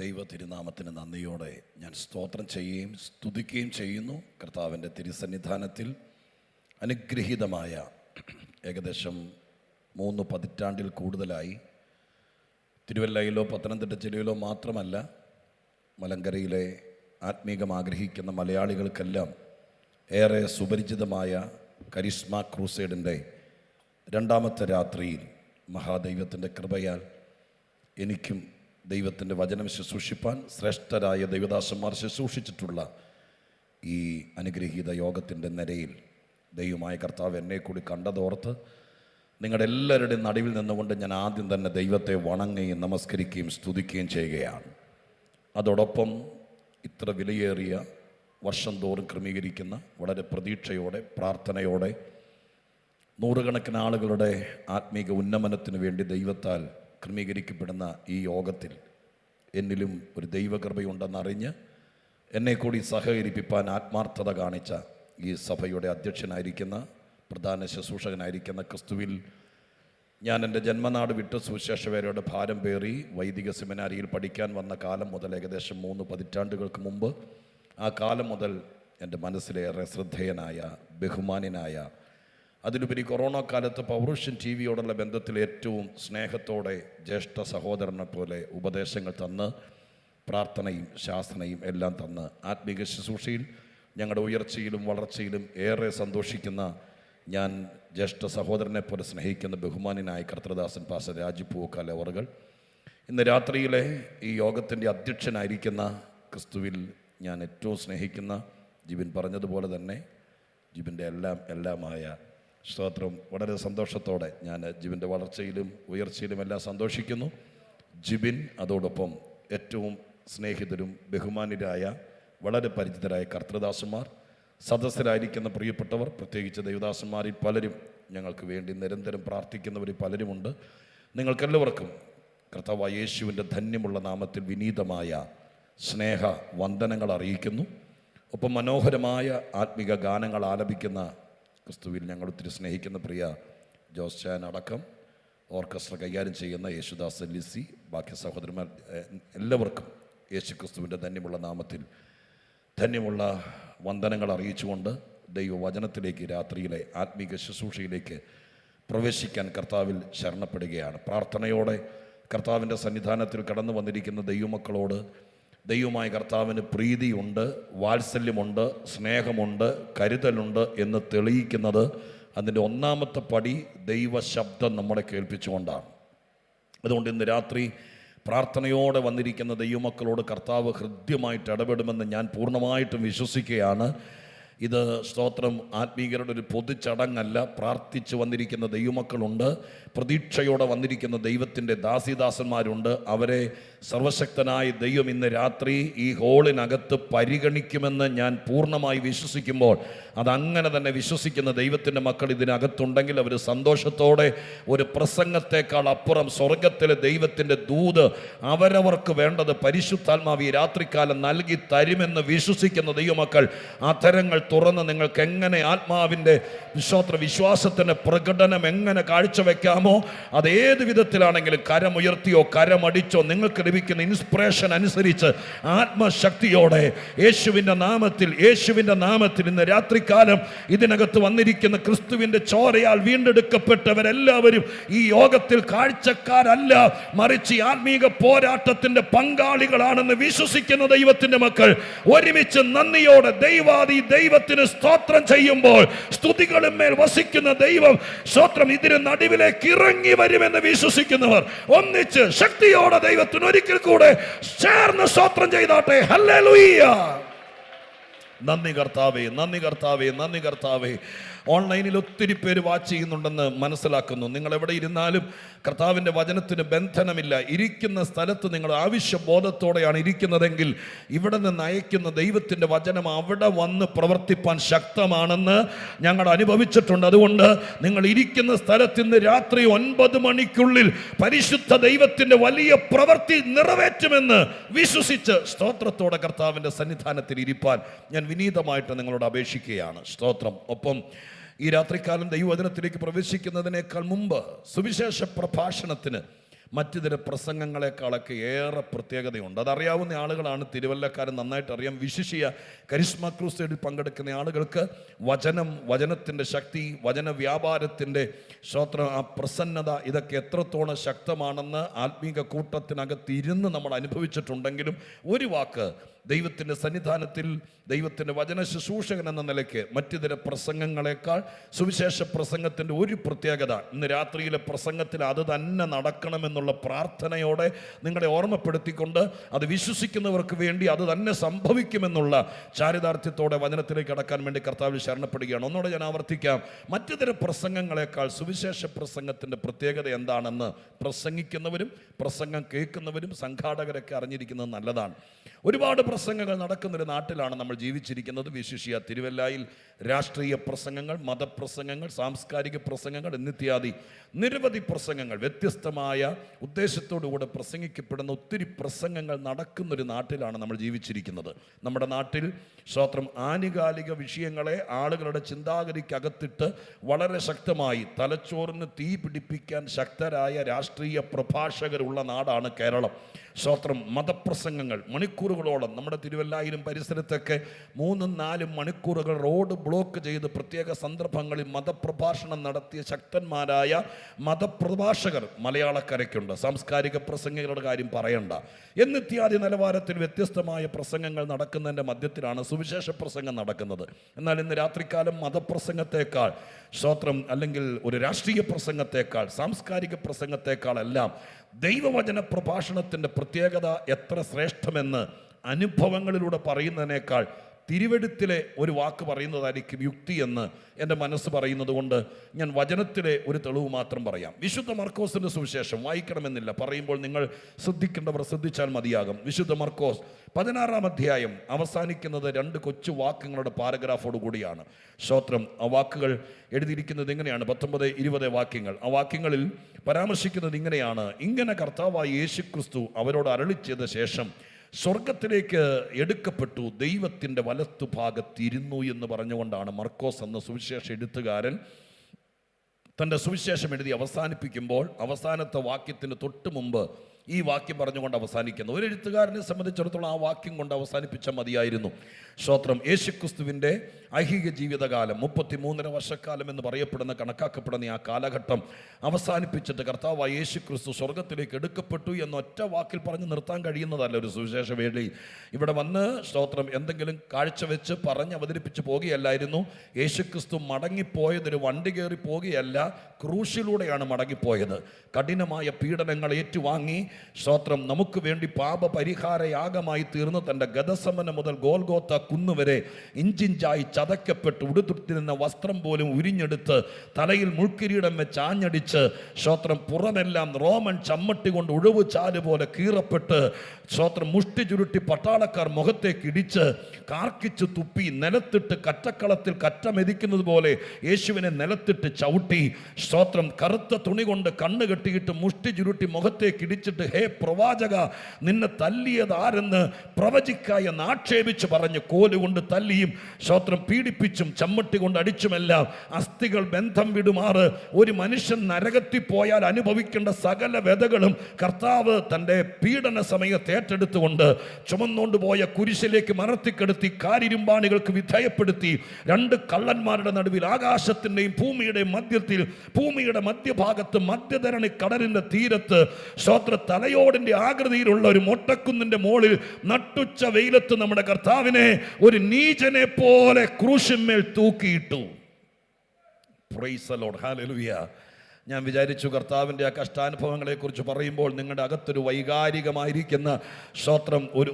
ദൈവ തിരുനാമത്തിന് നന്ദിയോടെ ഞാൻ സ്തോത്രം ചെയ്യുകയും സ്തുതിക്കുകയും ചെയ്യുന്നു. കർത്താവിൻ്റെ തിരുസന്നിധാനത്തിൽ അനുഗ്രഹീതമായ ഏകദേശം 3 പതിറ്റാണ്ടിൽ കൂടുതലായി തിരുവല്ലയിലോ പത്തനംതിട്ട ജില്ലയിലോ മാത്രമല്ല, മലങ്കരയിലെ ആത്മീകം ആഗ്രഹിക്കുന്ന മലയാളികൾക്കെല്ലാം ഏറെ സുപരിചിതമായ കരിസ്മ ക്രൂസേഡിൻ്റെ 2ാമത്തെ രാത്രിയിൽ മഹാദൈവത്തിൻ്റെ കൃപയാൽ എനിക്കും ദൈവത്തിൻ്റെ വചനം ശുശ്രൂഷിപ്പാൻ ശ്രേഷ്ഠരായ ദൈവദാസന്മാർ ശുശ്രൂഷിച്ചിട്ടുള്ള ഈ അനുഗ്രഹീത യോഗത്തിൻ്റെ നിരയിൽ ദൈവമായ കർത്താവ് എന്നെ കൂടി കണ്ടതോർത്ത് നിങ്ങളുടെ എല്ലാവരുടെയും നടുവിൽ നിന്നുകൊണ്ട് ഞാൻ ആദ്യം തന്നെ ദൈവത്തെ വണങ്ങുകയും നമസ്കരിക്കുകയും സ്തുതിക്കുകയും ചെയ്യുകയാണ്. അതോടൊപ്പം ഇത്ര വിലയേറിയ വർഷം തോറും ക്രമീകരിക്കുന്ന വളരെ പ്രതീക്ഷയോടെ പ്രാർത്ഥനയോടെ നൂറുകണക്കിന് ആളുകളുടെ ആത്മീക ഉന്നമനത്തിന് വേണ്ടി ദൈവത്താൽ ക്രമീകരിക്കപ്പെടുന്ന ഈ യോഗത്തിൽ എന്നിലും ഒരു ദൈവകൃപയുണ്ടെന്നറിഞ്ഞ് എന്നെ കൂടി സഹകരിപ്പിക്കാൻ ആത്മാർത്ഥത കാണിച്ച ഈ സഭയുടെ അധ്യക്ഷനായിരിക്കുന്ന പ്രധാന ശുശ്രൂഷകനായിരിക്കുന്ന ക്രിസ്തുവിൽ ഞാൻ എൻ്റെ ജന്മനാട് വിട്ട് സുവിശേഷവേലയുടെ ഭാരം പേറി വൈദിക സെമിനാരിയിൽ പഠിക്കാൻ വന്ന കാലം മുതൽ ഏകദേശം 3 പതിറ്റാണ്ടുകൾക്ക് മുമ്പ്, ആ കാലം മുതൽ എൻ്റെ മനസ്സിലേറെ ശ്രദ്ധേയനായ ബഹുമാന്യനായ, അതിലുപരി കൊറോണ കാലത്ത് പൗരുഷ്യൻ ടി വിയോടുള്ള ബന്ധത്തിൽ ഏറ്റവും സ്നേഹത്തോടെ ജ്യേഷ്ഠ സഹോദരനെ പോലെ ഉപദേശങ്ങൾ തന്ന് പ്രാർത്ഥനയും ശാസനയും എല്ലാം തന്ന് ആത്മീക ശുശ്രൂഷയിൽ ഞങ്ങളുടെ ഉയർച്ചയിലും വളർച്ചയിലും ഏറെ സന്തോഷിക്കുന്ന ഞാൻ ജ്യേഷ്ഠ സഹോദരനെ പോലെ സ്നേഹിക്കുന്ന ബഹുമാന്യനായ കർത്തൃദാസൻ പാസ്റ്റർ രാജു പൂക്കാൽ അവറുകൾ ഇന്ന് രാത്രിയിലെ ഈ യോഗത്തിൻ്റെ അധ്യക്ഷനായിരിക്കുന്ന ക്രിസ്തുവിൽ ഞാൻ ഏറ്റവും സ്നേഹിക്കുന്ന ജിബിൻ പറഞ്ഞതുപോലെ തന്നെ ജിബിൻ്റെ എല്ലാമായ സ്തോത്രം. വളരെ സന്തോഷത്തോടെ ഞാൻ ജിബിൻ്റെ വളർച്ചയിലും ഉയർച്ചയിലും എല്ലാം സന്തോഷിക്കുന്നു. ജിബിൻ, അതോടൊപ്പം ഏറ്റവും സ്നേഹിതരും ബഹുമാന്യരായ വളരെ പരിചിതരായ കർത്തൃദാസന്മാർ, സദസ്യരായിരിക്കുന്ന പ്രിയപ്പെട്ടവർ, പ്രത്യേകിച്ച് ദൈവദാസന്മാരിൽ പലരും ഞങ്ങൾക്ക് വേണ്ടി നിരന്തരം പ്രാർത്ഥിക്കുന്നവരിൽ പലരുമുണ്ട്. നിങ്ങൾക്കെല്ലാവർക്കും കർത്താവായ യേശുവിൻ്റെ ധന്യമുള്ള നാമത്തിൽ വിനീതമായ സ്നേഹ വന്ദനങ്ങൾ അറിയിക്കുന്നു. ഒപ്പം മനോഹരമായ ആത്മിക ഗാനങ്ങൾ ആലപിക്കുന്ന ക്രിസ്തുവിൽ ഞങ്ങൾ ഒത്തിരി സ്നേഹിക്കുന്ന പ്രിയ ജോസ് ചാൻ അടക്കം ഓർക്കസ്ട്ര കൈകാര്യം ചെയ്യുന്ന യേശുദാസ് ലിസി, ബാക്കി സഹോദരന്മാർ എല്ലാവർക്കും യേശു ക്രിസ്തുവിൻ്റെ ധന്യമുള്ള നാമത്തിൽ ധന്യമുള്ള വന്ദനങ്ങൾ അറിയിച്ചുകൊണ്ട് ദൈവവചനത്തിലേക്ക് രാത്രിയിലെ ആത്മീക ശുശ്രൂഷയിലേക്ക് പ്രവേശിക്കാൻ കർത്താവിൽ ശരണപ്പെടുകയാണ്. പ്രാർത്ഥനയോടെ കർത്താവിൻ്റെ സന്നിധാനത്തിൽ കടന്നു വന്നിരിക്കുന്ന ദൈവമക്കളോട് ദൈവമായ കർത്താവിന് പ്രീതിയുണ്ട്, വാത്സല്യമുണ്ട്, സ്നേഹമുണ്ട്, കരുതലുണ്ട് എന്ന് തെളിയിക്കുന്നത് അതിൻ്റെ 1ാമത്തെ പടി ദൈവശബ്ദം നമ്മളെ കേൾപ്പിച്ചുകൊണ്ടാണ്. അതുകൊണ്ട് ഇന്ന് രാത്രി പ്രാർത്ഥനയോടെ വന്നിരിക്കുന്ന ദൈവമക്കളോട് കർത്താവ് ഹൃദ്യമായിട്ട് ഇടപെടുമെന്ന് ഞാൻ പൂർണ്ണമായിട്ടും വിശ്വസിക്കുകയാണ്. ഇത് സ്തോത്രം ആത്മീയരുടെ ഒരു പൊതുചടങ്ങല്ല. പ്രാർത്ഥിച്ച് വന്നിരിക്കുന്ന ദൈവമക്കളുണ്ട്, പ്രതീക്ഷയോടെ വന്നിരിക്കുന്ന ദൈവത്തിൻ്റെ ദാസിദാസന്മാരുണ്ട്. അവരെ സർവശക്തനായ ദൈവം ഇന്ന് രാത്രി ഈ ഹോളിനകത്ത് പരിഗണിക്കുമെന്ന് ഞാൻ പൂർണ്ണമായി വിശ്വസിക്കുമ്പോൾ, അതങ്ങനെ തന്നെ വിശ്വസിക്കുന്ന ദൈവത്തിൻ്റെ മക്കൾ ഇതിനകത്തുണ്ടെങ്കിൽ അവർ സന്തോഷത്തോടെ ഒരു പ്രസംഗത്തെക്കാൾ അപ്പുറം സ്വർഗത്തിലെ ദൈവത്തിൻ്റെ ദൂത് അവരവർക്ക് വേണ്ടത് പരിശുദ്ധാത്മാവ് ഈ രാത്രികാലം നൽകി തരുമെന്ന് വിശ്വസിക്കുന്ന ദൈവമക്കൾ അധരങ്ങൾ തുറന്ന് നിങ്ങൾക്ക് എങ്ങനെ ആത്മാവിൻ്റെ വിശ്വാസത്തിൻ്റെ പ്രകടനം എങ്ങനെ കാഴ്ചവെക്കാമോ അതേത് വിധത്തിലാണെങ്കിലും കരമുയർത്തിയോ കരമടിച്ചോ നിങ്ങൾക്ക് ലഭിക്കുന്ന ഇൻസ്പിറേഷൻ അനുസരിച്ച് ആത്മശക്തിയോടെ യേശുവിൻ്റെ നാമത്തിൽ ഇന്ന് രാത്രികാലം ഇതിനകത്ത് വന്നിരിക്കുന്ന ക്രിസ്തുവിൻ്റെ ചോരയാൽ വീണ്ടെടുക്കപ്പെട്ടവരെല്ലാവരും ഈ യോഗത്തിൽ കാഴ്ചക്കാരല്ല, മറിച്ച് ആത്മീക പോരാട്ടത്തിൻ്റെ പങ്കാളികളാണെന്ന് വിശ്വസിക്കുന്ന ദൈവത്തിൻ്റെ മക്കൾ ഒരുമിച്ച് നന്ദിയോടെ ദൈവത്തിന് സ്തോത്രം ചെയ്യുമ്പോൾ സ്തുതികളും മേൽ വസിക്കുന്ന ദൈവം സ്തോത്രം ഇതിന് നടുവിലേക്ക് ഇറങ്ങി വരുമെന്ന് വിശ്വസിക്കുന്നവർ ഒന്നിച്ച് ശക്തിയോടെ ദൈവത്തിന് ഒരിക്കൽ കൂടെ ചേർന്ന് സ്തോത്രം ചെയ്താട്ടെ. ഹല്ലേലൂയ. നന്ദി കർത്താവേ, നന്ദി കർത്താവേ, നന്ദി കർത്താവേ. ഓൺലൈനിൽ ഒത്തിരി പേര് വാച്ച് ചെയ്യുന്നുണ്ടെന്ന് മനസ്സിലാക്കുന്നു. നിങ്ങൾ എവിടെ ഇരുന്നാലും കർത്താവിൻ്റെ വചനത്തിന് ബന്ധനമില്ല. ഇരിക്കുന്ന സ്ഥലത്ത് നിങ്ങൾ ആവശ്യബോധത്തോടെയാണ് ഇരിക്കുന്നതെങ്കിൽ ഇവിടെ നിന്ന് അയക്കുന്ന ദൈവത്തിൻ്റെ വചനം അവിടെ വന്ന് പ്രവർത്തിപ്പാൻ ശക്തമാണെന്ന് ഞങ്ങൾ അനുഭവിച്ചിട്ടുണ്ട്. അതുകൊണ്ട് നിങ്ങൾ ഇരിക്കുന്ന സ്ഥലത്ത് ഇന്ന് രാത്രി 9 മണിക്കുള്ളിൽ പരിശുദ്ധ ദൈവത്തിൻ്റെ വലിയ പ്രവൃത്തി നിറവേറ്റുമെന്ന് വിശ്വസിച്ച് സ്തോത്രത്തോടെ കർത്താവിൻ്റെ സന്നിധാനത്തിൽ ഇരിപ്പാൻ ഞാൻ വിനീതമായിട്ട് നിങ്ങളോട് അപേക്ഷിക്കുകയാണ്. സ്തോത്രം. ഒപ്പം ഈ രാത്രികാലം ദൈവവചനത്തിലേക്ക് പ്രവേശിക്കുന്നതിനേക്കാൾ മുമ്പ് സുവിശേഷ പ്രഭാഷണത്തിന് മറ്റിതര പ്രസംഗങ്ങളെക്കാളൊക്കെ ഏറെ പ്രത്യേകതയുണ്ട്. അതറിയാവുന്ന ആളുകളാണ് തിരുവല്ലക്കാരൻ നന്നായിട്ട് അറിയാം. വിശിഷ്യ കരിസ്മ ക്രൂസൈഡിൽ പങ്കെടുക്കുന്ന ആളുകൾക്ക് വചനത്തിൻ്റെ ശക്തി, വചന വ്യാപാരത്തിൻ്റെ ആ പ്രസന്നത, ഇതൊക്കെ എത്രത്തോളം ശക്തമാണെന്ന് ആത്മീക കൂട്ടത്തിനകത്ത് ഇരുന്ന് നമ്മൾ അനുഭവിച്ചിട്ടുണ്ടെങ്കിലും ഒരു വാക്ക്, ദൈവത്തിൻ്റെ സന്നിധാനത്തിൽ ദൈവത്തിൻ്റെ വചന ശുശ്രൂഷകൻ എന്ന നിലയ്ക്ക് മറ്റിതര പ്രസംഗങ്ങളെക്കാൾ സുവിശേഷ പ്രസംഗത്തിൻ്റെ ഒരു പ്രത്യേകത, ഇന്ന് രാത്രിയിലെ പ്രസംഗത്തിൽ അത് തന്നെ നടക്കണമെന്നുള്ള പ്രാർത്ഥനയോടെ നിങ്ങളെ ഓർമ്മപ്പെടുത്തിക്കൊണ്ട് അത് വിശ്വസിക്കുന്നവർക്ക് വേണ്ടി അത് തന്നെ സംഭവിക്കുമെന്നുള്ള ചാരിതാർത്ഥ്യത്തോടെ വചനത്തിലേക്ക് കടക്കാൻ വേണ്ടി കർത്താവിൽ ശരണപ്പെടുകയാണ്. ഒന്നുകൂടെ ഞാൻ ആവർത്തിക്കാം, മറ്റിതര പ്രസംഗങ്ങളെക്കാൾ സുവിശേഷ പ്രസംഗത്തിൻ്റെ പ്രത്യേകത എന്താണെന്ന് പ്രസംഗിക്കുന്നവരും പ്രസംഗം കേൾക്കുന്നവരും സംഘാടകരൊക്കെ അറിഞ്ഞിരിക്കുന്നത് നല്ലതാണ്. ഒരുപാട് പ്രസംഗങ്ങൾ നടക്കുന്നൊരു നാട്ടിലാണ് നമ്മൾ ജീവിച്ചിരിക്കുന്നത്. വിശിഷ്യ തിരുവല്ലായിൽ രാഷ്ട്രീയ പ്രസംഗങ്ങൾ, മതപ്രസംഗങ്ങൾ, സാംസ്കാരിക പ്രസംഗങ്ങൾ എന്നിത്യാദി നിരവധി പ്രസംഗങ്ങൾ, വ്യത്യസ്തമായ ഉദ്ദേശത്തോടുകൂടെ പ്രസംഗിക്കപ്പെടുന്ന ഒത്തിരി പ്രസംഗങ്ങൾ നടക്കുന്നൊരു നാട്ടിലാണ് നമ്മൾ ജീവിച്ചിരിക്കുന്നത്. നമ്മുടെ നാട്ടിൽ ആനുകാലിക വിഷയങ്ങളെ ആളുകളുടെ ചിന്താഗതിക്കകത്തിട്ട് വളരെ ശക്തമായി തലച്ചോറിന് തീ പിടിപ്പിക്കാൻ ശക്തരായ രാഷ്ട്രീയ പ്രഭാഷകരുള്ള നാടാണ് കേരളം. മതപ്രസംഗങ്ങൾ മണിക്കൂറുകളോളം, നമ്മുടെ തിരുവല്ലായിലും പരിസരത്തൊക്കെ 3-4 മണിക്കൂറുകൾ റോഡ് ബ്ലോക്ക് ചെയ്ത് പ്രത്യേക സന്ദർഭങ്ങളിൽ മതപ്രഭാഷണം നടത്തിയ ശക്തന്മാരായ മതപ്രഭാഷകർ മലയാളക്കരയ്ക്കുണ്ട്. സാംസ്കാരിക പ്രസംഗങ്ങളുടെ കാര്യം പറയണ്ട. എന്നിത്യാദി നിലവാരത്തിൽ വ്യത്യസ്തമായ പ്രസംഗങ്ങൾ നടക്കുന്നതിൻ്റെ മധ്യത്തിലാണ് സുവിശേഷ പ്രസംഗം നടക്കുന്നത്. എന്നാൽ ഇന്ന് രാത്രികാലം മതപ്രസംഗത്തെക്കാൾ അല്ലെങ്കിൽ ഒരു രാഷ്ട്രീയ പ്രസംഗത്തെക്കാൾ സാംസ്കാരിക പ്രസംഗത്തെക്കാളെല്ലാം ദൈവവചന പ്രഭാഷണത്തിൻ്റെ പ്രത്യേകത എത്ര ശ്രേഷ്ഠമെന്ന് അനുഭവങ്ങളിലൂടെ പറയുന്നതിനേക്കാൾ തിരുവെഴുത്തിലെ ഒരു വാക്ക് പറയുന്നതായിരിക്കും യുക്തി എന്ന് എൻ്റെ മനസ്സ് പറയുന്നത് കൊണ്ട് ഞാൻ വചനത്തിലെ ഒരു തെളിവ് മാത്രം പറയാം. വിശുദ്ധ മർക്കോസിൻ്റെ സുവിശേഷം വായിക്കണമെന്നില്ല, പറയുമ്പോൾ നിങ്ങൾ ശ്രദ്ധിക്കേണ്ടവർ ശ്രദ്ധിച്ചാൽ മതിയാകും. വിശുദ്ധ മർക്കോസ് 16-ാം അധ്യായം അവസാനിക്കുന്നത് 2 കൊച്ചു വാക്യങ്ങളുടെ പാരഗ്രാഫോട് കൂടിയാണ്. ആ വാക്കുകൾ എഴുതിയിരിക്കുന്നത് ഇങ്ങനെയാണ്, 19-20 വാക്യങ്ങൾ. ആ വാക്യങ്ങളിൽ പരാമർശിക്കുന്നത് ഇങ്ങനെയാണ്: ഇങ്ങനെ കർത്താവായ യേശുക്രിസ്തു അവരോട് അരുളിച്ചെയ്ത ശേഷം സ്വർഗത്തിലേക്ക് എടുക്കപ്പെട്ടു, ദൈവത്തിൻ്റെ വലത്തുഭാഗത്തിരുന്നു എന്ന് പറഞ്ഞുകൊണ്ടാണ് മർക്കോസ് എന്ന സുവിശേഷ എഴുത്തുകാരൻ തൻ്റെ സുവിശേഷം എഴുതി അവസാനിപ്പിക്കുമ്പോൾ അവസാനത്തെ വാക്യത്തിന് തൊട്ട് മുമ്പ് ഈ വാക്യം പറഞ്ഞുകൊണ്ട് അവസാനിക്കുന്നു. ഒരു എഴുത്തുകാരനെ സംബന്ധിച്ചിടത്തോളം ആ വാക്യം കൊണ്ട് അവസാനിപ്പിച്ചാൽ മതിയായിരുന്നു. യേശുക്രിസ്തുവിൻ്റെ ഐഹിക ജീവിതകാലം 33.5 വർഷക്കാലം എന്ന് പറയപ്പെടുന്ന കണക്കാക്കപ്പെടുന്ന ആ കാലഘട്ടം അവസാനിപ്പിച്ചിട്ട് കർത്താവായ യേശുക്രിസ്തു സ്വർഗത്തിലേക്ക് എടുക്കപ്പെട്ടു എന്നൊറ്റ വാക്കിൽ പറഞ്ഞ് നിർത്താൻ കഴിയുന്നതല്ല ഒരു സുവിശേഷ വേളി. ഇവിടെ വന്ന് എന്തെങ്കിലും കാഴ്ചവെച്ച് പറഞ്ഞ് അവതരിപ്പിച്ച് പോകുകയല്ലായിരുന്നു. യേശുക്രിസ്തു മടങ്ങിപ്പോയതൊരു വണ്ടി കയറി പോകുകയല്ല, ക്രൂശിലൂടെയാണ് മടങ്ങിപ്പോയത്. കഠിനമായ പീഡനങ്ങൾ ഏറ്റുവാങ്ങി നമുക്ക് വേണ്ടി പാപപരിഹാരയാഗമായി തീർന്ന് തൻ്റെ ഗദസമന മുതൽ ഗോൽഗോത്ത കുന്നുവരെ ഇഞ്ചിഞ്ചായി ചതക്കപ്പെട്ട് ഉടുത്തിരുന്ന വസ്ത്രം പോലും ഉരിഞ്ഞെടുത്ത് തലയിൽ മുൾക്കിരീടം വെച്ച് ആഞ്ഞടിച്ച് പുറമെല്ലാം റോമൻ ചമ്മട്ടി കൊണ്ട് ഉഴവ് ചാല് പോലെ കീറപ്പെട്ട് മുഷ്ടി ചുരുട്ടി പട്ടാളക്കാർ മുഖത്തേക്ക് ഇടിച്ച് കാർക്കിച്ച് തുപ്പി നിലത്തിട്ട് കറ്റക്കളത്തിൽ കറ്റ മെതിക്കുന്നത് പോലെ യേശുവിനെ നിലത്തിട്ട് ചവിട്ടി കറുത്ത തുണി കൊണ്ട് കണ്ണ് കെട്ടിയിട്ട് മുഷ്ടി ചുരുട്ടി മുഖത്തേക്ക് ഇടിച്ചിട്ട് ഹേ പ്രവാചക, നിന്നെ തല്ലിയത് ആരെന്ന് പ്രവചിക്കായി എന്ന് ആക്ഷേപിച്ച് പറഞ്ഞ് കോലുകൊണ്ട് തല്ലിയും പീഡിപ്പിച്ചും ചമ്മട്ടി കൊണ്ട് അടിച്ചുമെല്ലാം അസ്ഥികൾ ബന്ധം വിടുമാറ് ഒരു മനുഷ്യൻ നരകത്തിൽ പോയാൽ അനുഭവിക്കേണ്ട സകല വ്യതകളും കർത്താവ് തൻ്റെ പീഡന സമയത്ത് ഏറ്റെടുത്തുകൊണ്ട് ചുമന്നുകൊണ്ട് പോയ കുരിശിലേക്ക് മറത്തിക്കെടുത്തി കാരിരുമ്പാണികൾക്ക് വിധേയപ്പെടുത്തി 2 കള്ളന്മാരുടെ നടുവിൽ ആകാശത്തിൻ്റെയും ഭൂമിയുടെയും മധ്യത്തിൽ, ഭൂമിയുടെ മധ്യഭാഗത്ത് മധ്യധരണി കടലിൻ്റെ തീരത്ത് തലയോടിൻ്റെ ആകൃതിയിലുള്ള ഒരു മൊട്ടക്കുന്നിൻ്റെ മുകളിൽ നട്ടുച്ച വെയിലത്ത് നമ്മുടെ കർത്താവിനെ ഒരു നീചനെ പോലെ ക്രൂശിന്മേൽ തൂക്കിയിട്ടു. Praise the Lord, hallelujah. ഞാൻ വിചാരിച്ചു കർത്താവിൻ്റെ ആ കഷ്ടാനുഭവങ്ങളെക്കുറിച്ച് പറയുമ്പോൾ നിങ്ങളുടെ അകത്തൊരു വൈകാരികമായിരിക്കുന്ന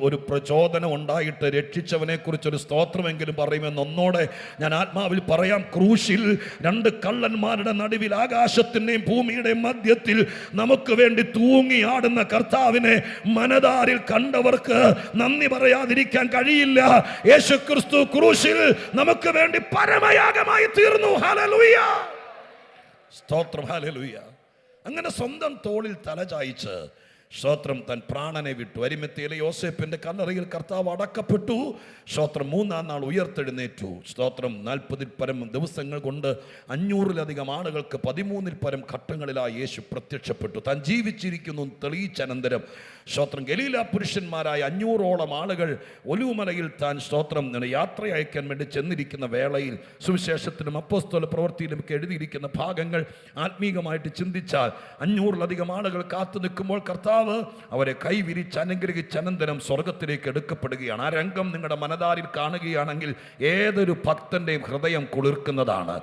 ഒരു പ്രചോദനം ഉണ്ടായിട്ട് രക്ഷിച്ചവനെക്കുറിച്ചൊരു സ്തോത്രമെങ്കിലും പറയുമെന്ന് ഒന്നോടെ ഞാൻ ആത്മാവിൽ പറയാം. ക്രൂശിൽ 2 കള്ളന്മാരുടെ നടുവിൽ ആകാശത്തിൻ്റെയും ഭൂമിയുടെയും മധ്യത്തിൽ നമുക്ക് വേണ്ടി തൂങ്ങിയാടുന്ന കർത്താവിനെ മനതാരിൽ കണ്ടവർക്ക് നന്ദി പറയാതിരിക്കാൻ കഴിയില്ല. യേശുക്രിസ്തു ക്രൂശിൽ നമുക്ക് വേണ്ടി പരമയാഗമായി തീർന്നു. ഹല്ലേലൂയ, സ്തോത്രം, ഹല്ലേലൂയ. അങ്ങനെ സ്വന്തം തോളിൽ തല ചായ്ച്ച് സ്തോത്രം താൻ പ്രാണനെ വിട്ടു. അരിമത്തയിലെ യോസേപ്പിന്റെ കല്ലറയിൽ കർത്താവ് അടക്കപ്പെട്ടു. സ്തോത്രം 3-ാം നാൾ ഉയർത്തെഴുന്നേറ്റു. സ്തോത്രം 40-ൽ പരം ദിവസങ്ങൾ കൊണ്ട് 500-ലധികം ആളുകൾക്ക് 13-ൽ പരം ഘട്ടങ്ങളിലായി യേശു പ്രത്യക്ഷപ്പെട്ടു. താൻ ജീവിച്ചിരിക്കുന്നു തെളിയിച്ചനന്തരം സ്തോത്രം ഗലീല പുരുഷന്മാരായ 500ഓളം ആളുകൾ ഒലിവുമലയിൽ താൻ സ്തോത്രം യാത്ര അയക്കാൻ വേണ്ടി ചെന്നിരിക്കുന്ന വേളയിൽ സുവിശേഷത്തിലും അപ്പോസ്തല പ്രവൃത്തിയിലും ഒക്കെ എഴുതിയിരിക്കുന്ന ഭാഗങ്ങൾ ആത്മീകമായിട്ട് ചിന്തിച്ചാൽ 500-ലധികം ആളുകൾ കാത്തു നിൽക്കുമ്പോൾ കർത്താവ് അവരെ കൈവിരിച്ച് അനുഗ്രഹിച്ച് അനന്തരം സ്വർഗത്തിലേക്ക് എടുക്കപ്പെടുകയാണ്. ആ രംഗം നിങ്ങളുടെ മനതാരിൽ കാണുകയാണെങ്കിൽ ഏതൊരു ഭക്തന്റെയും ഹൃദയം കുളിർക്കുന്നതാണ്.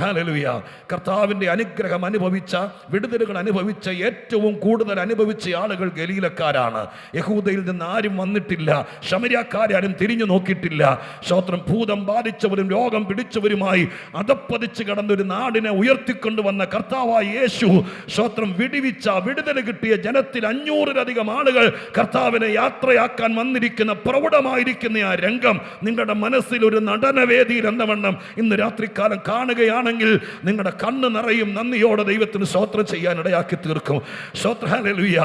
ഹല്ലേലൂയ. കർത്താവിന്റെ അനുഗ്രഹം അനുഭവിച്ച, വിടുതലുകൾ അനുഭവിച്ച, ഏറ്റവും കൂടുതൽ അനുഭവിച്ച ആളുകൾ ഗലീലക്കാരാണ്. യഹൂദയിൽ നിന്ന് ആരും വന്നിട്ടില്ല. ശമര്യക്കാരും തിരിഞ്ഞു നോക്കിയിട്ടില്ല. സ്തോത്രം ഭൂതം ബാധിച്ചവരും രോഗം പിടിച്ചവരുമായി അതപ്പതിച്ച് കിടന്നൊരു നാടിനെ ഉയർത്തിക്കൊണ്ടുവന്ന കർത്താവായ യേശു സ്തോത്രം വിടുവിച്ച, വിടുതൽ കിട്ടിയ ജനത്തിൽ 500-ലധികം ആളുകൾ കർത്താവിനെ യാത്രയാക്കാൻ വന്നിരിക്കുന്ന പ്രൗഢമായിരിക്കുന്ന ആ രംഗം നിങ്ങളുടെ മനസ്സിൽ ഒരു നടനവേദിയിൽ എന്ന വണ്ണം ഇന്ന് രാത്രികാലം കാണുകയാണെങ്കിൽ നിങ്ങളുടെ കണ്ണ് നിറയും. നന്ദിയോടെ ദൈവത്തിന് സ്തോത്രം ചെയ്യാൻ ഇടയാക്കി തീർക്കും. സ്തോത്രം ഹല്ലേലൂയ.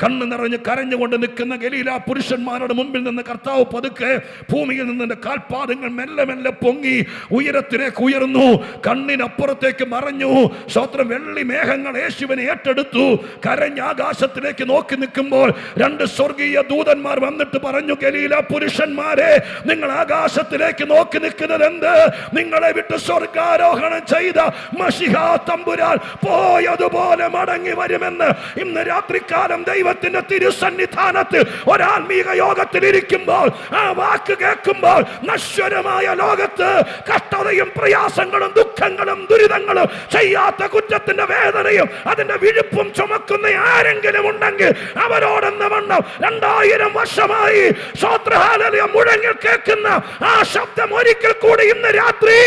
കണ്ണ് നിറഞ്ഞ് കരഞ്ഞുകൊണ്ട് നിൽക്കുന്ന ഗലീല പുരുഷന്മാരുടെ മുമ്പിൽ നിന്ന് കർത്താവ് പതുക്കെ ഭൂമിയിൽ നിന്ന് കാൽപാദങ്ങൾ മെല്ലെ മെല്ലെ പൊങ്ങി ഉയരത്തിലേക്ക് ഉയർന്നു. കണ്ണിനപ്പുറത്തേക്ക് മറഞ്ഞു. സ്തോത്രം വെള്ളി മേഘങ്ങൾ യേശുവിനെ ഏറ്റെടുത്തു. കരഞ്ഞ ആകാശത്തിലേക്ക് നോക്കി നിൽക്കുമ്പോൾ 2 സ്വർഗീയ ദൂതന്മാർ വന്നിട്ട് പറഞ്ഞു, ഗലീല പുരുഷന്മാരെ, നിങ്ങൾ ആകാശത്തിലേക്ക് നോക്കി നിൽക്കുന്നത് എന്ത്? നിങ്ങളെ വിട്ട് സ്വർഗാരോഹണം ചെയ്ത മശിഹാ തമ്പുരാൻ പോയതുപോലെ മടങ്ങി വരുമെന്ന് ഇന്ന് രാത്രികാലം ദൈവത്തിന്റെ തിരുസന്നിധാനത്തിൽ ഒരാത്മീക യോഗത്തിൽ ഇരിക്കുമ്പോൾ ആ വാക്ക് കേൾക്കുമ്പോൾ നശ്വരമായ ലോകത്ത് കഷ്ടതയും പ്രയാസങ്ങളും ദുഃഖങ്ങളും ദുരിതങ്ങളും ചെയ്യാത്ത കുറ്റത്തിന്റെ വേദനയും അതിന്റെ വിഴുപ്പും ചുമക്കുന്ന ആരെങ്കിലും ഉണ്ടെങ്കിൽ അവരോടെന്ന വണ്ണം 2000 വർഷമായി ഹല്ലേലൂയ മുഴങ്ങി കേൾക്കുന്ന ആ ശബ്ദം ഒരിക്കൽ കൂടി ഇന്ന് രാത്രി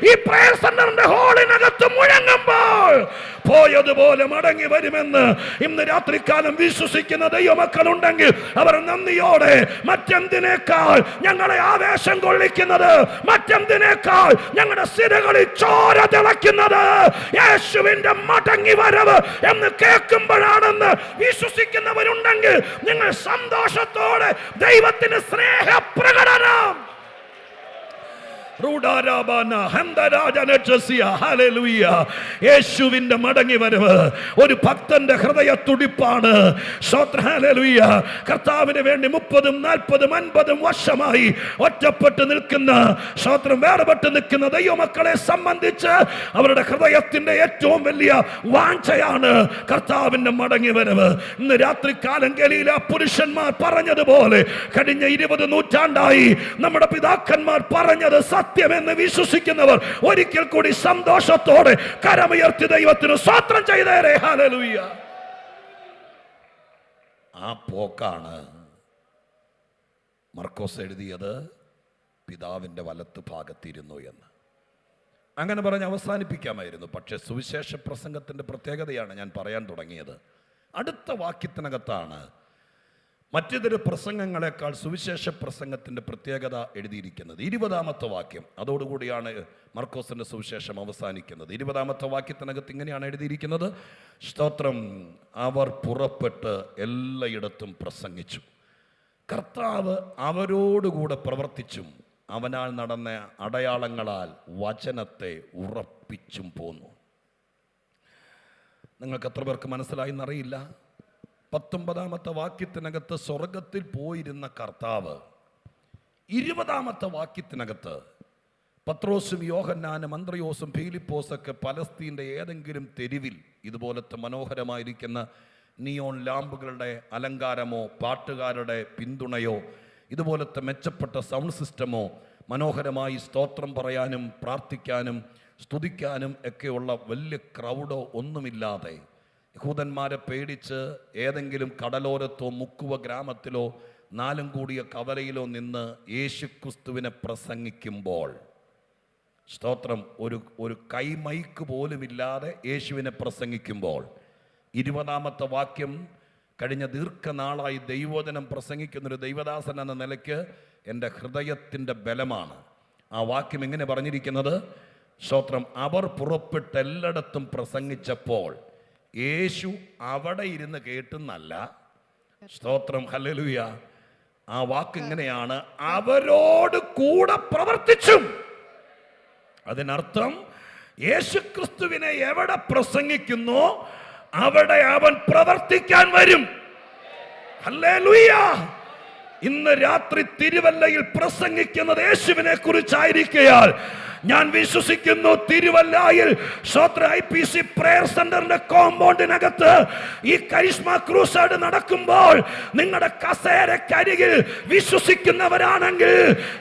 ഈ പ്രയർ സെന്ററിന്റെ ഹാളിനകത്ത് മുഴങ്ങുമ്പോൾ പോയതുപോലെ മടങ്ങി വരുമെന്ന് ഇന്ന് രാത്രികാലം വിശ്വസിക്കുന്ന ദൈവമക്കളുണ്ടെങ്കിൽ അവർ നന്ദിയോടെ മറ്റെന്തിനേക്കാൾ ഞങ്ങളെ ആവേശം കൊള്ളിക്കുന്നത്, മറ്റെന്തിനേക്കാൾ ഞങ്ങളുടെ സിരകളിൽ ചോര തിളയ്ക്കുന്നത് യേശുവിന്റെ മടങ്ങി വരവ് എന്ന് കേൾക്കുമ്പോഴാണെന്ന് വിശ്വസിക്കുന്നവരുണ്ടെങ്കിൽ നിങ്ങൾ സന്തോഷത്തോടെ ദൈവത്തിന് സ്നേഹപ്രകടനം യേശുവിന്റെ മടങ്ങി വരവ് ഒരു ഭക്തന്റെ ഹൃദയ തുടിപ്പാണ്. കർത്താവിന് വേണ്ടി 30, 40, 50 വർഷമായി ഒറ്റപ്പെട്ട് നിൽക്കുന്ന വേർപെട്ട് നിൽക്കുന്ന ദൈവമക്കളെ സംബന്ധിച്ച് അവരുടെ ഹൃദയത്തിന്റെ ഏറ്റവും വലിയ വാഞ്ചയാണ് കർത്താവിന്റെ മടങ്ങി വരവ്. ഇന്ന് രാത്രികാലം ഗലീല പുരുഷന്മാർ പറഞ്ഞതുപോലെ കഴിഞ്ഞ 20 നൂറ്റാണ്ടായി നമ്മുടെ പിതാക്കന്മാർ പറഞ്ഞത് സത്യമെന്ന് വിശ്വസിക്കുന്നവർ ഒരിക്കൽ കൂടി സന്തോഷത്തോടെ കരമുയർത്തി ദൈവത്തിന് സ്തോത്രം ചെയ്തേരെ. ഹല്ലേലൂയ. ആ പോക്കാണ് മർക്കോസ് എഴുതിയത്, പിതാവിന്റെ വലത്ത് ഭാഗത്തിരുന്നു എന്ന്. അങ്ങനെ പറഞ്ഞ് അവസാനിപ്പിക്കാമായിരുന്നു. പക്ഷെ സുവിശേഷ പ്രസംഗത്തിന്റെ പ്രത്യേകതയാണ് ഞാൻ പറയാൻ തുടങ്ങിയത്. അടുത്ത വാക്യത്തിനകത്താണ് മറ്റേതൊരു പ്രസംഗങ്ങളെക്കാൾ സുവിശേഷ പ്രസംഗത്തിൻ്റെ പ്രത്യേകത എഴുതിയിരിക്കുന്നത്. 20-ാമത്തെ വാക്യം, അതോടുകൂടിയാണ് മർക്കോസിൻ്റെ സുവിശേഷം അവസാനിക്കുന്നത്. 20-ാമത്തെ വാക്യത്തിനകത്ത് ഇങ്ങനെയാണ് എഴുതിയിരിക്കുന്നത്, സ്തോത്രം, അവർ പുറപ്പെട്ട് എല്ലായിടത്തും പ്രസംഗിച്ചു, കർത്താവ് അവരോടുകൂടെ പ്രവർത്തിച്ചും അവനാൽ നടന്ന അടയാളങ്ങളാൽ വചനത്തെ ഉറപ്പിച്ചും പോന്നു. നിങ്ങൾക്ക് എത്ര പേർക്ക് മനസ്സിലായി എന്നറിയില്ല. 19-ാമത്തെ വാക്യത്തിനകത്ത് സ്വർഗത്തിൽ പോയിരുന്ന കർത്താവ് 20-ാമത്തെ വാക്യത്തിനകത്ത് പത്രോസും യോഹന്നാനും അന്ത്രയോസും ഫിലിപ്പോസൊക്കെ പലസ്തീൻ്റെ ഏതെങ്കിലും തെരുവിൽ ഇതുപോലത്തെ മനോഹരമായിരിക്കുന്ന നിയോൺ ലാമ്പുകളുടെ അലങ്കാരമോ പാട്ടുകാരുടെ പിന്തുണയോ ഇതുപോലത്തെ മെച്ചപ്പെട്ട സൗണ്ട് സിസ്റ്റമോ മനോഹരമായി സ്തോത്രം പറയാനും പ്രാർത്ഥിക്കാനും സ്തുതിക്കാനും ഒക്കെയുള്ള വലിയ ക്രൗഡോ ഒന്നുമില്ലാതെ യഹൂദന്മാരെ പേടിച്ച് ഏതെങ്കിലും കടലോരത്തോ മുക്കുവ ഗ്രാമത്തിലോ 4 കൂടിയ കവലയിലോ നിന്ന് യേശുക്രിസ്തുവിനെ പ്രസംഗിക്കുമ്പോൾ, സ്തോത്രം, ഒരു കൈമൈക്ക് പോലുമില്ലാതെ യേശുവിനെ പ്രസംഗിക്കുമ്പോൾ 20-ാമത്തെ വാക്യം കഴിഞ്ഞ ദീർഘനാളായി ദൈവവചനം പ്രസംഗിക്കുന്നൊരു ദൈവദാസൻ എന്ന നിലയ്ക്ക് എൻ്റെ ഹൃദയത്തിൻ്റെ ബലമാണ്. ആ വാക്യം എങ്ങനെ പറഞ്ഞിരിക്കുന്നത്? സ്തോത്രം, അവർ പുറപ്പെട്ട് എല്ലായിടത്തും പ്രസംഗിച്ചപ്പോൾ യേശു അവിടെ ഇരുന്ന് കേട്ടെന്നല്ല, സ്തോത്രം, ഹല്ലേലൂയ. ആ വാക്ക് ഇങ്ങനെയാണ്, അവരോട് കൂടെ പ്രവർത്തിച്ചും. അതിനർത്ഥം യേശുക്രിസ്തുവിനെ എവിടെ പ്രസംഗിക്കുന്നോ അവിടെ അവൻ പ്രവർത്തിക്കാൻ വരും. ഹല്ലേലൂയ. ഇന്ന് രാത്രി തിരുവല്ലയിൽ പ്രസംഗിക്കുന്നത് യേശുവിനെ കുറിച്ചായിരിക്കയാൽ ഞാൻ വിശ്വസിക്കുന്നു തിരുവല്ലയിൽ IPC പ്രയർ സെന്ററിന്റെ കോമ്പൗണ്ടിനകത്ത് ഈ കരിസ്മ ക്രൂസേഡ് നടക്കുമ്പോൾ നിങ്ങളുടെ കസേരക്കരികിൽ വിശ്വസിക്കുന്നവരാണെങ്കിൽ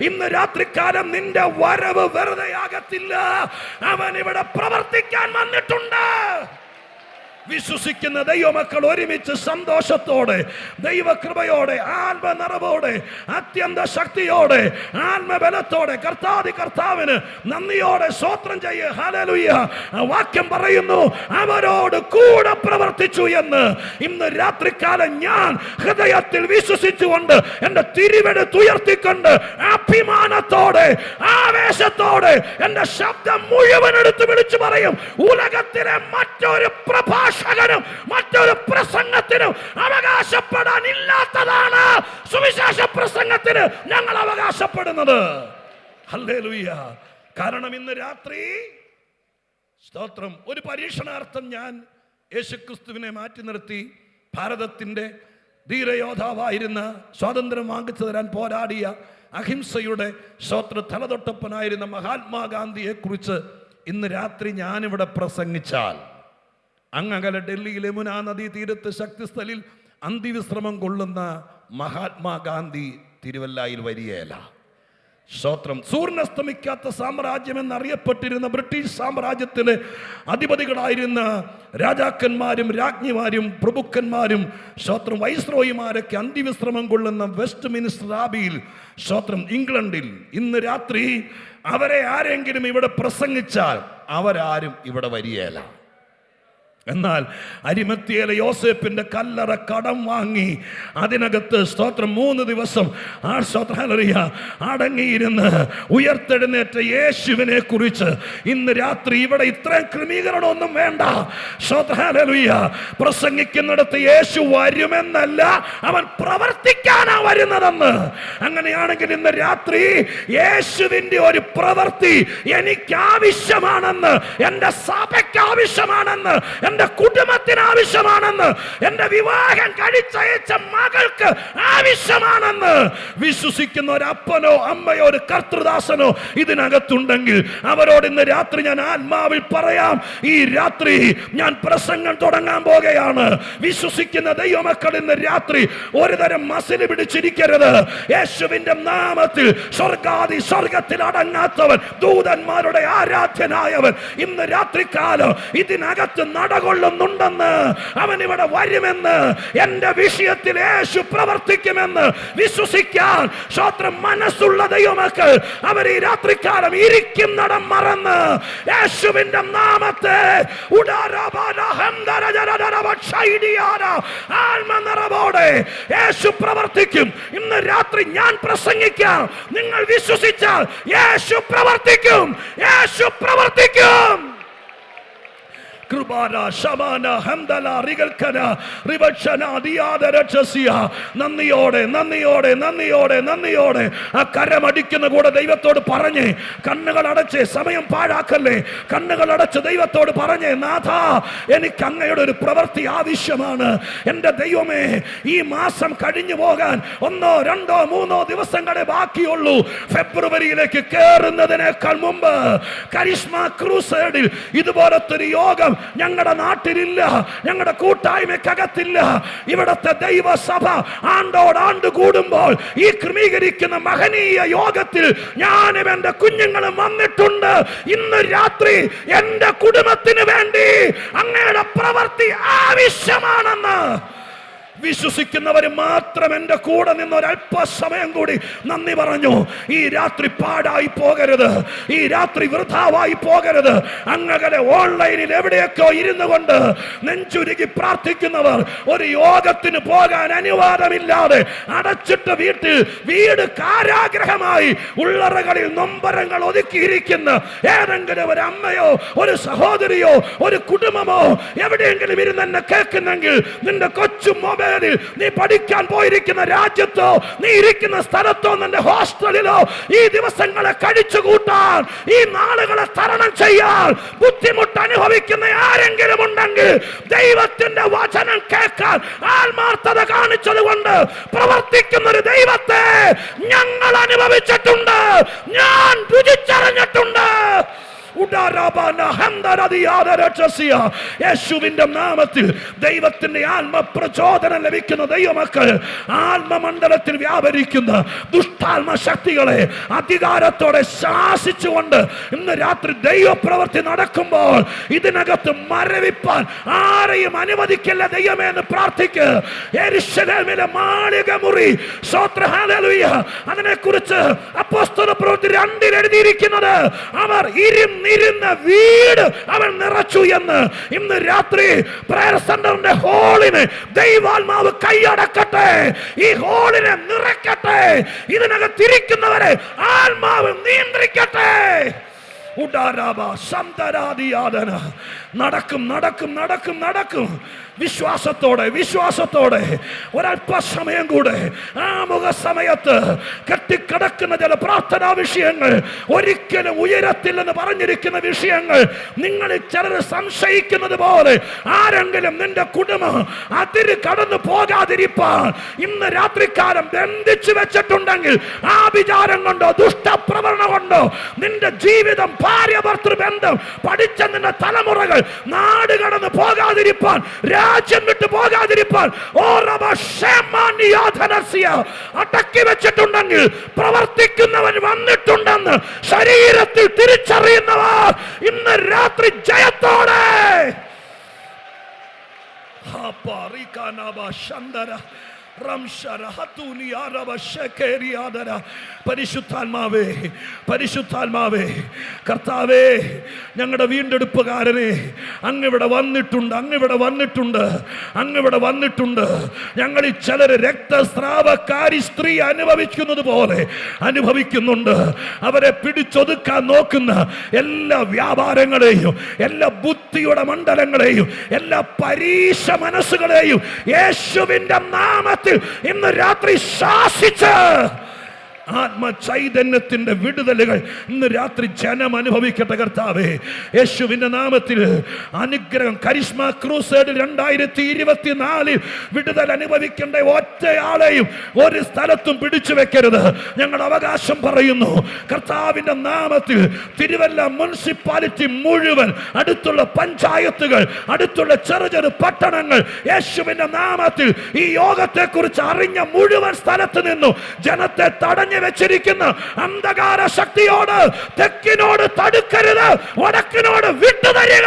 ഇന്ന് രാത്രികാലം നിന്റെ വരവ് വെറുതെയാകത്തില്ല. അവൻ ഇവിടെ പ്രവർത്തിക്കാൻ വന്നിട്ടുണ്ട്. വിശ്വസിക്കുന്ന ദൈവമക്കൾ ഒരുമിച്ച് സന്തോഷത്തോടെ, ദൈവകൃപയോടെ, ആത്മനിറവോടെ, അത്യന്ത ശക്തിയോടെ, ആത്മബലത്തോടെ കർത്താവിന് നന്ദിയോടെ സ്തോത്രം ചെയ്യ. ഹല്ലേലൂയ. വാക്യം പറയുന്നു അവരോട് കൂടെ പ്രവർത്തിച്ചു എന്ന്. ഇന്ന് രാത്രികാലം ഞാൻ ഹൃദയത്തിൽ വിശ്വസിച്ചുകൊണ്ട് എന്റെ തിരുവെടുത്തുയർത്തിക്കൊണ്ട് അഭിമാനത്തോടെ, ആവേശത്തോടെ എന്റെ ശബ്ദം മുഴുവൻ എടുത്ത് വിളിച്ചു പറയും, ഉലകത്തിലെ മറ്റൊരു മറ്റൊരു പ്രസംഗത്തിനും അവകാശപ്പെടാനില്ലാത്തതാണ് സുവിശേഷ പ്രസംഗത്തിന് ഞങ്ങൾ അവകാശപ്പെടുന്നത്. ഹല്ലേലൂയ. കാരണം ഇന്ന് രാത്രി സ്തോത്രം ഒരു പരീക്ഷണാർത്ഥം ഞാൻ യേശുക്രിസ്തുവിനെ മാറ്റി നിർത്തി ഭാരതത്തിന്റെ ധീരയോദ്ധാവായിരുന്ന, സ്വാതന്ത്ര്യം വാങ്ങിച്ചു തരാൻ പോരാടിയ, അഹിംസയുടെ തലതൊട്ടപ്പനായിരുന്ന മഹാത്മാഗാന്ധിയെ കുറിച്ച് ഇന്ന് രാത്രി ഞാനിവിടെ പ്രസംഗിച്ചാൽ അങ്ങകലെ ഡൽഹിയിലെ യമുനാ നദീ തീരത്ത് ശക്തിസ്ഥലിൽ അന്തിവിശ്രമം കൊള്ളുന്ന മഹാത്മാഗാന്ധി തിരുവല്ലയിൽ വരികയില്ല. സ്തോത്രം. സൂര്യനസ്തമിക്കാത്ത സാമ്രാജ്യം എന്നറിയപ്പെട്ടിരുന്ന ബ്രിട്ടീഷ് സാമ്രാജ്യത്തിലെ അധിപതികളായിരുന്ന രാജാക്കന്മാരും രാജ്ഞിമാരും പ്രഭുക്കന്മാരും സ്തോത്രം വൈസ്രോയിമാരൊക്കെ അന്തിവിശ്രമം കൊള്ളുന്ന വെസ്റ്റ് മിനിസ്റ്റർ ആബിയിൽ സ്തോത്രം ഇംഗ്ലണ്ടിൽ ഇന്ന് രാത്രി അവരെ ആരെങ്കിലും ഇവിടെ പ്രസംഗിച്ചാൽ അവരാരും ഇവിടെ വരികയില്ല. എന്നാൽ അരിമത്തിയിലെ യോസേപ്പിന്റെ കല്ലറ കടം വാങ്ങി അതിനകത്ത് സ്തോത്രം 3 ദിവസം അടങ്ങിയിരുന്ന് ഉയർത്തെഴുന്നേറ്റ യേശുവിനെ കുറിച്ച് ഇന്ന് രാത്രി ഇവിടെ ഇത്രയും ക്രമീകരണമൊന്നും വേണ്ട. പ്രസംഗിക്കുന്നിടത്ത് യേശു വരുമെന്നല്ല, അവൻ പ്രവർത്തിക്കാനാ വരുന്നതെന്ന്. അങ്ങനെയാണെങ്കിൽ ഇന്ന് രാത്രി യേശുവിന്റെ ഒരു പ്രവൃത്തി എനിക്ക് ആവശ്യമാണെന്ന്, എന്റെ സഭയ്ക്ക് ആവശ്യമാണെന്ന്, എന്റെ കുടുംബത്തിന് ആവശ്യമാണെന്ന്, എന്റെ വിവാഹം കഴിച്ചയച്ച മകൾക്ക് ആവശ്യമാണെന്ന് വിശ്വസിക്കുന്ന ഒരു അപ്പനോ അമ്മയോ ഒരു കർത്തൃദാസനോ ഇതിനകത്തുണ്ടെങ്കിൽ അവരോട് ഇന്ന് രാത്രി ഞാൻ ആത്മാവിൽ പറയാം, ഈ രാത്രി ഞാൻ പ്രസംഗം തുടങ്ങാൻ പോകുകയാണ്. വിശ്വസിക്കുന്ന ദൈവമക്കൾ ഇന്ന് രാത്രി ഒരു തരം മസിൽ പിടിച്ചിരിക്കരുത്. യേശുവിന്റെ നാമത്തിൽ സ്വർഗത്തിൽ അടങ്ങാത്തവൻ, ദൂതന്മാരുടെ ആരാധ്യനായവൻ ഇന്ന് രാത്രികാലം ഇതിനകത്ത് നടകൊള്ളുന്നുണ്ടെന്ന്, അവൻ ഇവിടെ വരുമെന്ന്, എന്റെ വിഷയത്തിൽ യേശു പ്രവർത്തിക്കുമെന്ന് വിശ്വസിക്കാൻ സ്വത്രം മനസ്സുള്ള ദൈവമക്കൾ അവർ ഈ രാത്രികാലം ഇരിക്കുന്നിടം മറന്ന് യേശുവിന്റെ നാമത്തെ ആത്മനിറവോടെ യേശു പ്രവർത്തിക്കും. ഇന്ന് രാത്രി ഞാൻ പ്രസംഗിക്കാം, നിങ്ങൾ വിശ്വസിച്ചാൽ യേശു പ്രവർത്തിക്കും. യേശു പ്രവർത്തിക്കും. നന്ദിയോടെ നന്ദിയോടെ നന്ദിയോടെ നന്ദിയോടെ ആ കരമടിക്കുന്ന കൂടെ ദൈവത്തോട് പറഞ്ഞ്, കണ്ണുകൾ അടച്ച്, സമയം പാഴാക്കല്ലേ, കണ്ണുകൾ അടച്ച് ദൈവത്തോട് പറഞ്ഞ്, നാഥാ എനിക്ക് അങ്ങയുടെ ഒരു പ്രവൃത്തി ആവശ്യമാണ്. എൻ്റെ ദൈവമേ, ഈ മാസം കഴിഞ്ഞു പോകാൻ 1, 2, 3 ദിവസങ്ങളെ ബാക്കിയുള്ളൂ. ഫെബ്രുവരിയിലേക്ക് കയറുന്നതിനേക്കാൾ മുമ്പ് കരിസ്മ ക്രൂസേഡിൽ ഇതുപോലത്തെ ഒരു യോഗം ഞങ്ങളുടെ നാട്ടിലില്ല, ഞങ്ങളുടെ കൂട്ടായ്മക്കകത്തില്ല. ഇവിടത്തെ ദൈവസഭ ആണ്ടോടാണ്ട് കൂടുമ്പോൾ ഈ ക്രമീകരിക്കുന്ന മഹനീയ യോഗത്തിൽ ഞാനും എന്റെ കുഞ്ഞുങ്ങളും വന്നിട്ടുണ്ട്. ഇന്ന് രാത്രി എന്റെ കുടുംബത്തിന് വേണ്ടി അങ്ങയുടെ പ്രവൃത്തി ആവശ്യമാണെന്ന് വിശ്വസിക്കുന്നവർ മാത്രം എന്റെ കൂടെ നിന്ന് ഒരല്പസമയം കൂടി നന്ദി പറഞ്ഞു. ഈ രാത്രി പാടായി പോകരുത്, ഈ രാത്രി വൃഥാവായി പോകരുത്. അങ്ങനെ ഓൺലൈനിൽ എവിടെയൊക്കെ ഇരുന്നു കൊണ്ട് നെഞ്ചുരുകി പ്രാർത്ഥിക്കുന്നവർ, ഒരു യോഗത്തിന് പോകാൻ അനുവാദമില്ലാതെ അടച്ചിട്ട് വീട് കാരാഗ്രഹമായി ഉള്ളറകളിൽ നൊമ്പരങ്ങൾ ഒതുക്കിയിരിക്കുന്ന ഏതെങ്കിലും ഒരു അമ്മയോ ഒരു സഹോദരിയോ ഒരു കുടുംബമോ എവിടെയെങ്കിലും ഇരുന്ന് എന്നെ കേൾക്കുന്നെങ്കിൽ നിന്റെ കൊച്ചു മൊബൈൽ ഇസ്രായേലിൽ നീ പഠിക്കാൻ പോയിരിക്കുന്ന രാജ്യത്തോ നീ ഇരിക്കുന്ന സ്ഥലത്തോ നിന്റെ ഹോസ്റ്റലിലോ ഈ ദിവസങ്ങളെ കഴിച്ചു കൂട്ടാൻ, ഈ നാളുകളെ തരണം ചെയ്യാൻ ബുദ്ധിമുട്ട് അനുഭവിക്കുന്ന ആരെങ്കിലും ഉണ്ടെങ്കിൽ ദൈവത്തിന്റെ വചനം കേൾക്കാൻ ആത്മാർത്ഥത കാണിച്ചത് കൊണ്ട് പ്രവർത്തിക്കുന്ന ഒരു ദൈവത്തെ ഞങ്ങൾ അനുഭവിച്ചിട്ടുണ്ട്, ഞാൻ രുചിച്ചറിഞ്ഞിട്ടുണ്ട്. യേശുവിന്റെ നാമത്തിൽ ദൈവത്തിന്റെ ആത്മപ്രചോദനം ലഭിക്കുന്ന ദൈവമക്കൾ ആത്മമണ്ഡലത്തിൽ വ്യാപരിക്കുന്ന ദുഷ്ടാത്മ ശക്തികളെ അധികാരത്തോടെ ശാസിച്ചുകൊണ്ട് ഇന്ന് രാത്രി ദൈവപ്രവൃത്തി നടക്കുമ്പോൾ ഇതിനകത്ത് മരവിപ്പാൻ ആരെയും അനുവദിക്കില്ല ദൈവമേ എന്ന് പ്രാർത്ഥിക്കുക. യെരൂശലേമിലെ മാളിക മുറി, ഹല്ലേലൂയ, അതിനെക്കുറിച്ച് അപ്പോസ്തലപ്രവൃത്തി 2 എഴുതിയിരിക്കുന്നത് അവർ ഇരുന്ന വീട് അവൻ നിറച്ചു എന്ന്. ഇന്ന് രാത്രി പ്രയർ സെന്ററിന്റെ ഹോളിന് ദൈവാത്മാവ് കൈയടക്കട്ടെ, ഈ ഹോളിനെ നിറയ്ക്കട്ടെ, ഇതിനകത്തിരിക്കുന്നവരെ ആത്മാവ് നിയന്ത്രിക്കട്ടെ. നടക്കും നടക്കും നടക്കും നടക്കും. വിശ്വാസത്തോടെ ഒരല്പസമയം കൂടെ ആമുഖ സമയത്ത് കെട്ടിക്കിടക്കുന്ന ചില പ്രാർത്ഥനാ വിഷയങ്ങൾ, ഒരിക്കലും ഉയരത്തില്ലെന്ന് പറഞ്ഞിരിക്കുന്ന വിഷയങ്ങൾ, നിങ്ങളിൽ ചിലർ സംശയിക്കുന്നത് പോലെ ആരെങ്കിലും നിന്റെ കുടുംബം അതിര് കടന്നു പോകാതിരിപ്പാൻ ഇന്ന് രാത്രികാലം ബന്ധിച്ചു വെച്ചിട്ടുണ്ടെങ്കിൽ, ആ വിചാരം കൊണ്ടോ ദുഷ്ടപ്രവണ കൊണ്ടോ നിന്റെ ജീവിതം, ഭാര്യ ഭർത്തൃ ബന്ധം, പഠിച്ച നിന്റെ തലമുറകൾ നാട് കടന്നു പോകാതിരിപ്പാൻ, രാജ്യം വിട്ടു പോകാതിരിപ്പാൻ അടക്കി വെച്ചിട്ടുണ്ടെങ്കിൽ, പ്രവർത്തിക്കുന്നവൻ വന്നിട്ടുണ്ടെന്ന് ശരീരത്തിൽ തിരിച്ചറിയുന്നവർ ഇന്ന് രാത്രി ജയത്തോടെ പരിശുദ്ധാത്മാവേ, പരിശുദ്ധാത്മാവേ, കർത്താവേ, ഞങ്ങളുടെ വീണ്ടെടുപ്പുകാരനെ അങ്ങിവിടെ വന്നിട്ടുണ്ട്, അങ്ങിവിടെ വന്നിട്ടുണ്ട്, അങ്ങിവിടെ വന്നിട്ടുണ്ട്. ഞങ്ങളിൽ ചിലർ രക്തസ്രാവക്കാരി സ്ത്രീ അനുഭവിക്കുന്നത് പോലെ അനുഭവിക്കുന്നുണ്ട്. അവരെ പിടിച്ചൊതുക്കാൻ നോക്കുന്ന എല്ലാ വ്യാപാരങ്ങളെയും, എല്ലാ ബുദ്ധിയുടെ മണ്ഡലങ്ങളെയും, എല്ലാ പരീക്ഷ മനസ്സുകളെയും യേശുവിന്റെ നാമത്തിൽ ഇന്ന് രാത്രി ശാസിച്ച് ആത്മചൈതന്യത്തിന്റെ വിടുതലുകൾ ഇന്ന് രാത്രി ജനം അനുഭവിക്കട്ടെ. കർത്താവേ, യേശുവിന്റെ നാമത്തിൽ അനുഗ്രഹം. കരിസ്മ ക്രൂസേഡിൽ 2024 വിടുതൽ അനുഭവിക്കേണ്ട ഒറ്റയാളെയും ഒരു സ്ഥലത്തും പിടിച്ചു വെക്കരുത്. ഞങ്ങൾ അവകാശം പറയുന്നു കർത്താവിന്റെ നാമത്തിൽ. തിരുവല്ല മുനിസിപ്പാലിറ്റി മുഴുവൻ, അടുത്തുള്ള പഞ്ചായത്തുകൾ, അടുത്തുള്ള ചെറു പട്ടണങ്ങൾ, യേശുവിന്റെ നാമത്തിൽ ഈ യോഗത്തെ കുറിച്ച് അറിഞ്ഞ മുഴുവൻ സ്ഥലത്ത് നിന്നും ജനത്തെ തടഞ്ഞു വെച്ചിരിക്കുന്ന അന്ധകാര ശക്തിയോട്, തെക്കിനോട് തടുക്കരുത്, വടക്കിനോട് വിട്ടുതരിക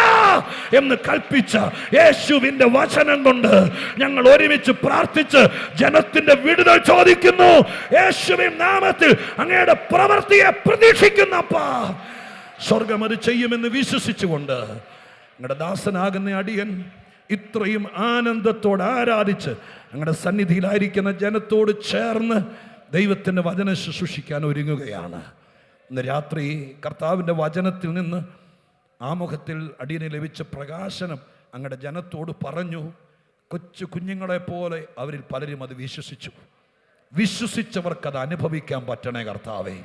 എന്ന് കൽപ്പിച്ച യേശുവിന്റെ വചനം കൊണ്ട് ഞങ്ങൾ ഒരുമിച്ച് പ്രാർത്ഥിച്ച് ജനത്തിന്റെ വിടുതൽ ചോദിക്കുന്നു. യേശുവിൻ നാമത്തിൽ അങ്ങയുടെ പ്രവൃത്തിയെ പ്രതീക്ഷിക്കുന്നപ്പാ, സ്വർഗം അത് ചെയ്യുമെന്ന് വിശ്വസിച്ചുകൊണ്ട് ഞങ്ങളുടെ ദാസനാകുന്ന അടിയൻ ഇത്രയും ആനന്ദത്തോടെ ആരാധിച്ച് ഞങ്ങളുടെ സന്നിധിയിലായിരിക്കുന്ന ജനത്തോട് ചേർന്ന് ദൈവത്തിൻ്റെ വചനം ശുശ്രൂഷിക്കാൻ ഒരുങ്ങുകയാണ്. ഇന്ന് രാത്രി കർത്താവിൻ്റെ വചനത്തിൽ നിന്ന് ആമുഖത്തിൽ അടിയന് ലഭിച്ച പ്രകാശനം അങ്ങയുടെ ജനത്തോട് പറഞ്ഞു. കൊച്ചു കുഞ്ഞുങ്ങളെ പോലെ അവരിൽ പലരും അത് വിശ്വസിച്ചവർക്കത് അനുഭവിക്കാൻ പറ്റണേ കർത്താവേ.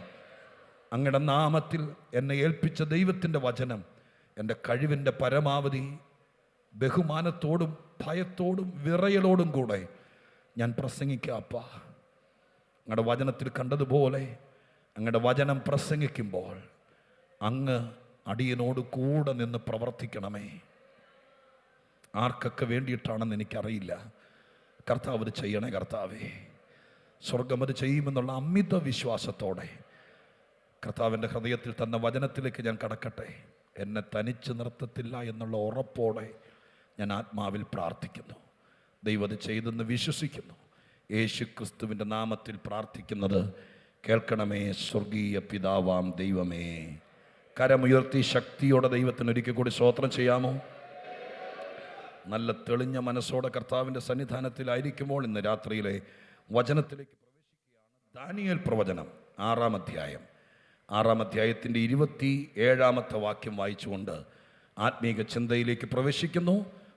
അങ്ങയുടെ നാമത്തിൽ എന്നെ ഏൽപ്പിച്ച ദൈവത്തിൻ്റെ വചനം എൻ്റെ കഴിവിൻ്റെ പരമാവധി ബഹുമാനത്തോടും ഭയത്തോടും വിറയലോടും കൂടെ ഞാൻ പ്രസംഗിക്കാപ്പാ. അങ്ങയുടെ വചനത്തിൽ കണ്ടതുപോലെ അങ്ങയുടെ വചനം പ്രസംഗിക്കുമ്പോൾ അങ്ങ് അടിയനോട് കൂടെ നിന്ന് പ്രവർത്തിക്കണമേ. ആർക്കൊക്കെ വേണ്ടിയിട്ടാണെന്ന് എനിക്കറിയില്ല. കർത്താവ് അത് ചെയ്യണേ കർത്താവേ. സ്വർഗം അത് ചെയ്യുമെന്നുള്ള അമിത വിശ്വാസത്തോടെ കർത്താവിൻ്റെ ഹൃദയത്തിൽ തന്ന വചനത്തിലേക്ക് ഞാൻ കടക്കട്ടെ. എന്നെ തനിച്ച് നിർത്തത്തില്ല എന്നുള്ള ഉറപ്പോടെ ഞാൻ ആത്മാവിൽ പ്രാർത്ഥിക്കുന്നു. ദൈവം അത് ചെയ്തെന്ന് വിശ്വസിക്കുന്നു. യേശു ക്രിസ്തുവിൻ്റെ നാമത്തിൽ പ്രാർത്ഥിക്കുന്നത് കേൾക്കണമേ സ്വർഗീയ പിതാവാം ദൈവമേ. കരമുയർത്തി ശക്തിയോടെ ദൈവത്തിന് ഒരിക്കൽ കൂടി സ്തോത്രം ചെയ്യാമോ? നല്ല തെളിഞ്ഞ മനസ്സോടെ കർത്താവിൻ്റെ സന്നിധാനത്തിലായിരിക്കുമ്പോൾ ഇന്ന് രാത്രിയിലെ വചനത്തിലേക്ക് പ്രവേശിക്കുകയാണ്. ദാനിയേൽ പ്രവചനം 6-ാം അധ്യായം. 6-ാം അധ്യായത്തിൻ്റെ 27-ാമത്തെ വാക്യം വായിച്ചുകൊണ്ട് ആത്മീക ചിന്തയിലേക്ക് പ്രവേശിക്കുന്നു.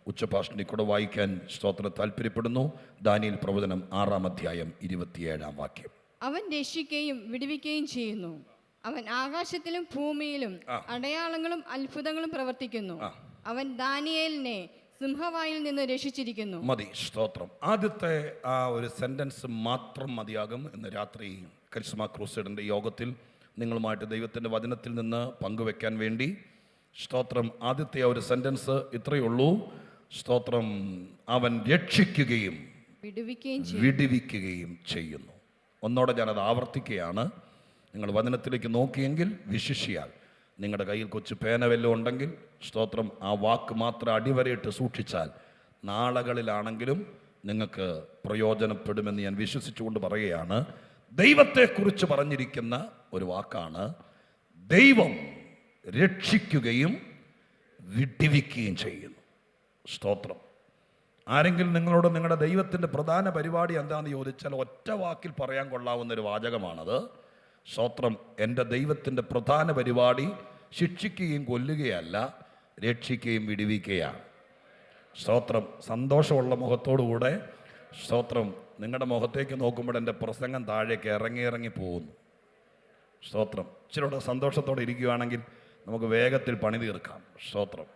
ഉച്ചഭാഷണി കൂടെ വായിക്കാൻ സ്തോത്രം താല്പര്യപ്പെടുന്നു. ദാനിയേൽ പ്രവചനം 6-ാം അധ്യായം 27-ാം വാക്യം. അവൻ രക്ഷിക്കുകയും വിടുവിക്കുകയും ചെയ്യുന്നു. അവൻ ആകാശത്തിലും ഭൂമിയിലും അടയാളങ്ങളും അത്ഭുതങ്ങളും പ്രവർത്തിക്കുന്നു. അവൻ ദാനിയേലിനെ സിംഹവായിൽ നിന്ന് രക്ഷിച്ചിരിക്കുന്നു. മതി, സ്തോത്രം. ആദ്യത്തെ ആ ഒരു സെന്റൻസ് മാത്രം മതിയാകും. ഇന്ന് രാത്രി കരിസ്മ ക്രൂസൈഡിന്റെ യോഗത്തിൽ നിങ്ങളുമായിട്ട് ദൈവത്തിന്റെ വചനത്തിൽ നിന്ന് പങ്കുവെക്കാൻ വേണ്ടി സ്തോത്രം. ആദ്യത്തെ ആ ഒരു സെന്റൻസ് ഇത്രയേ ഉള്ളൂ. സ്തോത്രം. അവൻ രക്ഷിക്കുകയും വിടുവിക്കുകയും ചെയ്യുന്നു. ഒന്നോടെ ഞാനത് ആവർത്തിക്കുകയാണ്. നിങ്ങൾ വചനത്തിലേക്ക് നോക്കിയെങ്കിൽ വിശിഷ്യാൽ നിങ്ങളുടെ കയ്യിൽ കൊച്ചു പേന വല്ലതും ഉണ്ടെങ്കിൽ സ്തോത്രം ആ വാക്ക് മാത്രം അടിവരയിട്ട് സൂക്ഷിച്ചാൽ നാളുകളിലാണെങ്കിലും നിങ്ങൾക്ക് പ്രയോജനപ്പെടുമെന്ന് ഞാൻ വിശ്വസിച്ചുകൊണ്ട് പറയുകയാണ്. ദൈവത്തെക്കുറിച്ച് പറഞ്ഞിരിക്കുന്ന ഒരു വാക്കാണ്. ദൈവം രക്ഷിക്കുകയും വിടുവിക്കുകയും ചെയ്യുന്നു. സ്തോത്രം. ആരെങ്കിലും നിങ്ങളോട് നിങ്ങളുടെ ദൈവത്തിൻ്റെ പ്രധാന പരിപാടി എന്താണെന്ന് ചോദിച്ചാൽ ഒറ്റ വാക്കിൽ പറയാൻ കൊള്ളാവുന്നൊരു വാചകമാണത്. സ്തോത്രം. എൻ്റെ ദൈവത്തിൻ്റെ പ്രധാന പരിപാടി ശിക്ഷിക്കുകയും കൊല്ലുകയല്ല, രക്ഷിക്കുകയും വിടുവിക്കുകയാണ്. സ്തോത്രം. സന്തോഷമുള്ള മുഖത്തോടുകൂടെ സ്തോത്രം. നിങ്ങളുടെ മുഖത്തേക്ക് നോക്കുമ്പോൾ എൻ്റെ പ്രസംഗം താഴേക്ക് ഇറങ്ങി പോകുന്നു. സ്തോത്രം. ഇച്ചിരിയുടെ സന്തോഷത്തോടെ ഇരിക്കുകയാണെങ്കിൽ നമുക്ക് വേഗത്തിൽ പണി തീർക്കാം. സ്തോത്രം.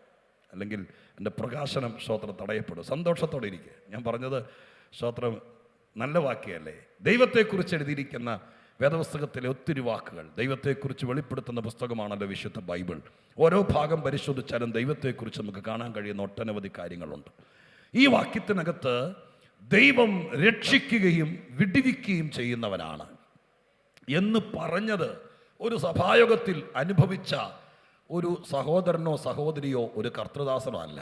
അല്ലെങ്കിൽ എൻ്റെ പ്രകാശനം സ്തോത്രം തടയപ്പെടും. സന്തോഷത്തോടെ ഇരിക്കുക. ഞാൻ പറഞ്ഞത് സ്തോത്രം നല്ല വാക്യല്ലേ. ദൈവത്തെക്കുറിച്ച് എഴുതിയിരിക്കുന്ന വേദപുസ്തകത്തിലെ ഒത്തിരി വാക്കുകൾ ദൈവത്തെക്കുറിച്ച് വെളിപ്പെടുത്തുന്ന പുസ്തകമാണല്ലോ വിശുദ്ധ ബൈബിൾ. ഓരോ ഭാഗം പരിശോധിച്ചാലും ദൈവത്തെക്കുറിച്ച് നമുക്ക് കാണാൻ കഴിയുന്ന ഒട്ടനവധി കാര്യങ്ങളുണ്ട്. ഈ വാക്യത്തിനകത്ത് ദൈവം രക്ഷിക്കുകയും വിടുവിക്കുകയും ചെയ്യുന്നവനാണ് എന്ന് പറഞ്ഞത് ഒരു സഭായോഗത്തിൽ അനുഭവിച്ച ഒരു സഹോദരനോ സഹോദരിയോ ഒരു കർത്തൃദാസനോ അല്ല.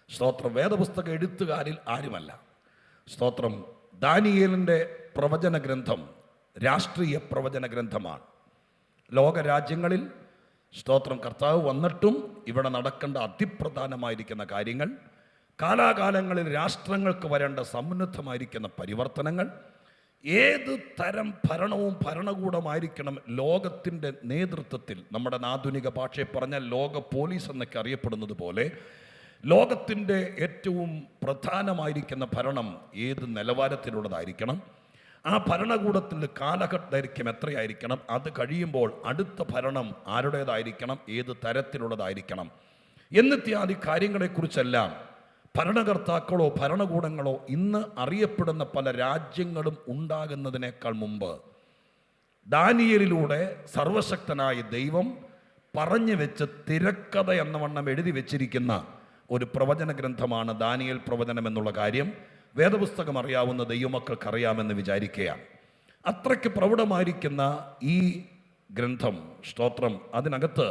സ്തോത്രം. വേദപുസ്തക എഴുത്തുകാരിൽ ആരുമല്ല. സ്തോത്രം. ദാനിയേലിൻ്റെ പ്രവചന ഗ്രന്ഥം രാഷ്ട്രീയ പ്രവചന ഗ്രന്ഥമാണ്. ലോകരാജ്യങ്ങളിൽ സ്തോത്രം കർത്താവ് വന്നിട്ടും ഇവിടെ നടക്കേണ്ട അതിപ്രധാനമായിരിക്കുന്ന കാര്യങ്ങൾ, കാലാകാലങ്ങളിൽ രാഷ്ട്രങ്ങൾക്ക് വരേണ്ട സമുന്നതമായിരിക്കുന്ന പരിവർത്തനങ്ങൾ, ഏത് തരം ഭരണവും ഭരണകൂടമായിരിക്കണം ലോകത്തിൻ്റെ നേതൃത്വത്തിൽ, നമ്മുടെ ആധുനിക ഭാഷയിൽ പറഞ്ഞാൽ ലോക പോലീസ് എന്നൊക്കെ അറിയപ്പെടുന്നത് പോലെ ലോകത്തിൻ്റെ ഏറ്റവും പ്രധാനമായിരിക്കുന്ന ഭരണം ഏത് നിലവാരത്തിലുള്ളതായിരിക്കണം, ആ ഭരണകൂടത്തിൻ്റെ കാലഘട്ടദൈർഘ്യം എത്രയായിരിക്കണം, അത് കഴിയുമ്പോൾ അടുത്ത ഭരണം ആരുടേതായിരിക്കണം, ഏത് തരത്തിലുള്ളതായിരിക്കണം എന്നിത്യാദി കാര്യങ്ങളെക്കുറിച്ചെല്ലാം ഭരണകർത്താക്കളോ ഭരണകൂടങ്ങളോ ഇന്ന് അറിയപ്പെടുന്ന പല രാജ്യങ്ങളും ഉണ്ടാകുന്നതിനേക്കാൾ മുമ്പ് ദാനിയേലിലൂടെ സർവശക്തനായ ദൈവം പറഞ്ഞു വെച്ച് തിരക്കഥ എന്ന വണ്ണം എഴുതി വെച്ചിരിക്കുന്ന ഒരു പ്രവചന ഗ്രന്ഥമാണ് ദാനിയേൽ പ്രവചനം എന്നുള്ള കാര്യം വേദപുസ്തകം അറിയാവുന്ന ദൈവമക്കൾക്ക് അറിയാമെന്ന് വിചാരിക്കുകയാണ്. അത്രയ്ക്ക് പ്രൗഢമായിരിക്കുന്ന ഈ ഗ്രന്ഥം സ്തോത്രം. അതിനകത്ത്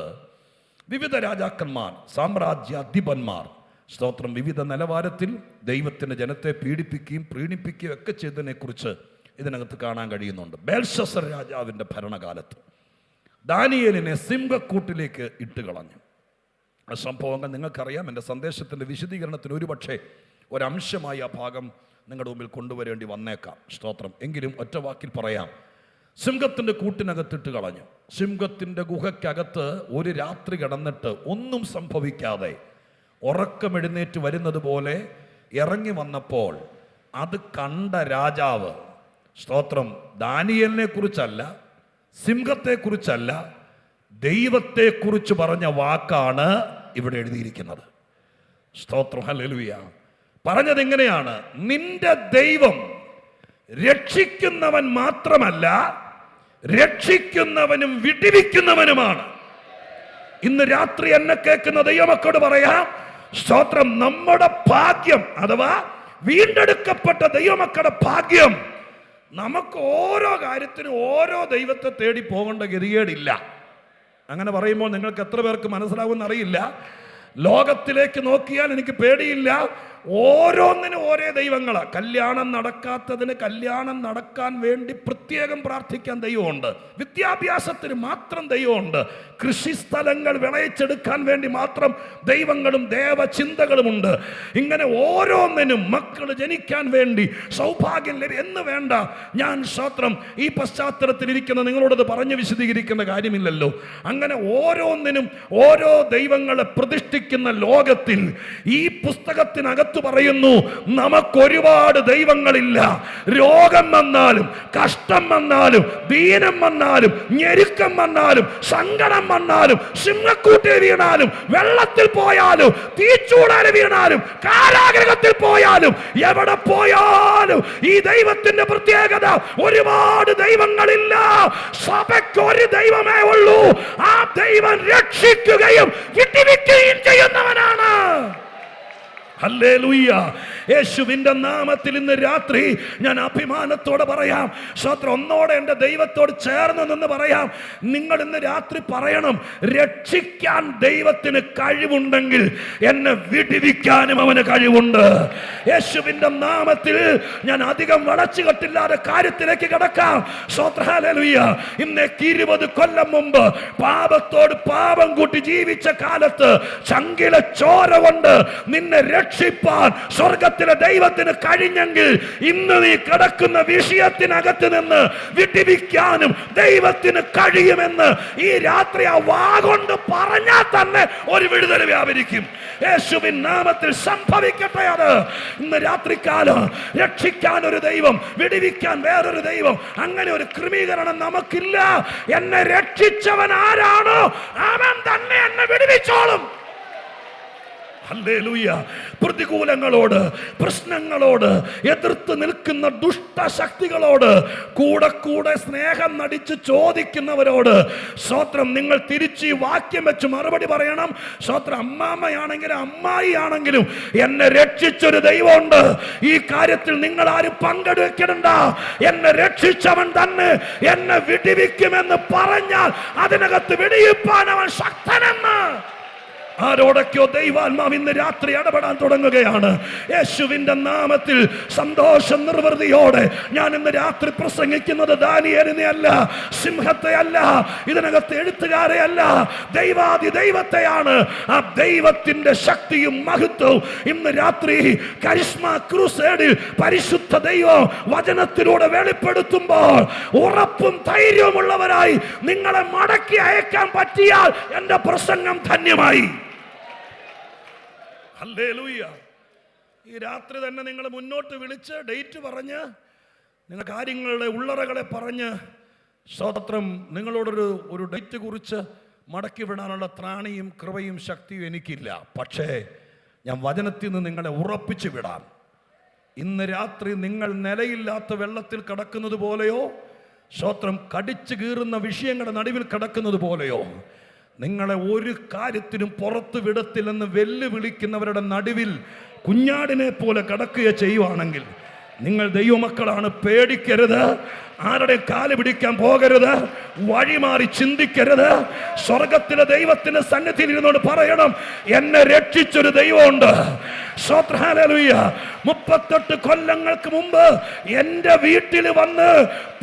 വിവിധ രാജാക്കന്മാർ, സാമ്രാജ്യാധിപന്മാർ സ്തോത്രം വിവിധ നിലവാരത്തിൽ ദൈവത്തിൻ്റെ ജനത്തെ പീഡിപ്പിക്കുകയും പ്രീണിപ്പിക്കുകയും ഒക്കെ ചെയ്തതിനെക്കുറിച്ച് ഇതിനകത്ത് കാണാൻ കഴിയുന്നുണ്ട്. ബേൽഷസ്സർ രാജാവിൻ്റെ ഭരണകാലത്ത് ദാനിയേലിനെ സിംഹക്കൂട്ടിലേക്ക് ഇട്ടുകളഞ്ഞു. ആ സംഭവങ്ങൾ നിങ്ങൾക്കറിയാം. എൻ്റെ സന്ദേശത്തിൻ്റെ വിശദീകരണത്തിന് ഒരുപക്ഷെ ഒരംശമായി ആ ഭാഗം നിങ്ങളുടെ മുമ്പിൽ കൊണ്ടുവരേണ്ടി വന്നേക്കാം. സ്തോത്രം. എങ്കിലും ഒറ്റ വാക്കിൽ പറയാം. സിംഹത്തിൻ്റെ കൂട്ടിനകത്തിട്ട് കളഞ്ഞു. സിംഹത്തിൻ്റെ ഗുഹയ്ക്കകത്ത് ഒരു രാത്രി കിടന്നിട്ട് ഒന്നും സംഭവിക്കാതെ ഉറക്കമെഴുന്നേറ്റ് വരുന്നത് പോലെ ഇറങ്ങി വന്നപ്പോൾ അത് കണ്ട രാജാവ് സ്തോത്രം ദാനിയേലിനെ കുറിച്ചല്ല, സിംഹത്തെക്കുറിച്ചല്ല, ദൈവത്തെക്കുറിച്ച് പറഞ്ഞ വാക്കാണ് ഇവിടെ എഴുതിയിരിക്കുന്നത്. സ്തോത്രം. ഹല്ലേലൂയ. പറഞ്ഞത് എങ്ങനെയാണ്? നിന്റെ ദൈവം രക്ഷിക്കുന്നവൻ മാത്രമല്ല, രക്ഷിക്കുന്നവനും വിടുവിക്കുന്നവനുമാണ്. ഇന്ന് രാത്രി എന്നെ കേൾക്കുന്ന ദൈവമക്കളോട് പറയാം, സ്തോത്രം, നമ്മുടെ ഭാഗ്യം അഥവാ വീണ്ടെടുക്കപ്പെട്ട ദൈവമക്കളുടെ ഭാഗ്യം, നമുക്ക് ഓരോ കാര്യത്തിനും ഓരോ ദൈവത്തെ തേടി പോകേണ്ട ഗതികേടില്ല. അങ്ങനെ പറയുമ്പോൾ നിങ്ങൾക്ക് എത്ര പേർക്ക് മനസ്സിലാവുമെന്ന് അറിയില്ല. ലോകത്തിലേക്ക് നോക്കിയാൽ എനിക്ക് പേടിയില്ല, ഓരോന്നിനും ഓരോ ദൈവങ്ങളാ. കല്യാണം നടക്കാത്തതിന് കല്യാണം നടക്കാൻ വേണ്ടി പ്രത്യേകം പ്രാർത്ഥിക്കാൻ ദൈവമുണ്ട്. വിദ്യാഭ്യാസത്തിന് മാത്രം ദൈവമുണ്ട്. കൃഷിസ്ഥലങ്ങൾ വിളയിച്ചെടുക്കാൻ വേണ്ടി മാത്രം ദൈവങ്ങളും ദേവചിന്തകളുമുണ്ട്. ഇങ്ങനെ ഓരോന്നിനും മക്കൾ ജനിക്കാൻ വേണ്ടി സൗഭാഗ്യം എന്ന് വേണ്ട. ഞാൻ സ്തോത്രം ഈ പശ്ചാത്തലത്തിൽ ഇരിക്കുന്ന നിങ്ങളോടത് പറഞ്ഞു വിശദീകരിക്കേണ്ട കാര്യമില്ലല്ലോ. അങ്ങനെ ഓരോന്നിനും ഓരോ ദൈവങ്ങളെ പ്രതിഷ്ഠിക്കുന്ന ലോകത്തിൽ ഈ പുസ്തകത്തിനകത്ത് പറയുന്നു, നമുക്കൊരുപാട് ദൈവങ്ങളില്ല. രോഗം വന്നാലും കഷ്ടം വന്നാലും ദീനം വന്നാലും ഞെരുക്കം വന്നാലും സങ്കടം വന്നാലും സിംഹക്കൂട്ടിൽ വീണാലും വെള്ളത്തിൽ പോയാലും തീച്ചൂടാൽ വീണാലും കാരാഗ്രഹത്തിൽ പോയാലും എവിടെ പോയാലും ഈ ദൈവത്തിന്റെ പ്രത്യേകത, ഒരുപാട് ദൈവങ്ങളില്ല. സഭയ്ക്ക് ഒരു ദൈവമേ ഉള്ളൂ. ആ ദൈവം രക്ഷിക്കുകയും വിട്ടുവിക്കുകയും ചെയ്യുന്നവനാണ്. ഹല്ലേലൂയ. യേശുവിന്റെ നാമത്തിൽ ഇന്ന് രാത്രി ഞാൻ അഭിമാനത്തോടെ പറയാം, സ്തോത്രം, ഒന്നോടെ എൻ്റെ ദൈവത്തോട് ചേർന്ന് നിന്ന് പറയാം. നിങ്ങൾ ഇന്ന് രാത്രി പറയണം, രക്ഷിക്കാൻ ദൈവത്തിന് കഴിവുണ്ടെങ്കിൽ എന്നെ വിടുവിക്കാനും അവന് കഴിവുണ്ട്. യേശുവിന്റെ നാമത്തിൽ ഞാൻ അധികം വളച്ചുകെട്ടില്ലാതെ കാര്യത്തിലേക്ക് കിടക്കാം. സ്തോത്രം, ഹല്ലേലൂയ. ഇന്നേക്ക് 20 കൊല്ലം മുമ്പ് പാപത്തോട് പാപം കൂട്ടി ജീവിച്ച കാലത്ത് ചങ്കിലെ ചോര കൊണ്ട് നിന്നെ രക്ഷിപ്പാൻ സ്വർഗത്തിലെ ദൈവത്തിന് കഴിഞ്ഞെങ്കിൽ ഇന്ന് നീ കിടക്കുന്ന വിഷയത്തിനകത്ത് നിന്ന് വിടുവിക്കാനും ദൈവത്തിന് കഴിയുമെന്ന് ഈ രാത്രി ആ വാ കൊണ്ട് പറഞ്ഞാൽ തന്നെ ഒരു വിടുതൽ വ്യാപരിക്കും. യേശുവിൻ നാമത്തിൽ സംഭവിക്കട്ടെ അത്. ഇന്ന് രാത്രികാലം രക്ഷിക്കാൻ ഒരു ദൈവം, വിടുവിക്കാൻ വേറൊരു ദൈവം, അങ്ങനെ ഒരു ക്രമീകരണം നമുക്കില്ല. എന്നെ രക്ഷിച്ചവൻ ആരാണോ അവൻ തന്നെ എന്നെ വിടുവിച്ചോളും. ഹല്ലേലൂയ. പ്രതികൂലങ്ങളോട്, പ്രശ്നങ്ങളോട് എതിർത്ത് നിൽക്കുന്ന ദുഷ്ടശക്തികളോട് കൂടെ കൂടെ സ്നേഹം നടിച്ച് ചോദിക്കുന്നവരോട് സ്തോത്രം, നിങ്ങൾ തിരിച്ച് ഈ വാക്യം വെച്ച് മറുപടി പറയണം. സ്തോത്രം, അമ്മാമ്മയാണെങ്കിലും അമ്മായി ആണെങ്കിലും എന്നെ രക്ഷിച്ചൊരു ദൈവമുണ്ട്. ഈ കാര്യത്തിൽ നിങ്ങൾ ആരും പങ്കെടുക്കണ്ട. എന്നെ രക്ഷിച്ചവൻ തന്നെ എന്നെ വിടുവിക്കുമെന്ന് പറഞ്ഞാൽ അതിനകത്ത് വിടിയിപ്പാൻ അവൻ ശക്തനെന്ന് ആരോടൊക്കെയോ ദൈവാത്മാവ് ഇന്ന് രാത്രി ഇടപെടാൻ തുടങ്ങുകയാണ്. യേശുവിന്റെ നാമത്തിൽ സന്തോഷ നിർവൃതിയോടെ ഞാൻ ഇന്ന് രാത്രി പ്രസംഗിക്കുന്നത് ദാനിയേലിനെ അല്ല, സിംഹത്തെ അല്ല, ഇതിനകത്ത് എഴുത്തുകാരെ അല്ല, ദൈവാദി ദൈവത്തെയാണ്. ആ ദൈവത്തിന്റെ ശക്തിയും മഹത്വവും ഇന്ന് രാത്രി കരിസ്മ ക്രൂസേഡിൽ പരിശുദ്ധ ദൈവം വചനത്തിലൂടെ വെളിപ്പെടുത്തുമ്പോൾ ഉറപ്പും ധൈര്യവുമുള്ളവരായി നിങ്ങളെ മടക്കി അയക്കാൻ പറ്റിയാൽ എന്റെ പ്രസംഗം ധന്യമായി. ഹല്ലേലൂയ. ഈ രാത്രി തന്നെ നിങ്ങൾ മുന്നോട്ട് വിളിച്ച് ഡേറ്റ് പറഞ്ഞ് നിങ്ങൾ കാര്യങ്ങളുടെ ഉള്ളറകളെ പറഞ്ഞ് സ്തോത്രം, നിങ്ങളോടൊരു ഡേറ്റ് കുറിച്ച് മടക്കി വിടാനുള്ള ത്രാണിയും കൃപയും ശക്തിയും എനിക്കില്ല. പക്ഷേ ഞാൻ വചനത്തിൽ നിന്ന് നിങ്ങളെ ഉറപ്പിച്ചു വിടാം. ഇന്ന് രാത്രി നിങ്ങൾ നിലയില്ലാത്ത വെള്ളത്തിൽ കിടക്കുന്നത് പോലെയോ, സ്തോത്രം, കടിച്ചു കീറുന്ന വിഷയങ്ങളുടെ നടുവിൽ കിടക്കുന്നത് പോലെയോ, നിങ്ങളെ ഒരു കാര്യത്തിനും പുറത്തു വിടത്തില്ലെന്ന് വെല്ലുവിളിക്കുന്നവരുടെ നടുവിൽ കുഞ്ഞാടിനെ പോലെ കിടക്കുക ചെയ്യുവാണെങ്കിൽ നിങ്ങൾ ദൈവമക്കളാണ്. പേടിക്കരുത്, ആരുടെ കാല് പിടിക്കാൻ പോകരുത്, വഴിമാറി ചിന്തിക്കരുത്. സ്വർഗത്തിലെ ദൈവത്തിന്റെ സന്നിധിയിൽ ഇരുന്നോണ്ട് പറയണം, എന്നെ രക്ഷിച്ചൊരു ദൈവമുണ്ട്. 38 കൊല്ലങ്ങൾക്ക് മുമ്പ് എൻ്റെ വീട്ടിൽ വന്ന്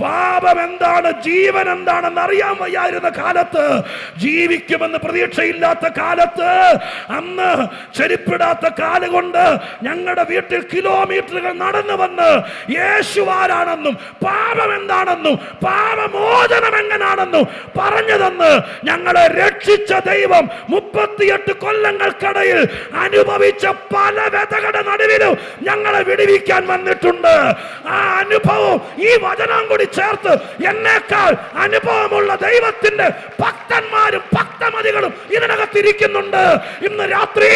പാപം എന്താണ് ജീവൻ എന്താണെന്ന് അറിയാൻ വയ്യായിരുന്ന കാലത്ത്, ജീവിക്കുമെന്ന് പ്രതീക്ഷയില്ലാത്ത കാലത്ത്, അന്ന് ചെരുപ്പിടാത്ത കാലുകൊണ്ട് ഞങ്ങളുടെ വീട്ടിൽ കിലോമീറ്ററുകൾ നടന്നു വന്ന് യേശുവാരാണെന്നും പാപം എന്താണെന്നും പാപമോചനം എങ്ങനാണെന്നും പറഞ്ഞു തന്ന് ഞങ്ങളെ രക്ഷിച്ച ദൈവം 38 കൊല്ലങ്ങൾക്കിടയിൽ അനുഭവിച്ച പല വ്യതകളുടെ നടുവിലും ഞങ്ങളെ വിടുവിക്കാൻ വന്നിട്ടുണ്ട്. ആ അനുഭവം ഈ വചനം കൂടി ചേർത്ത് എന്നേക്കാൾ അനുഭവമുള്ള ദൈവത്തിന്റെ ഭക്തന്മാരും ഭക്തമതികളും ഇതിനകത്തിരിക്കുന്നുണ്ട്. ഇന്ന് രാത്രി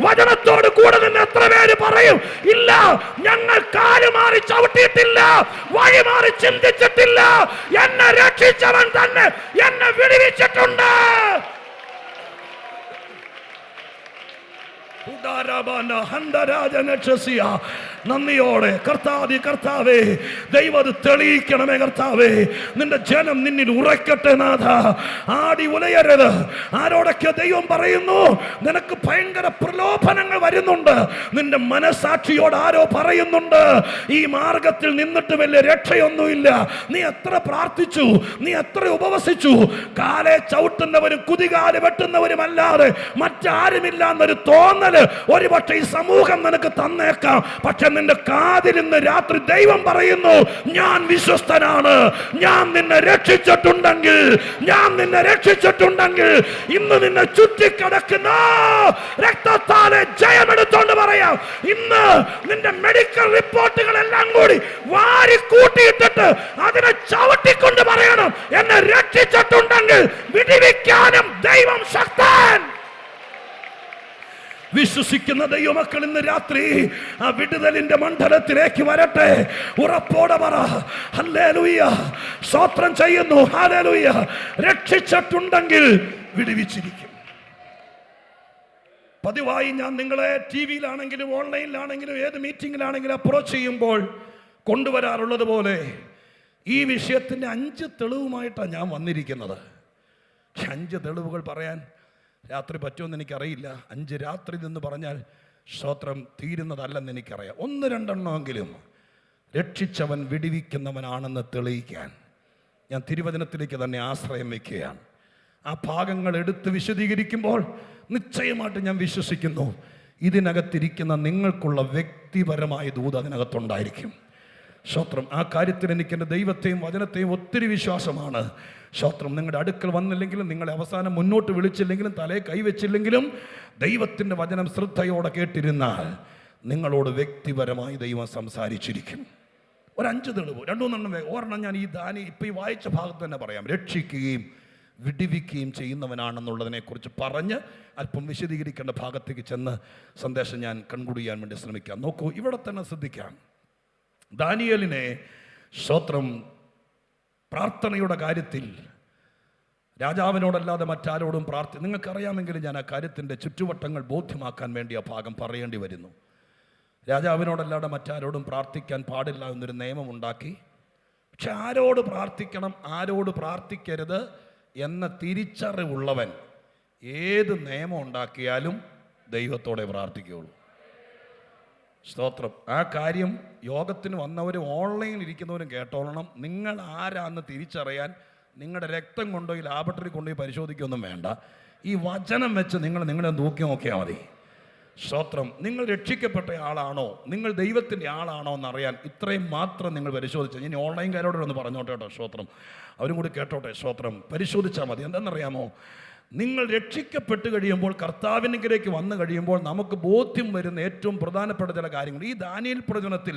വചനത്തോട് കൂടെ നിന്ന് എത്ര പേര് പറയും, ഇല്ല, ഞങ്ങൾ കാലുമാറി ചവിട്ടിയിട്ടില്ല, വഴിമാറി ചിന്തിച്ചിട്ടില്ല, എന്നെ രക്ഷിച്ചവൻ തന്നെ എന്നെ വിടുവിച്ചിട്ടുണ്ട്. നന്ദിയോടെ കർത്താവേ ദൈവം അത് തെളിയിക്കണമേ കർത്താവേ. നിന്റെ ജനം നിന്നിൽ ഉറക്കട്ടെ നാഥ. ആടി ഉലയരുത്. ആരോടൊക്കെ ദൈവം പറയുന്നു നിനക്ക് ഭയങ്കര പ്രലോഭനങ്ങൾ വരുന്നുണ്ട്. നിന്റെ മനസാക്ഷിയോട് ആരോ പറയുന്നുണ്ട് ഈ മാർഗത്തിൽ നിന്നിട്ട് വലിയ രക്ഷയൊന്നുമില്ല. നീ എത്ര പ്രാർത്ഥിച്ചു, നീ എത്ര ഉപവസിച്ചു, കാലെ ചവിട്ടുന്നവരും കുതികാല് വെട്ടുന്നവരും അല്ലാതെ മറ്റാരുമില്ല എന്നൊരു തോന്നല് ഒരുപക്ഷെ ഈ സമൂഹം നിനക്ക് തന്നേക്കാം. പക്ഷെ നിന്റെ കാതിൽ ഇന്ന് രാത്രി ദൈവം പറയുന്നു ഞാൻ വിശ്വസ്തനാണ്. ഞാൻ നിന്നെ രക്ഷിച്ചിട്ടുണ്ടെങ്കിൽ ഇന്ന് നിന്നെ ചുറ്റിക്കടക്കുന്ന രക്തത്താലെ ജയമെടുത്തോണ്ട് പറയാം. ഇന്ന് നിന്റെ മെഡിക്കൽ റിപ്പോർട്ടുകളെല്ലാം കൂടി വാരി കൂട്ടിയിട്ടിട്ട് അതിനെ ചവിട്ടിക്കൊണ്ട് പറയണം എന്നെ രക്ഷിച്ചിട്ടുണ്ടെങ്കിൽ വിടിവിക്കാനും ദൈവം ശക്തൻ. വിശ്വസിക്കുന്ന ദൈവമക്കൾ ഇന്ന് രാത്രി ആ വിടുതലിന്റെ മണ്ഡലത്തിലേക്ക് വരട്ടെ. ഉറപ്പോടെ പറ ഹല്ലേലൂയ. സ്തോത്രം ചെയ്യുന്നു. ഹല്ലേലൂയ. രക്ഷിച്ചിട്ടുണ്ടെങ്കിൽ വിടുവിച്ചിരിക്കും. പതിവായി ഞാൻ നിങ്ങളെ ടി വിയിലാണെങ്കിലും ഓൺലൈനിലാണെങ്കിലും ഏത് മീറ്റിങ്ങിലാണെങ്കിലും അപ്രോച്ച് ചെയ്യുമ്പോൾ കൊണ്ടുവരാറുള്ളത് പോലെ ഈ വിഷയത്തിൻ്റെ 5 തെളിവുമായിട്ടാണ് ഞാൻ വന്നിരിക്കുന്നത്. 5 തെളിവുകൾ പറയാൻ രാത്രി പറ്റുമെന്ന് എനിക്കറിയില്ല. 5 രാത്രി എന്ന് പറഞ്ഞാൽ സ്തോത്രം തീരുന്നതല്ലെന്ന് എനിക്കറിയാം. 1-2 എണ്ണമെങ്കിലും രക്ഷിച്ചവൻ വിടിവിക്കുന്നവനാണെന്ന് തെളിയിക്കാൻ ഞാൻ തിരുവചനത്തിലേക്ക് തന്നെ ആശ്രയം വയ്ക്കുകയാണ്. ആ ഭാഗങ്ങൾ എടുത്ത് വിശദീകരിക്കുമ്പോൾ നിശ്ചയമായിട്ട് ഞാൻ വിശ്വസിക്കുന്നു ഇതിനകത്തിരിക്കുന്ന നിങ്ങൾക്കുള്ള വ്യക്തിപരമായ ദൂത് അതിനകത്തുണ്ടായിരിക്കും. സ്തോത്രം. ആ കാര്യത്തിൽ എനിക്ക് എൻ്റെ ദൈവത്തെയും വചനത്തെയും ഒത്തിരി വിശ്വാസമാണ്. സ്തോത്രം. നിങ്ങളുടെ അടുക്കൽ വന്നില്ലെങ്കിലും നിങ്ങളെ അവസാനം മുന്നോട്ട് വിളിച്ചില്ലെങ്കിലും തലയെ കൈവച്ചില്ലെങ്കിലും ദൈവത്തിൻ്റെ വചനം ശ്രദ്ധയോടെ കേട്ടിരുന്നാൽ നിങ്ങളോട് വ്യക്തിപരമായി ദൈവം സംസാരിച്ചിരിക്കും. ഒരു 5 തെളിവ് 2-3 ഒരെണ്ണം ഞാൻ ഇപ്പം ഈ വായിച്ച ഭാഗത്ത് തന്നെ പറയാം. രക്ഷിക്കുകയും വിടിവിക്കുകയും ചെയ്യുന്നവനാണെന്നുള്ളതിനെക്കുറിച്ച് പറഞ്ഞ് അല്പം വിശദീകരിക്കേണ്ട ഭാഗത്തേക്ക് ചെന്ന് സന്ദേശം ഞാൻ കൺക്ലൂഡ് ചെയ്യാൻ വേണ്ടി ശ്രമിക്കാം. നോക്കൂ, ഇവിടെ തന്നെ ശ്രദ്ധിക്കാം. ദാനിയേലിനെ സ്തോത്രം പ്രാർത്ഥനയുടെ കാര്യത്തിൽ രാജാവിനോടല്ലാതെ മറ്റാരോടും നിങ്ങൾക്കറിയാമെങ്കിലും ഞാൻ ആ കാര്യത്തിൻ്റെ ചുറ്റുവട്ടങ്ങൾ ബോധ്യമാക്കാൻ വേണ്ടി ആ ഭാഗം പറയേണ്ടി വരുന്നു. രാജാവിനോടല്ലാതെ മറ്റാരോടും പ്രാർത്ഥിക്കാൻ പാടില്ല എന്നൊരു നിയമമുണ്ടാക്കി. പക്ഷെ ആരോട് പ്രാർത്ഥിക്കണം, ആരോട് പ്രാർത്ഥിക്കരുത് എന്ന തിരിച്ചറിവുള്ളവൻ ഏത് നിയമം ഉണ്ടാക്കിയാലും ദൈവത്തോടെ പ്രാർത്ഥിക്കുകയുള്ളൂ. സ്തോത്രം. ആ കാര്യം യോഗത്തിന് വന്നവരും ഓൺലൈനിൽ ഇരിക്കുന്നവരും കേട്ടോളണം. നിങ്ങൾ ആരാന്ന് തിരിച്ചറിയാൻ നിങ്ങളുടെ രക്തം കൊണ്ടുപോയി ലാബറട്ടറി കൊണ്ടുപോയി പരിശോധിക്കുകയൊന്നും വേണ്ട. ഈ വചനം വെച്ച് നിങ്ങളെ നോക്കി നോക്കിയാൽ മതി. സ്തോത്രം. നിങ്ങൾ രക്ഷിക്കപ്പെട്ട ആളാണോ, നിങ്ങൾ ദൈവത്തിൻ്റെ ആളാണോ എന്നറിയാൻ ഇത്രയും മാത്രം നിങ്ങൾ പരിശോധിച്ചാൽ. ഇനി ഓൺലൈൻകാരോടൊന്ന് പറഞ്ഞോട്ടെ കേട്ടോ. സ്തോത്രം. അവരും കൂടി കേട്ടോട്ടെ. സ്തോത്രം. പരിശോധിച്ചാൽ മതി. എന്താണെന്നറിയാമോ, നിങ്ങൾ രക്ഷിക്കപ്പെട്ട് കഴിയുമ്പോൾ കർത്താവിനെങ്കിലേക്ക് വന്നു കഴിയുമ്പോൾ നമുക്ക് ബോധ്യം വരുന്ന ഏറ്റവും പ്രധാനപ്പെട്ട ചില കാര്യങ്ങൾ. ഈ ദാനിയേൽ പ്രവചനത്തിൽ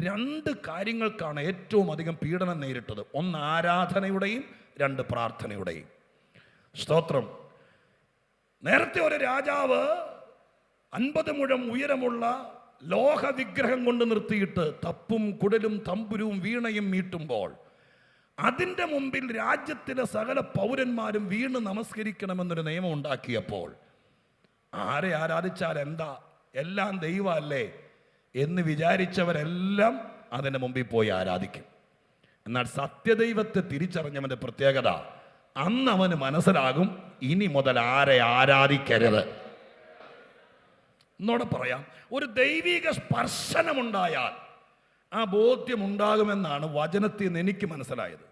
2 കാര്യങ്ങൾക്കാണ് ഏറ്റവും അധികം പീഡനം നേരിട്ടത്. 1 ആരാധനയുടെയും 2 പ്രാർത്ഥനയുടെയും. സ്തോത്രം. നേരത്തെ ഒരു രാജാവ് 50 മുഴം ഉയരമുള്ള ലോഹ വിഗ്രഹം കൊണ്ട് നിർത്തിയിട്ട് തപ്പും കുടലും തമ്പുരും വീണയും മീട്ടുമ്പോൾ അതിൻ്റെ മുമ്പിൽ രാജ്യത്തിലെ സകല പൗരന്മാരും വീണ് നമസ്കരിക്കണമെന്നൊരു നിയമം ഉണ്ടാക്കിയപ്പോൾ ആരെ ആരാധിച്ചാൽ എന്താ, എല്ലാം ദൈവമല്ലേ എന്ന് വിചാരിച്ചവരെല്ലാം അതിൻ്റെ മുമ്പിൽ പോയി ആരാധിക്കും. എന്നാൽ സത്യദൈവത്തെ തിരിച്ചറിഞ്ഞവൻ്റെ പ്രത്യേകത, അന്ന് അവന് മനസ്സിലാകും ഇനി മുതൽ ആരെ ആരാധിക്കരുത്. എന്നോടെ പറയാം, ഒരു ദൈവിക സ്പർശനമുണ്ടായാൽ ആ ബോധ്യമുണ്ടാകുമെന്നാണ് വചനത്തിൽ നിന്ന് എനിക്ക് മനസ്സിലായത്.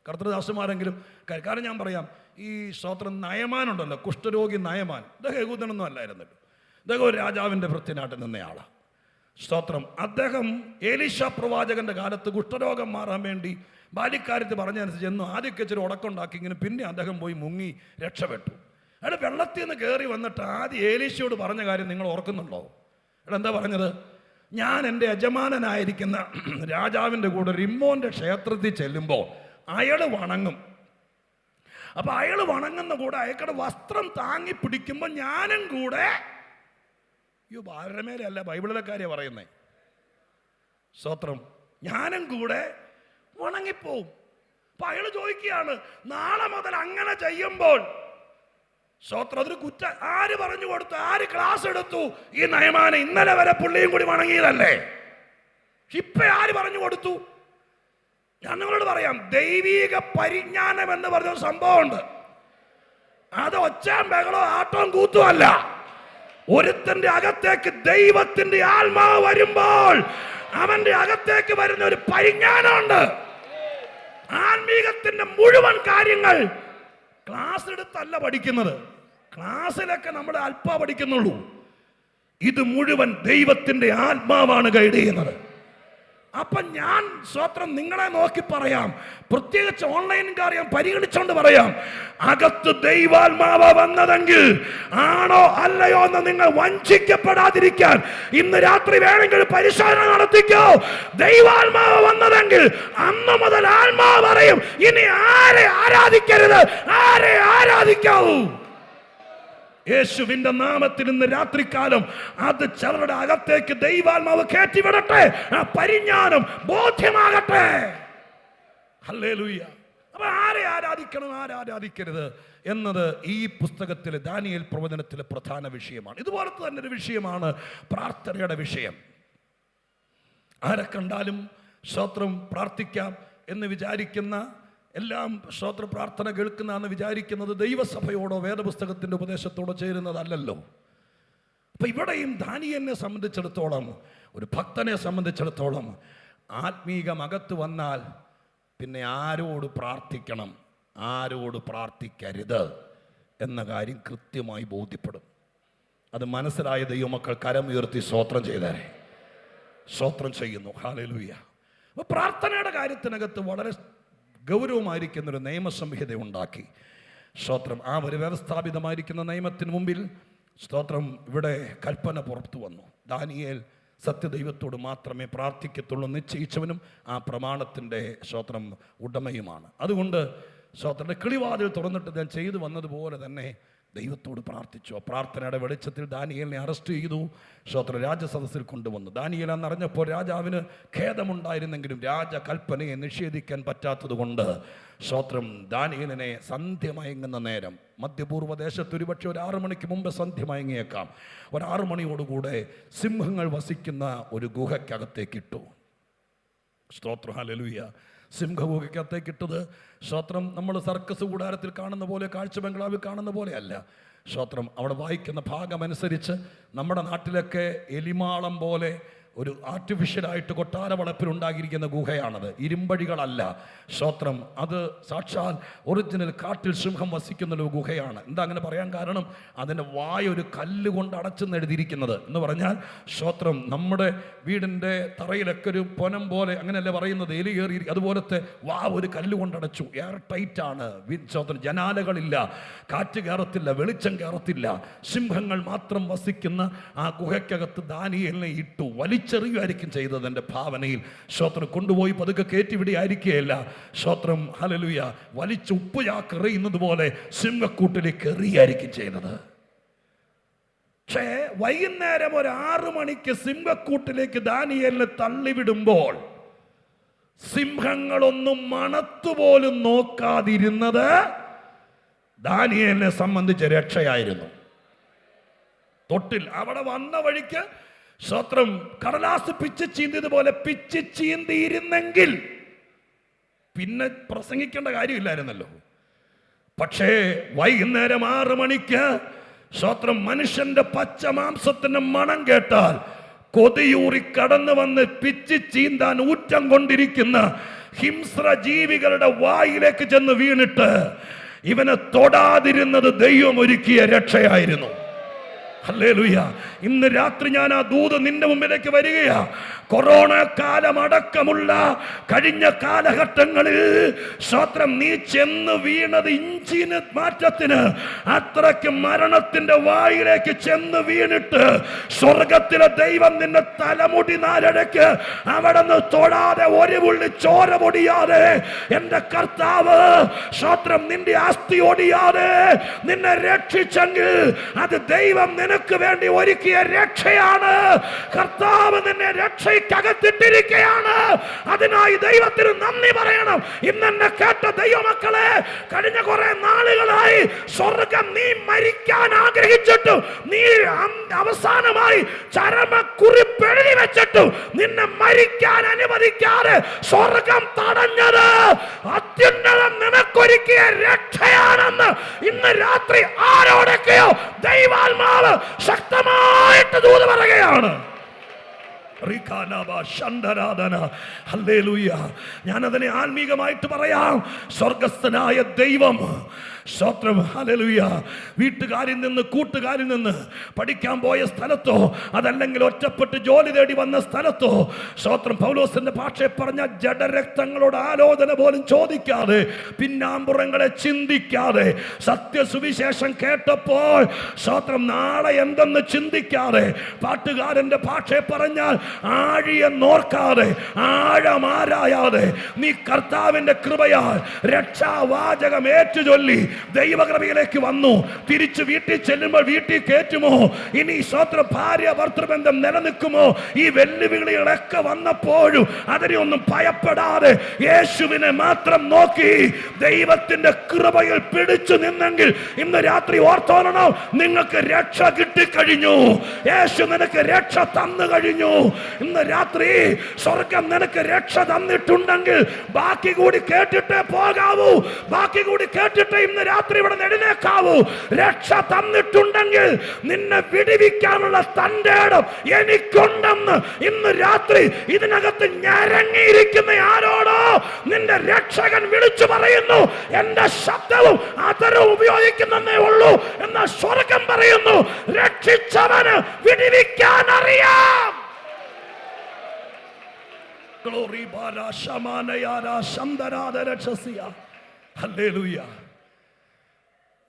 കർത്തൃദാസന്മാരെങ്കിലും കാരണം ഞാൻ പറയാം, ഈ സ്തോത്രം നയമാനുണ്ടല്ലോ, കുഷ്ഠരോഗി നയമാൻ, ഇദ്ദേഹം യഹൂദനൊന്നും അല്ലായിരുന്നല്ലോ. ഇദ്ദേഹം ഒരു രാജാവിൻ്റെ ഭൃത്യനായിട്ട് നിന്നയാളാണ്. സ്തോത്രം. അദ്ദേഹം ഏലീശ പ്രവാചകന്റെ കാലത്ത് കുഷ്ഠരോഗം മാറാൻ വേണ്ടി ബാല്യക്കാരത്ത് പറഞ്ഞനുസരിച്ച് എന്നും ആദ്യമൊക്കെ ഇച്ചിരി ഉടക്കുണ്ടാക്കി ഇങ്ങനെ പിന്നെ അദ്ദേഹം പോയി മുങ്ങി രക്ഷപ്പെട്ടു. അയാൾ വെള്ളത്തിൽ നിന്ന് കയറി വന്നിട്ട് ആദ്യം ഏലീശയോട് പറഞ്ഞ കാര്യം നിങ്ങൾ ഓർക്കുന്നുണ്ടോ? അയാൾ എന്താ പറഞ്ഞത്? ഞാൻ എൻ്റെ യജമാനനായിരിക്കുന്ന രാജാവിൻ്റെ കൂടെ റിമ്മോൻ്റെ ക്ഷേത്രത്തിൽ ചെല്ലുമ്പോൾ അയാൾ വണങ്ങും. അപ്പം അയാൾ വണങ്ങുന്ന കൂടെ അയാളുടെ വസ്ത്രം താങ്ങി പിടിക്കുമ്പോൾ ഞാനും കൂടെ, ബാലരമേലല്ല ബൈബിളിലെ കാര്യം പറയുന്നേ, സ്തോത്രം, ഞാനും കൂടെ വണങ്ങിപ്പോവും. അപ്പം അയാൾ ചോദിക്കുകയാണ്, നാളെ മുതൽ അങ്ങനെ ചെയ്യുമ്പോൾ സ്വത്രം അതൊരു കുറ്റ. ആര് പറഞ്ഞു കൊടുത്തു? ആര് ക്ലാസ് എടുത്തു? ഈ നയമാനെ ഇന്നലെ വരെ പുള്ളിയും കൂടി വണങ്ങിയതല്ലേ. ഇപ്പൊ ആര് പറഞ്ഞു കൊടുത്തു? ഞാൻ നിങ്ങളോട് പറയാം, ദൈവീക പരിജ്ഞാനം എന്ന് പറഞ്ഞ സംഭവമുണ്ട്. അത് ഒച്ചാൻ ബഹളോ ആട്ടവും കൂത്തും അല്ല. ഒരുത്തന്റെ അകത്തേക്ക് ദൈവത്തിന്റെ ആത്മാവ് വരുമ്പോൾ അവന്റെ അകത്തേക്ക് വരുന്ന ഒരു പരിജ്ഞാനമുണ്ട്. ആത്മീകത്തിന്റെ മുഴുവൻ കാര്യങ്ങൾ ക്ലാസ് എടുത്തല്ല പഠിക്കുന്നത്. ക്ലാസ്സിലൊക്കെ നമ്മൾ അല്പ പഠിക്കുന്നുള്ളൂ. ഇത് മുഴുവൻ ദൈവത്തിന്റെ ആത്മാവാണ് ഗൈഡ് ചെയ്യുന്നത്. അപ്പൊ ഞാൻ സ്വത്രം നിങ്ങളെ നോക്കി പറയാം, പ്രത്യേകിച്ച് ഓൺലൈൻകാർ ഞാൻ പരിഗണിച്ചോണ്ട് പറയാം, അകത്ത് ദൈവാത്മാവ വന്നതെങ്കിൽ ആണോ അല്ലയോ എന്ന് നിങ്ങൾ വഞ്ചിക്കപ്പെടാതിരിക്കാൻ ഇന്ന് രാത്രി വേണമെങ്കിൽ പരിശോധന നടത്തിക്കോ. ദൈവാത്മാവ വന്നതെങ്കിൽ അന്ന് മുതൽ ആത്മാവ് പറയും, ഇനി ആരെ ആരാധിക്കരുത്, ആരെ ആരാധിക്കാവൂ. യേശുവിന്റെ നാമത്തിൽ ഇന്ന് രാത്രികാലം അത് ചിലരുടെ അകത്തേക്ക് ദൈവാത്മാവ് കയറ്റിവിടട്ടെ. ആ പരിജ്ഞാനം ബോധ്യമാകട്ടെ. ഹല്ലേലൂയ. അപ്പൊ ആരെ ആരാധിക്കണം, ആരാധിക്കരുത് എന്നത് ഈ പുസ്തകത്തിലെ ദാനിയേൽ പ്രവചനത്തിലെ പ്രധാന വിഷയമാണ്. ഇതുപോലത്തെ തന്നെ ഒരു വിഷയമാണ് പ്രാർത്ഥനയുടെ വിഷയം. ആരെ കണ്ടാലും സ്തോത്രം പ്രാർത്ഥിക്കാം എന്ന് വിചാരിക്കുന്ന, എല്ലാം സ്തോത്ര പ്രാർത്ഥന കേൾക്കുന്നതെന്ന് വിചാരിക്കുന്നത് ദൈവസഭയോടോ വേദപുസ്തകത്തിൻ്റെ ഉപദേശത്തോടോ ചേരുന്നതല്ലല്ലോ. അപ്പൊ ഇവിടെയും ദാനിയേലിനെ സംബന്ധിച്ചിടത്തോളം, ഒരു ഭക്തനെ സംബന്ധിച്ചിടത്തോളം, ആത്മീകം അകത്ത് വന്നാൽ പിന്നെ ആരോട് പ്രാർത്ഥിക്കണം, ആരോട് പ്രാർത്ഥിക്കരുത് എന്ന കാര്യം കൃത്യമായി ബോധ്യപ്പെടും. അത് മനസ്സിലായ ദൈവമക്കൾ കരമുയർത്തി സ്തോത്രം ചെയ്തേരെ. സ്തോത്രം ചെയ്യുന്നു. ഹല്ലേലൂയ. അപ്പൊ പ്രാർത്ഥനയുടെ കാര്യത്തിനകത്ത് വളരെ ഗൗരവമായിരിക്കുന്നൊരു നിയമസംഹിത ഉണ്ടാക്കി. സ്തോത്രം. ആ ഒരു വ്യവസ്ഥാപിതമായിരിക്കുന്ന നിയമത്തിന് മുമ്പിൽ സ്തോത്രം ഇവിടെ കൽപ്പന പുറത്തു വന്നു. ദാനിയേൽ സത്യദൈവത്തോട് മാത്രമേ പ്രാർത്ഥിക്കത്തുള്ളൂ നിശ്ചയിച്ചവനും ആ പ്രമാണത്തിൻ്റെ സ്തോത്രം ഉടമയുമാണ്. അതുകൊണ്ട് സ്തോത്രൻ്റെ കിളിവാതിൽ തുറന്നിട്ട് ഞാൻ ചെയ്തു വന്നതുപോലെ തന്നെ ദൈവത്തോട് പ്രാർത്ഥിച്ചു. ആ പ്രാർത്ഥനയുടെ വെളിച്ചത്തിൽ ദാനിയേലിനെ അറസ്റ്റ് ചെയ്തു. സ്തോത്രം രാജസദസ്സിൽ കൊണ്ടുവന്നു. ദാനിയേൽ എന്നറിഞ്ഞപ്പോൾ രാജാവിന് ഖേദമുണ്ടായിരുന്നെങ്കിലും രാജകൽപ്പനയെ നിഷേധിക്കാൻ പറ്റാത്തത് കൊണ്ട് സ്തോത്രം ദാനിയേലിനെ സന്ധ്യ മയങ്ങുന്ന നേരം, മധ്യപൂർവ്വ ദേശത്ത് ഒരുപക്ഷെ ഒരു 6 മണിക്ക് മുമ്പ് സന്ധ്യ മയങ്ങിയേക്കാം, ഒരു 6 മണിയോടുകൂടെ സിംഹങ്ങൾ വസിക്കുന്ന ഒരു ഗുഹയ്ക്കകത്തേക്കിട്ടു. സ്തോത്രം. ഹല്ലേലൂയ. സിംഹഗുഹയ്ക്കകത്തേക്കിട്ടത് സ്തോത്രം നമ്മൾ സർക്കസ് കൂടാരത്തിൽ കാണുന്ന പോലെ, കാഴ്ച ബംഗ്ലാവിൽ കാണുന്ന പോലെ അല്ല. സ്തോത്രം. അവിടെ വായിക്കുന്ന ഭാഗമനുസരിച്ച് നമ്മുടെ നാട്ടിലൊക്കെ എലിമാളം പോലെ ഒരു ആർട്ടിഫിഷ്യലായിട്ട് കൊട്ടാര വളപ്പിലുണ്ടാക്കിയിരിക്കുന്ന ഗുഹയാണത്. ഇരുമ്പഴികളല്ല. സ്തോത്രം. അത് സാക്ഷാൽ ഒറിജിനൽ കാട്ടിൽ സിംഹം വസിക്കുന്നൊരു ഗുഹയാണ്. എന്താ അങ്ങനെ പറയാൻ കാരണം? അതിൻ്റെ വായ ഒരു കല്ല് കൊണ്ട് അടച്ചെന്ന് എഴുതിയിരിക്കുന്നത്. എന്ന് പറഞ്ഞാൽ സ്തോത്രം നമ്മുടെ വീടിൻ്റെ തറയിലൊക്കെ ഒരു പൊനം പോലെ, അങ്ങനെയല്ലേ പറയുന്നത്, എലി കയറി, അതുപോലത്തെ വാ ഒരു കല്ല് കൊണ്ടടച്ചു. എയർ ടൈറ്റാണ്. സ്തോത്രം. ജനാലകളില്ല, കാറ്റ് കയറത്തില്ല, വെളിച്ചം കയറത്തില്ല. സിംഹങ്ങൾ മാത്രം വസിക്കുന്ന ആ ഗുഹയ്ക്കകത്ത് ദാനിയേലിനെ ഇട്ടു. ചെറിയായിരിക്കും ചെയ്തത് എൻ്റെ ഭാവനയിൽ. സ്തോത്രം. കൊണ്ടുപോയി പതുക്കെ കയറ്റിവിടെ ആയിരിക്കുകയല്ല. സ്തോത്രം. ഹല്ലേലൂയ. വലിച്ച് ഉപ്പുചാക്ക് എറിയുന്നത് പോലെ സിംഹക്കൂട്ടിലേക്ക് എറിയായിരിക്കും ചെയ്തത്. പക്ഷേ വൈകുന്നേരം ഒരു 6 മണിക്ക് സിംഹക്കൂട്ടിലേക്ക് ദാനിയേലിനെ തള്ളിവിടുമ്പോൾ സിംഹങ്ങളൊന്നും മണത്തുപോലും നോക്കാതിരുന്നത് ദാനിയേലിനെ സംബന്ധിച്ച രക്ഷയായിരുന്നു. തൊട്ടിൽ അവിടെ വന്ന വഴിക്ക് സ്തോത്രം കടലാസ് പിച്ച് ചീന്തിയതുപോലെ പിച്ച് ചീന്തിയിരുന്നെങ്കിൽ പിന്നെ പ്രസംഗിക്കേണ്ട കാര്യമില്ലായിരുന്നല്ലോ. പക്ഷേ വൈകുന്നേരം 6 മണിക്ക് സ്തോത്രം മനുഷ്യന്റെ പച്ച മാംസത്തിന്റെ മണം കേട്ടാൽ കൊതിയൂറി കടന്നു വന്ന് പിച്ച് ചീന്താൻ ഊറ്റം കൊണ്ടിരിക്കുന്ന ഹിംസ്ര ജീവികളുടെ വായിലേക്ക് ചെന്ന് വീണിട്ട് ഇവനെ തൊടാതിരുന്നത് ദൈവം ഒരുക്കിയ രക്ഷയായിരുന്നു. ഹല്ലേലൂയ. ഇന്ന് രാത്രി ഞാൻ ആ ദൂത് നിന്റെ മുമ്പിലേക്ക് വരികയാ. കൊറോണ കാലം അടക്കമുള്ള കഴിഞ്ഞ കാലഘട്ടങ്ങളിൽ സ്തോത്രം നീ ചെന്ന് വീണത് ഇഞ്ചിന് മാറ്റത്തിന് അത്രയ്ക്ക് മരണത്തിന്റെ വായിലേക്ക് ചെന്ന് വീണിട്ട് സ്വർഗത്തിലെ ദൈവം നിന്നെ തലമുടി നാലടക്ക് അവിടെ നിന്ന് തൊടാതെ, ഒരു പുള്ളി ചോര പൊടിയാതെ എന്റെ കർത്താവ് സ്തോത്രം നിന്റെ അസ്ഥി ഒടിയാതെ നിന്നെ രക്ഷിച്ചെങ്കിൽ അത് ദൈവം നിനക്ക് വേണ്ടി ഒരുക്കിയ രക്ഷയാണ്. കർത്താവ് നിന്നെ രക്ഷയ്ക്കകത്തിട്ടിരിക്കുകയാണ്. അതിനായി ദൈവത്തിന് നന്ദി പറയണം. പറയണം, ഇന്നെന്നെ കേട്ട ദൈവമക്കളെ, കഴിഞ്ഞ കുറെ നാളുകളായി സ്വർഗം നീ മരിക്കാൻ ആഗ്രഹിച്ചിട്ടു, നീ അവസാനമായി ചരമക്കുറിപ്പ് എഴുതി വെച്ചിട്ടു നിന്നെ മരിക്കാൻ അനുവദിക്കാതെ സ്വർഗം തടഞ്ഞത് അത്യുന്നതം നിനക്കൊരുക്കിയ രക്ഷയാണെന്ന് ഇന്ന് രാത്രി ആരോടൊക്കെയോ ദൈവാത്മാവ് ശക്തമായിട്ട് ദൂത് പറയുകയാണ്. ഞാനതിനെ ആത്മീകമായിട്ട് പറയാം. സ്വർഗസ്ഥനായ ദൈവം, സ്തോത്രം, ഹല്ലേലൂയ, വീട്ടുകാരിൽ നിന്ന് കൂട്ടുകാരിൽ നിന്ന് പഠിക്കാൻ പോയ സ്ഥലത്തോ അതല്ലെങ്കിൽ ഒറ്റപ്പെട്ട് ജോലി തേടി വന്ന സ്ഥലത്തോ, സ്തോത്രം, പൗലോസിന്റെ ഭാഷയെ പറഞ്ഞ ജഡരക്തങ്ങളോട് ആലോചന പോലും ചോദിക്കാതെ, പിന്നാമ്പുറങ്ങളെ ചിന്തിക്കാതെ, സത്യസുവിശേഷം കേട്ടപ്പോൾ സ്തോത്രം നാളെ എന്തെന്ന് ചിന്തിക്കാതെ, പാട്ടുകാരന്റെ ഭാഷയെ പറഞ്ഞാൽ ആഴിയെ നോർക്കാതെ, ആഴമാരായാതെ, നീ കർത്താവിന്റെ കൃപയാൽ രക്ഷാവാചകം ഏറ്റുചൊല്ലി ദൈവകൃപയിലേക്ക് വന്നു. തിരിച്ചു വീട്ടിൽ ചെല്ലുമ്പോൾ വീട്ടിൽ കയറ്റുമോ? ഇനി സ്വത്ര ഭാര്യ ഭർത്തൃബന്ധം നിലനിൽക്കുമോ? ഈ വെല്ലുവിളികളൊക്കെ വന്നപ്പോഴും അതിനെ ഒന്നും ഭയപ്പെടാതെ യേശുവിനെ മാത്രം നോക്കി ദൈവത്തിന്റെ കൃപയിൽ പിടിച്ചു നിന്നെങ്കിൽ ഇന്ന് രാത്രി ഓർത്തോളണം, നിങ്ങൾക്ക് രക്ഷ കിട്ടിക്കഴിഞ്ഞു. യേശു നിനക്ക് രക്ഷ തന്നു കഴിഞ്ഞു. ഇന്ന് രാത്രി സ്വർഗം നിനക്ക് രക്ഷ തന്നിട്ടുണ്ടെങ്കിൽ ബാക്കി കൂടി കേട്ടിട്ടേ പോകാവൂ. ബാക്കി കൂടി കേട്ടിട്ടേ ഇന്ന് രാത്രി ഇവിടെ എഴുന്നേക്കാവൂ. രക്ഷ തന്നിട്ടുണ്ടെങ്കിൽ നിന്നെ വിടുവിക്കാനുള്ള തന്റെ ഇടം എനിക്കുണ്ടെന്ന് ഇന്ന് രാത്രി ഇതിനകത്ത് ഞരങ്ങിയിരിക്കുന്ന ആരോടോ നിന്റെ രക്ഷകൻ വിളിച്ചു പറയുന്നു. എന്റെ ശബ്ദവും അതരവും ഉപയോഗിക്കുന്നേ ഉള്ളൂ എന്ന സ്വർഗം പറയുന്നു. രക്ഷിച്ചവന് വിടുവിക്കാൻ അറിയാം.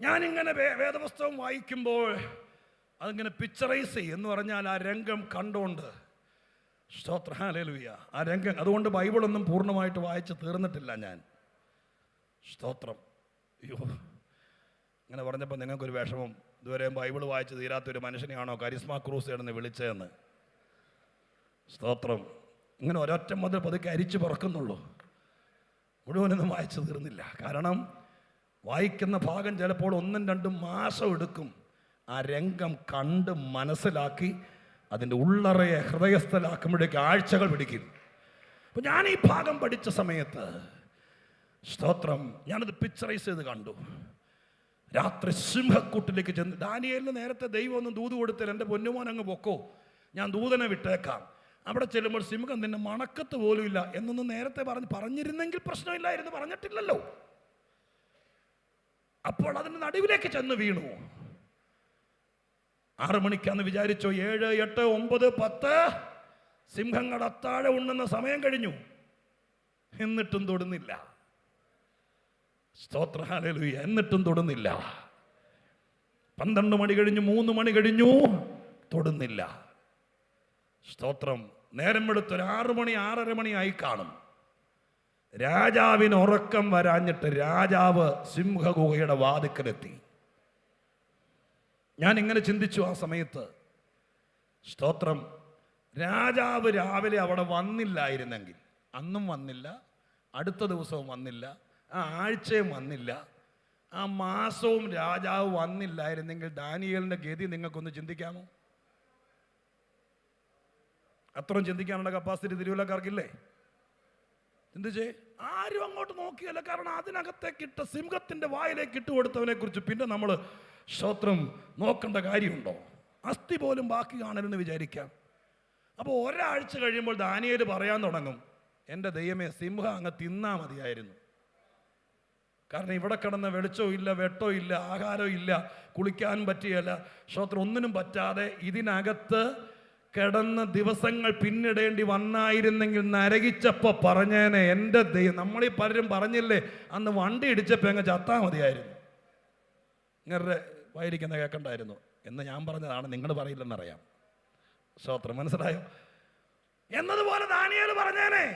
ഞാനിങ്ങനെ വേദപുസ്തകം വായിക്കുമ്പോൾ അതിങ്ങനെ പിക്ചറൈസ് ചെയ്യും എന്ന് പറഞ്ഞാൽ ആ രംഗം കണ്ടുകൊണ്ട്, സ്തോത്ര, ഹല്ലേലൂയ, ആ രംഗം. അതുകൊണ്ട് ബൈബിളൊന്നും പൂർണ്ണമായിട്ട് വായിച്ച് തീർന്നിട്ടില്ല ഞാൻ. സ്തോത്രം. അയ്യോ, ഇങ്ങനെ പറഞ്ഞപ്പോൾ നിങ്ങൾക്കൊരു വിഷമം. ഇതുവരെയും ബൈബിൾ വായിച്ച് തീരാത്തൊരു മനുഷ്യനെയാണോ കരിസ്മ ക്രൂസേഡെന്ന് വിളിച്ചതെന്ന്. സ്തോത്രം. ഇങ്ങനെ ഒരൊറ്റ മുതൽ പതുക്കെ അരിച്ചു പറക്കുന്നുള്ളൂ, മുഴുവനൊന്നും വായിച്ചു തീർന്നില്ല. കാരണം വായിക്കുന്ന ഭാഗം ചിലപ്പോൾ 1-2 മാസം എടുക്കും ആ രംഗം കണ്ട് മനസ്സിലാക്കി അതിൻ്റെ ഉള്ളറയെ ഹൃദയസ്ഥലാക്കുമ്പോഴേക്ക് ആഴ്ചകൾ പിടിക്കും. അപ്പം ഞാൻ ഈ ഭാഗം പഠിച്ച സമയത്ത്, സ്തോത്രം, ഞാനത് പിക്ചറൈസ് ചെയ്ത് കണ്ടു. രാത്രി സിംഹക്കൂട്ടിലേക്ക് ചെന്ന്, ദാനിയേലിന് നേരത്തെ ദൈവം ഒന്നും ദൂത് കൊടുത്തില്ല, എൻ്റെ പൊന്നുമോൻ അങ്ങ് പൊക്കോ, ഞാൻ ദൂതനെ വിട്ടേക്കാം, അവിടെ ചെല്ലുമ്പോൾ സിംഹം നിന്നെ മണക്കത്ത് പോലും ഇല്ല എന്നൊന്നും നേരത്തെ പറഞ്ഞിരുന്നെങ്കിൽ പ്രശ്നമില്ലായിരുന്നു. പറഞ്ഞിട്ടില്ലല്ലോ. അപ്പോൾ അതിൻ്റെ നടുവിലേക്ക് ചെന്ന് വീണു. 6 മണിക്കാന്ന് വിചാരിച്ചോ, 7, 8, 9, 10 സിംഹങ്ങൾ അത്താഴം ഉണ്ണുന്ന സമയം കഴിഞ്ഞു, എന്നിട്ടും തൊടുന്നില്ല. സ്തോത്ര, ഹല്ലേലൂയ, എന്നിട്ടും തൊടുന്നില്ല. 12 മണി കഴിഞ്ഞു, 3 മണി കഴിഞ്ഞു, തൊടുന്നില്ല. സ്തോത്രം. നേരം വെളുത്തൊരു 6 മണി 6:30 മണി ആയി കാണും. രാജാവിന് ഉറക്കം വരാഞ്ഞിട്ട് രാജാവ് സിംഹഗുഹയുടെ വാതിക്കലെത്തി. ഞാൻ ഇങ്ങനെ ചിന്തിച്ചു ആ സമയത്ത്, സ്തോത്രം, രാജാവ് രാവിലെ അവിടെ വന്നില്ലായിരുന്നെങ്കിൽ, അന്നും വന്നില്ല, അടുത്ത ദിവസവും വന്നില്ല, ആ ആഴ്ചയും വന്നില്ല, ആ മാസവും രാജാവ് വന്നില്ലായിരുന്നെങ്കിൽ ദാനിയേലിന്റെ ഗതി നിങ്ങൾക്കൊന്ന് ചിന്തിക്കാമോ? അത്രയും ചിന്തിക്കാനുള്ള കപ്പാസിറ്റി തിരുവല്ലക്കാർക്കില്ലേ? ചിന്തിച്ചേ. ആരും അങ്ങോട്ട് നോക്കിയല്ല. കാരണം അതിനകത്തേക്ക് ഇട്ട സിംഹത്തിന്റെ വായിലേക്ക് ഇട്ട് കൊടുത്തവനെ കുറിച്ച് പിന്നെ നമ്മൾ സ്തോത്രം നോക്കേണ്ട കാര്യമുണ്ടോ? അസ്ഥി പോലും ബാക്കി കാണരുതെന്ന് വിചാരിക്കാം. അപ്പോൾ ഒരാഴ്ച കഴിയുമ്പോൾ ദാനിയേൽ പറയാൻ തുടങ്ങും, എൻ്റെ ദൈവമേ, സിംഹം അങ്ങ് തിന്നാ മതിയായിരുന്നു. കാരണം ഇവിടെ കിടന്ന വെളിച്ചവും ഇല്ല, വെട്ടോ ഇല്ല, ആഹാരം ഇല്ല, കുളിക്കാനും പറ്റിയല്ല, സ്തോത്രം, ഒന്നിനും പറ്റാതെ ഇതിനകത്ത് കിടന്ന ദിവസങ്ങൾ പിന്നിടേണ്ടി വന്നായിരുന്നെങ്കിൽ നരകിച്ചപ്പോൾ പറഞ്ഞേനെ, എൻ്റെ ദൈവം, നമ്മളീ പലരും പറഞ്ഞില്ലേ അന്ന് വണ്ടി ഇടിച്ചപ്പോൾ അങ്ങ് ചത്താ മതിയായിരുന്നു. ഇങ്ങനെ വായിരിക്കുന്ന കേൾക്കണ്ടായിരുന്നു എന്ന് ഞാൻ പറഞ്ഞതാണ്, നിങ്ങൾ പറയില്ലെന്നറിയാം. സ്തോത്രം, മനസ്സിലായോ? എന്നതുപോലെ ദാനിയേൽ പറഞ്ഞേനെ,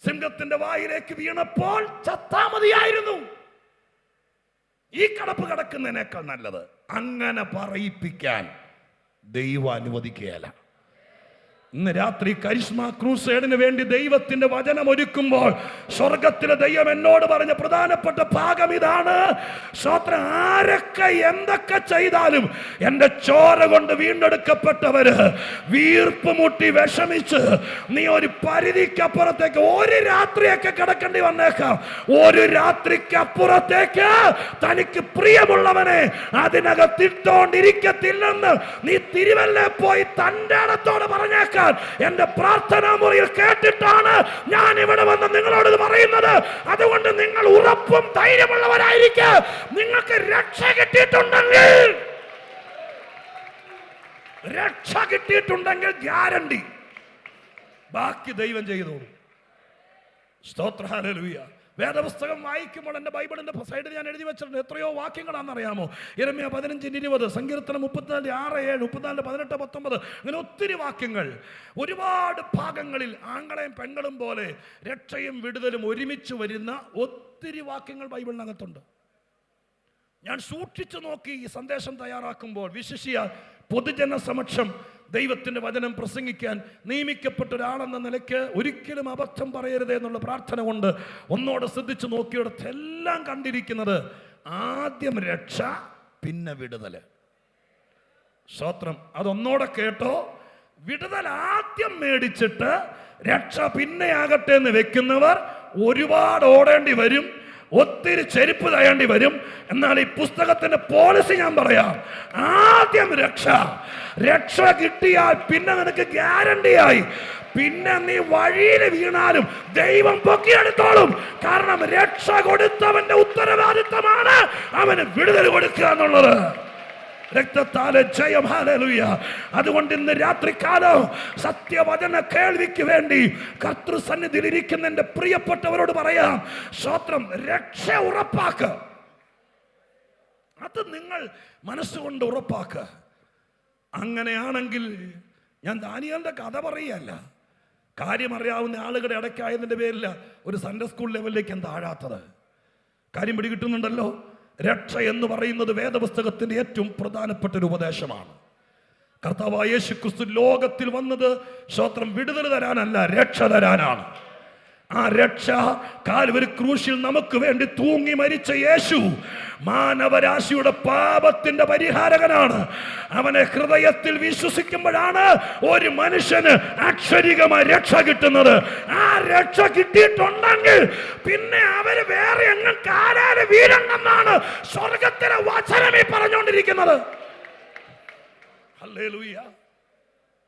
സിംഹത്തിന്റെ വായിലേക്ക് വീണപ്പോൾ ചത്താ മതിയായിരുന്നു. ഈ കടപ്പ് കിടക്കുന്നതിനേക്കാൾ നല്ലത്. അങ്ങനെ പറയിപ്പിക്കാൻ ദൈവം അനുവദിക്കുകയല്ല. ഇന്ന് രാത്രി കരിസ്മ ക്രൂസേഡിന് വേണ്ടി ദൈവത്തിന്റെ വചനം ഒരുക്കുമ്പോൾ സ്വർഗത്തിലെ ദൈവം എന്നോട് പറഞ്ഞ പ്രധാനപ്പെട്ട ഭാഗം ഇതാണ്. സ്തോത്രം. ആരൊക്കെ എന്തൊക്കെ ചെയ്താലും എൻ്റെ ചോര കൊണ്ട് വീണ്ടെടുക്കപ്പെട്ടവര് വീർപ്പ് മുട്ടി വിഷമിച്ച് നീ ഒരു പരിധിക്കപ്പുറത്തേക്ക് ഒരു രാത്രിയൊക്കെ കിടക്കേണ്ടി വന്നേക്കാം. ഒരു രാത്രിക്കപ്പുറത്തേക്ക് തനിക്ക് പ്രിയമുള്ളവനെ അതിനകത്തിട്ടോണ്ടിരിക്കത്തില്ലെന്ന് നീ തിരുവല്ല പോയി തൻ്റെ ഇടത്തോട് പറഞ്ഞേക്കാം. എന്റെ പ്രാർത്ഥനാ മുറിയിൽ കേട്ടിട്ടാണ് ഞാൻ ഇവിടെ വന്ന് നിങ്ങളോട് പറയുന്നത്. അതുകൊണ്ട് നിങ്ങൾ ഉറപ്പും ധൈര്യമുള്ളവരായിരിക്കും. നിങ്ങൾക്ക് രക്ഷ കിട്ടിയിട്ടുണ്ടെങ്കിൽ ഗ്യാരണ്ടി, ബാക്കി ദൈവം ചെയ്തോളൂ. സ്തോത്രം. ഹല്ലേലൂയ. വേദപുസ്തകം വായിക്കുമ്പോൾ എൻ്റെ ബൈബിളിൻ്റെ സൈഡിൽ ഞാൻ എഴുതി വെച്ചിട്ടുണ്ട്. എത്രയോ വാക്യങ്ങളാണെന്നറിയാമോ? യിരെമ്യാ 15:20, സങ്കീർത്തനം 34:6, 34, 18, 19, അങ്ങനെ ഒത്തിരി വാക്യങ്ങൾ. ഒരുപാട് ഭാഗങ്ങളിൽ ആങ്ങളെയും പെങ്ങളും പോലെ രക്ഷയും വിടുതലും ഒരുമിച്ച് വരുന്ന ഒത്തിരി വാക്യങ്ങൾ ബൈബിളിനകത്തുണ്ട്. ഞാൻ സൂക്ഷിച്ചു നോക്കി ഈ സന്ദേശം തയ്യാറാക്കുമ്പോൾ. വിശിഷ്യ പൊതുജന സമക്ഷം ദൈവത്തിൻ്റെ വചനം പ്രസംഗിക്കാൻ നിയമിക്കപ്പെട്ട ഒരാളെന്ന നിലയ്ക്ക് ഒരിക്കലും അബദ്ധം പറയരുത് എന്നുള്ള പ്രാർത്ഥന കൊണ്ട് ഒന്നോട് ശ്രദ്ധിച്ചു നോക്കിയിടത്തെല്ലാം കണ്ടിരിക്കുന്നത് ആദ്യം രക്ഷ, പിന്നെ വിടുതല്. സ്തോത്രം. അതൊന്നോടെ കേട്ടോ. വിടുതൽ ആദ്യം മേടിച്ചിട്ട് രക്ഷ പിന്നെ ആകട്ടെ എന്ന് വെക്കുന്നവർ ഒരുപാട് ഓടേണ്ടി വരും, ഒത്തിരി ചെരുപ്പ് തയ്യേണ്ടി വരും. എന്നാൽ ഈ പുസ്തകത്തിന്റെ പോളിസി ഞാൻ പറയാം. ആദ്യം രക്ഷ കിട്ടിയാൽ പിന്നെ നിനക്ക് ഗ്യാരണ്ടിയായി. പിന്നെ നീ വഴിയിൽ വീണാലും ദൈവം പൊക്കിയെടുത്തോളും. കാരണം രക്ഷ കൊടുത്തവന്റെ ഉത്തരവാദിത്തമാണ് അവന് വിടുതൽ കൊടുക്കുക എന്നുള്ളത്. രക്തത്താലെ ജയം. ഹല്ലേലൂയ. അതുകൊണ്ട് ഇന്ന് രാത്രികാലം സത്യവചന കേൾവിക്ക് വേണ്ടി കർത്തൃസന്നിധിയിൽ ഇരിക്കുന്ന എൻ്റെ പ്രിയപ്പെട്ടവരോട് പറയാം, സ്തോത്രം, രക്ഷ ഉറപ്പാക്ക്. അത് നിങ്ങൾ മനസ്സുകൊണ്ട് ഉറപ്പാക്ക്. അങ്ങനെയാണെങ്കിൽ ഞാൻ ദാനിയേലിന്റെ കഥ പറയുകയല്ല, കാര്യം അറിയാവുന്ന ആളുകളുടെ ഇടയ്ക്കായതിൻ്റെ പേരില്ല ഒരു സൺഡേ സ്കൂൾ ലെവലിലേക്ക് താഴാത്തത്. കാര്യം പിടികിട്ടുന്നുണ്ടല്ലോ. രക്ഷ എന്ന് പറയുന്നത് വേദപുസ്തകത്തിന്റെ ഏറ്റവും പ്രധാനപ്പെട്ട ഒരു ഉപദേശമാണ്. കർത്താവായ യേശുക്രിസ്തു ലോകത്തിൽ വന്നത് സ്തോത്രം വിടുതൽ തരാനല്ല, രക്ഷ തരാനാണ്. ആ രക്ഷ കാൽവരി ക്രൂശിൽ നമുക്ക് വേണ്ടി തൂങ്ങി മരിച്ച യേശു മാനവരാശിയുടെ പാപത്തിന്റെ പരിഹാരകനാണ്. അവനെ ഹൃദയത്തിൽ വിശ്വസിക്കുമ്പോഴാണ് ഒരു മനുഷ്യന് അക്ഷരികമായി രക്ഷ കിട്ടുന്നത്. ആ രക്ഷ കിട്ടിയിട്ടുണ്ടെങ്കിൽ പിന്നെ അവര് വേറെ എങ്ങും കാലാല് വീഴണമെന്നാണ് സ്വർഗത്തിലെ വചനമേ പറഞ്ഞുകൊണ്ടിരിക്കുന്നത്. ഹല്ലേലൂയ.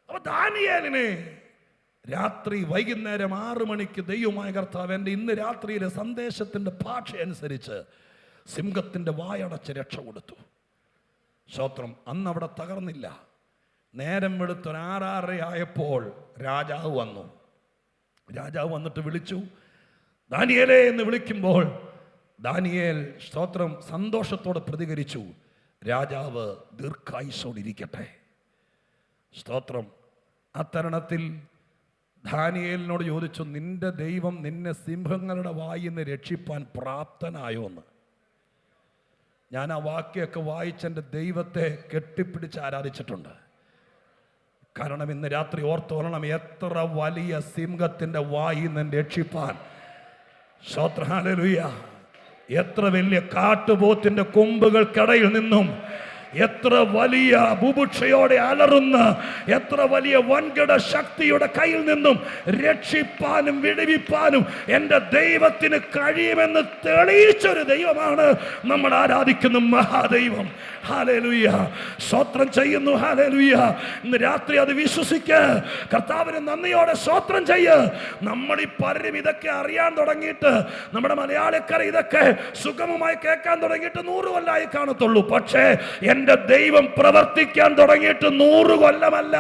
അപ്പൊ ദാനിയേലിനെ രാത്രി വൈകുന്നേരം 6 മണിക്ക് ദൈവമായ കർത്താവ് എൻ്റെ ഇന്ന് രാത്രിയിലെ സന്ദേശത്തിന്റെ ഭാഷ അനുസരിച്ച് സിംഹത്തിന്റെ വായടച്ച് രക്ഷ കൊടുത്തു. സ്തോത്രം. അന്ന് അവിടെ തകർന്നില്ല. നേരം വെളുത്തൊരു 6:30 ആയപ്പോൾ രാജാവ് വന്നു. രാജാവ് വന്നിട്ട് വിളിച്ചു, ദാനിയേലേ എന്ന് വിളിക്കുമ്പോൾ ദാനിയേൽ സ്തോത്രം സന്തോഷത്തോടെ പ്രതികരിച്ചു, രാജാവ് ദീർഘായുസ്സോടിരിക്കട്ടെ. സ്തോത്രം. ആ തരുണത്തിൽ ദാനിയേലിനോട് ചോദിച്ചു, നിന്റെ ദൈവം നിന്നെ സിംഹങ്ങളുടെ വായിൽ നിന്ന് രക്ഷിപ്പാൻ പ്രാപ്തനായോ എന്ന്. ഞാൻ ആ വാക്യമൊക്കെ വായിച്ചെൻ്റെ ദൈവത്തെ കെട്ടിപ്പിടിച്ച് ആരാധിച്ചിട്ടുണ്ട്. കാരണം ഇന്ന് രാത്രി ഓർത്തോളണം, എത്ര വലിയ സിംഹത്തിൻ്റെ വായിൽ നിന്ന് രക്ഷിപ്പാൻ. സ്തോത്രം. ഹല്ലേലൂയ. എത്ര വലിയ കാട്ടുപോത്തിന്റെ കൊമ്പുകൾക്കിടയിൽ നിന്നും എത്ര വലിയ ബുഭുക്ഷയോടെ അലറുന്ന എത്ര വലിയ വൻകിട ശക്തിയുടെ കയ്യിൽ നിന്നും രക്ഷിപ്പാനും വിടുവിപ്പാനും എൻ്റെ ദൈവത്തിന് കഴിയുമെന്ന് തെളിയിച്ചൊരു ദൈവമാണ് നമ്മൾ ആരാധിക്കുന്ന മഹാദൈവം. ഹല്ലേലൂയ. സ്തോത്രം ചെയ്യുന്നു. ഹല്ലേലൂയ. ഇന്ന് രാത്രി അത് വിശ്വസിക്ക്. കർത്താവിന് നന്ദിയോടെ സ്തോത്രം ചെയ്യ്. നമ്മൾ ഈ പലരും ഇതൊക്കെ അറിയാൻ തുടങ്ങിയിട്ട്, നമ്മുടെ മലയാളിക്കാർ ഇതൊക്കെ സുഗമമായി കേൾക്കാൻ തുടങ്ങിയിട്ട് 100 കൊല്ലമായി കാണത്തുള്ളൂ. പക്ഷേ എൻ്റെ ദൈവം പ്രവർത്തിക്കാൻ തുടങ്ങിയിട്ട് 100 കൊല്ലമല്ല,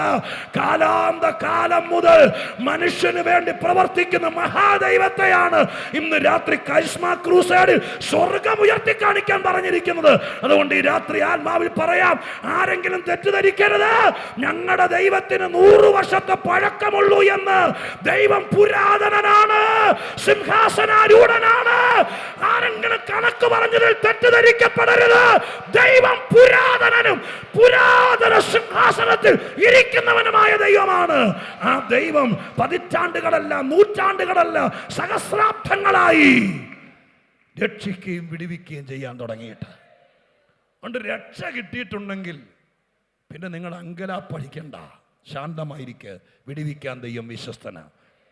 കാലാന്ത കാലം മുതൽ മനുഷ്യന് വേണ്ടി പ്രവർത്തിക്കുന്ന മഹാദൈവത്തെയാണ് ഇന്ന് രാത്രി കരിസ്മ ക്രൂസേഡിൽ സ്വർഗം ഉയർത്തി കാണിക്കാൻ പറഞ്ഞിരിക്കുന്നത്. അതുകൊണ്ട് ഈ രാത്രി ആത്മാവിൽ പറയാം, ആരെങ്കിലും തെറ്റിദ്ധരിക്കരുത്. ഞങ്ങളുടെ ദൈവത്തിന് 100 വർഷത്തെ പഴക്കമുള്ളൂ എന്ന്. ദൈവം പുരാതനനാണ്, സിംഹാസനാരൂഢനാണ്. ആ ആരെങ്കിലും കണക്ക് പറഞ്ഞതിൽ തെറ്റിദ്ധരിക്കപ്പെടരുത്. ദൈവം പുരാതനനും പുരാതന സിംഹാസനത്തിൽ ഇരിക്കുന്നവനുമായ ദൈവമാണ്. ആ ദൈവം പതിറ്റാണ്ടുകളല്ല, നൂറ്റാണ്ടുകളല്ല, സഹസ്രാബ്ദങ്ങളായി രക്ഷിക്കുകയും വിടുവിക്കുകയും ചെയ്യാൻ തുടങ്ങിയിട്ട്. അതുകൊണ്ട് രക്ഷ കിട്ടിയിട്ടുണ്ടെങ്കിൽ പിന്നെ നിങ്ങൾ അങ്കലാപ്പഴിക്കണ്ട, ശാന്തമായിരിക്കുക. വിടുവിക്കാൻ ദൈവം വിശ്വസ്തന.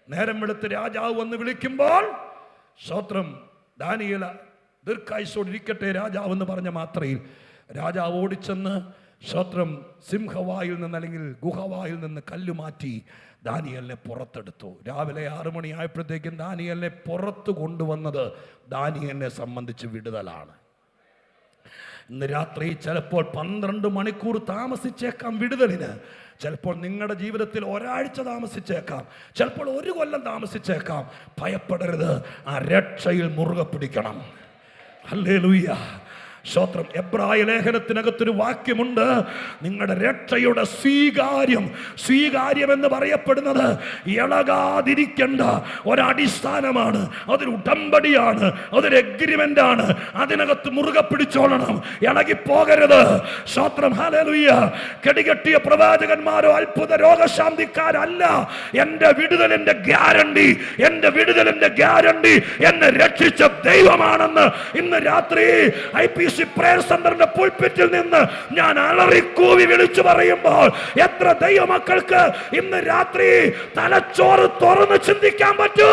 നേരം വെളുത്ത് രാജാവ് വന്ന് വിളിക്കുമ്പോൾ സ്തോത്രം, ദാനിയേൽ ദീർഘായുസ്സോടിരിക്കട്ടെ രാജാവ് എന്ന് പറഞ്ഞ മാത്രയിൽ രാജാവ് ഓടിച്ചെന്ന് സ്തോത്രം സിംഹവായിൽ നിന്ന് അല്ലെങ്കിൽ ഗുഹവായിൽ നിന്ന് കല്ല് മാറ്റി ദാനിയേലിനെ പുറത്തെടുത്തു. രാവിലെ 6 മണിയായപ്പോഴത്തേക്കും ദാനിയേലിനെ പുറത്തു കൊണ്ടുവന്നത് ദാനിയേലിനെ സംബന്ധിച്ച് വിടുതലാണ്. ഇന്ന് രാത്രി ചിലപ്പോൾ 12 മണിക്കൂർ താമസിച്ചേക്കാം വിടുതലിന്. ചിലപ്പോൾ നിങ്ങളുടെ ജീവിതത്തിൽ ഒരാഴ്ച താമസിച്ചേക്കാം, ചിലപ്പോൾ 1 കൊല്ലം താമസിച്ചേക്കാം. ഭയപ്പെടരുത്, ആ രക്ഷയിൽ മുറുകെ പിടിക്കണം. ഹല്ലേലൂയ, സ്തോത്രം. എബ്രായ ലേഖനത്തിനകത്തൊരു വാക്യമുണ്ട്, നിങ്ങളുടെ രക്ഷയുടെ സ്വീകാര്യം എന്ന് പറയപ്പെടുന്നത് ഇളകാതിരിക്കേണ്ട ഒരടിസ്ഥാനമാണ്. അതൊരു ഉടമ്പടിയാണ്, അതൊരു എഗ്രിമെന്റ് ആണ്. അതിനകത്ത് മുറുകെ പിടിച്ചോളണം, ഇളകിപ്പോകരുത്. സ്തോത്രം, ഹല്ലേലൂയ. കെടികെട്ടിയ പ്രവാചകന്മാരോ അത്ഭുത രോഗശാന്തിക്കാരല്ല. എന്റെ വിടുതലിന്റെ ഗ്യാരണ്ടി, എന്റെ വിടുതലിന്റെ ഗ്യാരണ്ടി എന്നെ രക്ഷിച്ച ദൈവമാണെന്ന് ഇന്ന് രാത്രി IPC പ്രയർ സെന്ററിന്റെ പുൽപിറ്റിൽ നിന്ന് ഞാൻ അലറിക്കൂവി വിളിച്ചു പറയുമ്പോൾ എത്ര ദൈവമക്കൾക്ക് ഇന്ന് രാത്രി തലച്ചോറ് തുറന്ന് ചിന്തിക്കാൻ പറ്റൂ.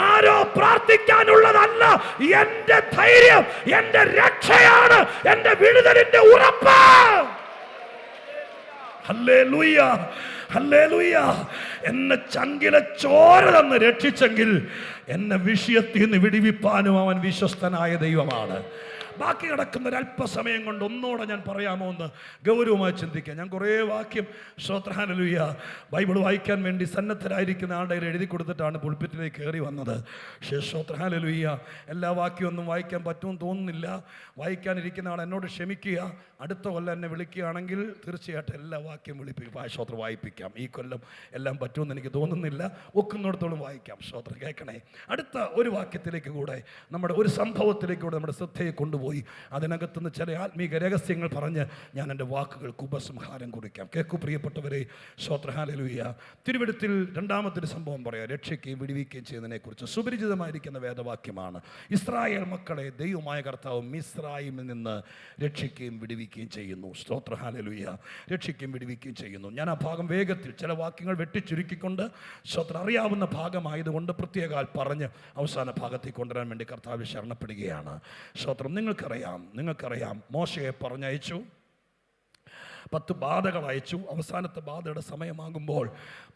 ആരോ പ്രാർത്ഥിക്കാനുള്ളതല്ല എന്റെ ധൈര്യം, എന്റെ രക്ഷയാണ്, എന്റെ വിടുതലിന്റെ ഉറപ്പ്. Hallelujah, hallelujah. എന്നെ ചങ്കിലെ ചോര തന്ന് രക്ഷിച്ചെങ്കിൽ എന്നെ വിഷയത്തിൽ നിന്ന് വിടിവിപ്പാനും അവൻ വിശ്വസ്തനായ ദൈവമാണ്. ബാക്കി കിടക്കുന്ന ഒരല്പസമയം കൊണ്ട് ഒന്നോടെ ഞാൻ പറയാമോ എന്ന് ഗൗരവമായി ചിന്തിക്കാം. ഞാൻ കുറേ വാക്യം സ്തോത്രം ഹല്ലേലൂയ ബൈബിൾ വായിക്കാൻ വേണ്ടി സന്നദ്ധരായിരിക്കുന്ന ആളുടെ എഴുതി കൊടുത്തിട്ടാണ് പുൽപിറ്റിലേക്ക് കയറി വന്നത്. പക്ഷേ സ്തോത്രം ഹല്ലേലൂയ എല്ലാ വാക്യമൊന്നും വായിക്കാൻ പറ്റുമെന്ന് തോന്നുന്നില്ല. വായിക്കാനിരിക്കുന്ന ആൾ എന്നോട് ക്ഷമിക്കുക. അടുത്ത കൊല്ലം എന്നെ വിളിക്കുകയാണെങ്കിൽ തീർച്ചയായിട്ടും എല്ലാ വാക്യം സ്തോത്രം വായിപ്പിക്കാം. ഈ കൊല്ലം എല്ലാം പറ്റുമെന്ന് എനിക്ക് തോന്നുന്നില്ല. ഒക്കുന്നിടത്തോളം വായിക്കാം. സ്തോത്രം കേൾക്കണേ. അടുത്ത ഒരു വാക്യത്തിലേക്ക് കൂടെ, നമ്മുടെ ഒരു സംഭവത്തിലേക്ക് കൂടെ നമ്മുടെ ശ്രദ്ധയെ കൊണ്ടുപോയി അതിനകത്തുനിന്ന് ചില ആത്മീക രഹസ്യങ്ങൾ പറഞ്ഞ് ഞാൻ എൻ്റെ വാക്കുകൾക്ക് ഉപസംഹാരം കുറിക്കാം. കേൾക്കൂ പ്രിയപ്പെട്ടവരെ. സ്തോത്രം ഹല്ലേലൂയ. തിരുവെഴുത്തിൽ രണ്ടാമത്തെ ഒരു സംഭവം പറയാം, രക്ഷിക്കുകയും വിടുവിക്കുകയും ചെയ്യുന്നതിനെക്കുറിച്ച്. സുപരിചിതമായിരിക്കുന്ന വേദവാക്യമാണ്. ഇസ്രായേൽ മക്കളെ ദൈവമായ കർത്താവ് മിസ്രയീമിൽ നിന്ന് രക്ഷിക്കുകയും വിടുവിക്കുകയും ചെയ്യുന്നു. സ്തോത്രം ഹല്ലേലൂയ. രക്ഷിക്കുകയും വിടുവിക്കുകയും ചെയ്യുന്നു. ഞാൻ ആ ഭാഗം വേഗത്തിൽ ചില വാക്യങ്ങൾ വെട്ടിച്ചുരുക്കിക്കൊണ്ട് സ്തോത്രം അറിയാവുന്ന ഭാഗമായതുകൊണ്ട് പ്രത്യേകാൽ പറഞ്ഞ് അവസാന ഭാഗത്തേക്ക് കൊണ്ടുവരാൻ വേണ്ടി കർത്താവിൽ ശരണപ്പെടുകയാണ്. സ്തോത്രം. നിങ്ങൾക്കറിയാം മോശയെ പറഞ്ഞയച്ചു, 10 ബാധകൾ അയച്ചു. അവസാനത്തെ ബാധയുടെ സമയമാകുമ്പോൾ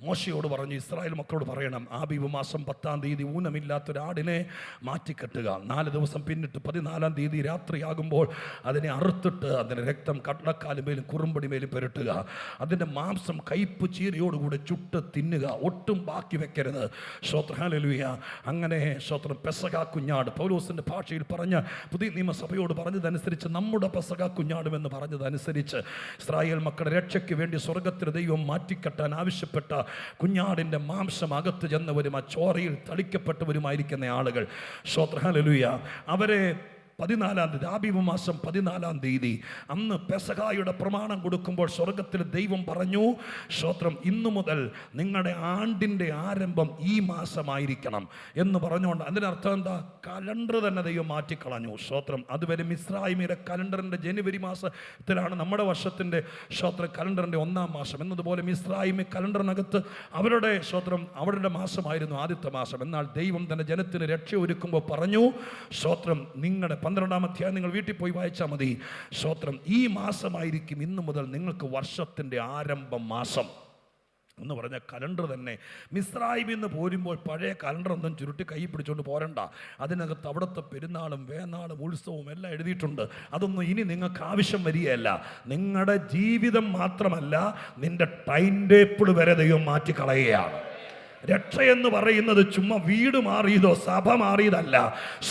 മോശയോട് പറഞ്ഞു, ഇസ്രായേൽ മക്കളോട് പറയണം, ആബീബ് മാസം 10-ാം തീയതി ഊനമില്ലാത്തൊരാടിനെ മാറ്റിക്കെട്ടുക. 4 ദിവസം പിന്നിട്ട് 14-ാം തീയതി രാത്രിയാകുമ്പോൾ അതിനെ അറുത്തിട്ട് അതിൻ്റെ രക്തം കടലക്കാലുമേലും കുറുമ്പടിമേലും പുരട്ടുക. അതിൻ്റെ മാംസം കയ്പ് ചീരയോടുകൂടെ ചുട്ട് തിന്നുക, ഒട്ടും ബാക്കി വെക്കരുത്. സ്തോത്രം ഹല്ലേലൂയ. അങ്ങനെ സ്തോത്രം പെസഹ കുഞ്ഞാട് പൗലോസിൻ്റെ ഭാഷയിൽ പറഞ്ഞ പുതിയ നിയമസഭയോട് പറഞ്ഞതനുസരിച്ച് നമ്മുടെ പെസഹ കുഞ്ഞാടുമെന്ന് പറഞ്ഞതനുസരിച്ച് ഇസ്രായേൽ മക്കളുടെ രക്ഷയ്ക്ക് വേണ്ടി സ്വർഗത്തിൽ ദൈവം മാറ്റിക്കെട്ടാൻ ആവശ്യപ്പെട്ട കുഞ്ഞാടിൻ്റെ മാംസം അകത്ത് ചെന്നവരും ആ ചോരയിൽ തളിക്കപ്പെട്ടവരുമായിരിക്കുന്ന ആളുകൾ, സ്തോത്രം ഹല്ലേലൂയ, അവരെ 14-ാം തീയതി ആബീബ് മാസം 14-ാം തീയതി അന്ന് പെസഹായുടെ പ്രമാണം കൊടുക്കുമ്പോൾ സ്വർഗത്തിൽ ദൈവം പറഞ്ഞു, സ്തോത്രം, ഇന്നു മുതൽ നിങ്ങളുടെ ആണ്ടിൻ്റെ ആരംഭം ഈ മാസമായിരിക്കണം എന്ന് പറഞ്ഞുകൊണ്ട് അതിനർത്ഥം എന്താ? കലണ്ടർ തന്നെ ദൈവം മാറ്റിക്കളഞ്ഞു. സ്തോത്രം. അതുവരെ മിസ്രയീമിലെ കലണ്ടറിൻ്റെ ജനുവരി മാസത്തിലാണ് നമ്മുടെ വർഷത്തിൻ്റെ സ്തോത്രം കലണ്ടറിൻ്റെ 1-ാം മാസം എന്നതുപോലെ മിസ്രയീമി കലണ്ടറിനകത്ത് അവരുടെ സ്തോത്രം അവരുടെ മാസമായിരുന്നു ആദ്യത്തെ മാസം. എന്നാൽ ദൈവം തൻ്റെ ജനത്തിന് രക്ഷ ഒരുക്കുമ്പോൾ പറഞ്ഞു, സ്തോത്രം, നിങ്ങളുടെ 12-ാം അധ്യായം നിങ്ങൾ വീട്ടിൽ പോയി വായിച്ചാൽ മതി. സ്തോത്രം, ഈ മാസമായിരിക്കും ഇന്നു മുതൽ നിങ്ങൾക്ക് വർഷത്തിൻ്റെ ആരംഭം മാസം എന്ന് പറഞ്ഞ കലണ്ടർ തന്നെ. മിസ്രയീമിൽ നിന്ന് പോരുമ്പോൾ പഴയ കലണ്ടറൊന്നും ചുരുട്ടി കൈ പിടിച്ചുകൊണ്ട് പോരണ്ട. അതിനകത്ത് അവിടുത്തെ പെരുന്നാളും വേനാളും ഉത്സവവും എല്ലാം എഴുതിയിട്ടുണ്ട്. അതൊന്നും ഇനി നിങ്ങൾക്ക് ആവശ്യം വരികയല്ല. നിങ്ങളുടെ ജീവിതം മാത്രമല്ല, നിന്റെ ടൈം ടേബിൾ വരെ ദൈവം മാറ്റിക്കളയുകയാണ്. രക്ഷയെന്ന് പറയുന്നത് ചുമ്മാ വീട് മാറിയതോ സഭ മാറിയതല്ല.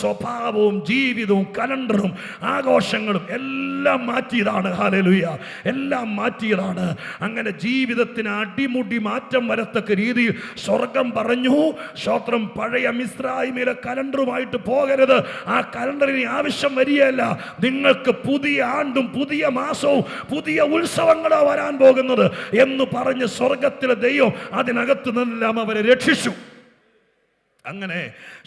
സ്വഭാവവും ജീവിതവും കലണ്ടറും ആഘോഷങ്ങളും എല്ലാം മാറ്റിയതാണ്. ഹല്ലേലൂയ, എല്ലാം മാറ്റിയതാണ്. അങ്ങനെ ജീവിതത്തിന് അടിമുടി മാറ്റം വരത്തക്ക രീതിയിൽ സ്വർഗം പറഞ്ഞു, സ്തോത്രം, പഴയ മിസ്രയീമിലെ കലണ്ടറുമായിട്ട് പോകരുത്. ആ കലണ്ടറിന് ആവശ്യം വരികയല്ല. നിങ്ങൾക്ക് പുതിയ ആണ്ടും പുതിയ മാസവും പുതിയ ഉത്സവങ്ങളാ വരാൻ പോകുന്നത് എന്ന് പറഞ്ഞ് സ്വർഗത്തിലെ ദൈവം അതിനകത്ത് നിന്നെല്ലാം അവരെ രക്ഷിച്ചു. അങ്ങനെ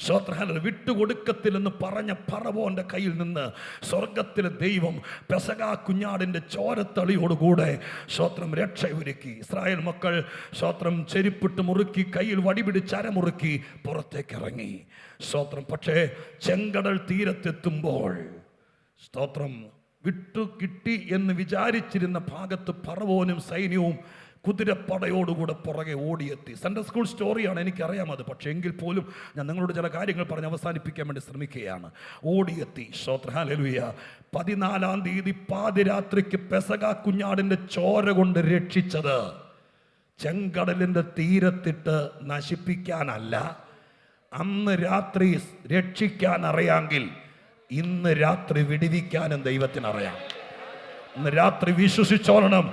സ്തോത്രം, വിട്ടുകൊടുക്കത്തില്ലെന്ന് പറഞ്ഞ ഫറവോന്റെ കയ്യിൽ നിന്ന് സ്വർഗത്തിലെ ദൈവം പെസഹ കുഞ്ഞാടിന്റെ ചോരത്തളിയോടുകൂടെ സ്തോത്രം രക്ഷ ഒരുക്കി. ഇസ്രായേൽ മക്കൾ സ്തോത്രം ചെരിപ്പിട്ട് മുറുക്കി, കയ്യിൽ വടിപിടിച്ച് അരമുറുക്കി പുറത്തേക്ക് ഇറങ്ങി. സ്തോത്രം. പക്ഷേ ചെങ്കടൽ തീരത്തെത്തുമ്പോൾ സ്തോത്രം വിട്ടു കിട്ടി എന്ന് വിചാരിച്ചിരുന്ന ഭാഗത്ത് ഫറവോനും സൈന്യവും കുതിരപ്പടയോടുകൂടെ പുറകെ ഓടിയെത്തി. സൺഡേ സ്കൂൾ സ്റ്റോറിയാണ്, എനിക്കറിയാം അത്. പക്ഷേ എങ്കിൽ പോലും ഞാൻ നിങ്ങളോട് ചില കാര്യങ്ങൾ പറഞ്ഞ് അവസാനിപ്പിക്കാൻ വേണ്ടി ശ്രമിക്കുകയാണ്. ഓടിയെത്തി. സ്തോത്രം, ഹല്ലേലൂയ. 14-ാം തീയതി പാതിരാത്രിക്ക് പെസഹ കുഞ്ഞാടിന്റെ ചോര കൊണ്ട് രക്ഷിച്ചത് ചെങ്കടലിന്റെ തീരത്തിട്ട് നശിപ്പിക്കാനല്ല. അന്ന് രാത്രി രക്ഷിക്കാൻ അറിയാമെങ്കിൽ ഇന്ന് രാത്രി വിടുവിക്കാനും ദൈവത്തിനറിയാം. ഇന്ന് രാത്രി വിശ്വസിച്ചോളണം.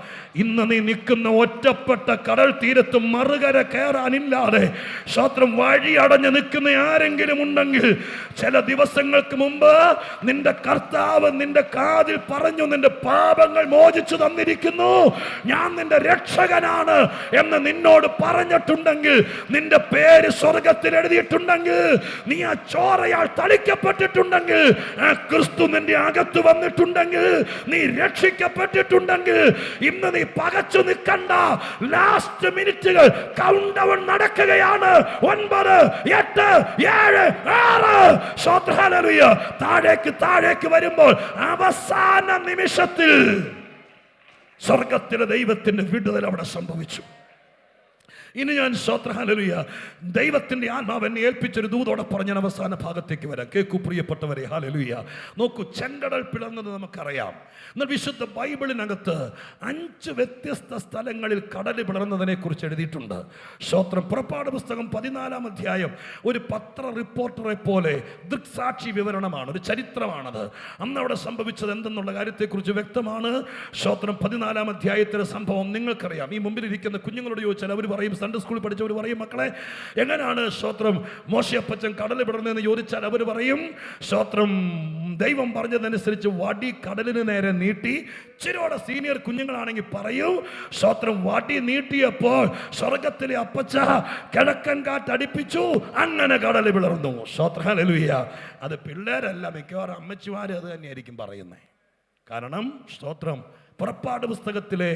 ഇന്ന് നീ നിൽക്കുന്ന ഒറ്റപ്പെട്ട കടൽ തീരത്ത് മറുകര കയറാനില്ലാതെ സ്തോത്രം വഴി അടഞ്ഞു നിൽക്കുന്ന ആരെങ്കിലും ഉണ്ടെങ്കിൽ, ചില ദിവസങ്ങൾക്ക് മുമ്പ് നിന്റെ കർത്താവ് നിന്റെ കാതിൽ പറഞ്ഞു, നിന്റെ പാപങ്ങൾ മോചിച്ചു തന്നിരിക്കുന്നു, ഞാൻ നിന്റെ രക്ഷകനാണ് എന്ന് നിന്നോട് പറഞ്ഞിട്ടുണ്ടെങ്കിൽ, നിന്റെ പേര് സ്വർഗത്തിൽ എഴുതിയിട്ടുണ്ടെങ്കിൽ, നീ ആ ചോരയാൽ തളിക്കപ്പെട്ടിട്ടുണ്ടെങ്കിൽ, ആ ക്രിസ്തു നിന്റെ അകത്ത് വന്നിട്ടുണ്ടെങ്കിൽ, നീ രക്ഷിക്കപ്പെട്ടിട്ടുണ്ടെങ്കിൽ, ഇന്ന് നീ പകച്ചു നിൽക്കണ്ട. ലാസ്റ്റ് മിനിറ്റുകൾ കൗണ്ട് ഡൗൺ നടക്കുകയാണ്. 9, 8, 7, 6. ഹല്ലേലൂയ. താഴേക്ക് വരുമ്പോൾ അവസാന നിമിഷത്തിൽ സ്വർഗത്തിലെ ദൈവത്തിന്റെ വിടുതൽ അവിടെ സംഭവിച്ചു. ഇനി ഞാൻ സ്തോത്രം, ഹല്ലേലൂയ, ദൈവത്തിന്റെ ആത്മാവ് എന്നെ ഏൽപ്പിച്ചൊരു ദൂതോടെ പറഞ്ഞ അവസാന ഭാഗത്തേക്ക് വരാം. കേൾക്കൂ പ്രിയപ്പെട്ടവരെ, ഹല്ലേലൂയ. നോക്കൂ, ചെങ്കടൽ പിളർന്നത് നമുക്കറിയാം. എന്നാൽ വിശുദ്ധ ബൈബിളിനകത്ത് 5 വ്യത്യസ്ത സ്ഥലങ്ങളിൽ കടൽ പിളർന്നതിനെ കുറിച്ച് എഴുതിയിട്ടുണ്ട്. സ്തോത്രം. പുറപ്പാട് പുസ്തകം 14-ാം അധ്യായം ഒരു പത്ര റിപ്പോർട്ടറെ പോലെ ദൃക്സാക്ഷി വിവരണമാണ്, ഒരു ചരിത്രമാണത്. അന്ന് അവിടെ സംഭവിച്ചത് എന്തെന്നുള്ള കാര്യത്തെക്കുറിച്ച് വ്യക്തമാണ്. സ്തോത്രം. 14-ാം അധ്യായത്തിലെ സംഭവം നിങ്ങൾക്കറിയാം. ഈ മുമ്പിലിരിക്കുന്ന കുഞ്ഞുങ്ങളോട് ചോദിച്ചാൽ അവർ പറയും, സൺഡേ സ്കൂളിൽ പഠിച്ചവർ പറയും, മക്കളെ എങ്ങനെയാണ് സ്തോത്രം മോശയപ്പച്ചൻ കടൽ പിളർന്നതെന്ന് ചോദിച്ചാൽ അവർ പറയും, സ്തോത്രം, ദൈവം പറഞ്ഞതനുസരിച്ച് വടി കടലിന് നേരെ നീട്ടി. ഇച്ചിരിയോടെ സീനിയർ കുഞ്ഞുങ്ങളാണെങ്കിൽ പറയൂ, സ്തോത്രം, വടി നീട്ടിയപ്പോൾ സ്വർഗത്തിലെ അപ്പച്ച കിഴക്കൻ കാറ്റടിപ്പിച്ചു, അങ്ങനെ കടൽ പിളർന്നു. സ്തോത്രം, ഹല്ലേലൂയ. അത് പിള്ളേരല്ല, മിക്കവാറും അമ്മച്ചിമാര് അത് തന്നെയായിരിക്കും പറയുന്നത്. കാരണം സ്തോത്രം, പുറപ്പാട് പുസ്തകത്തിലെ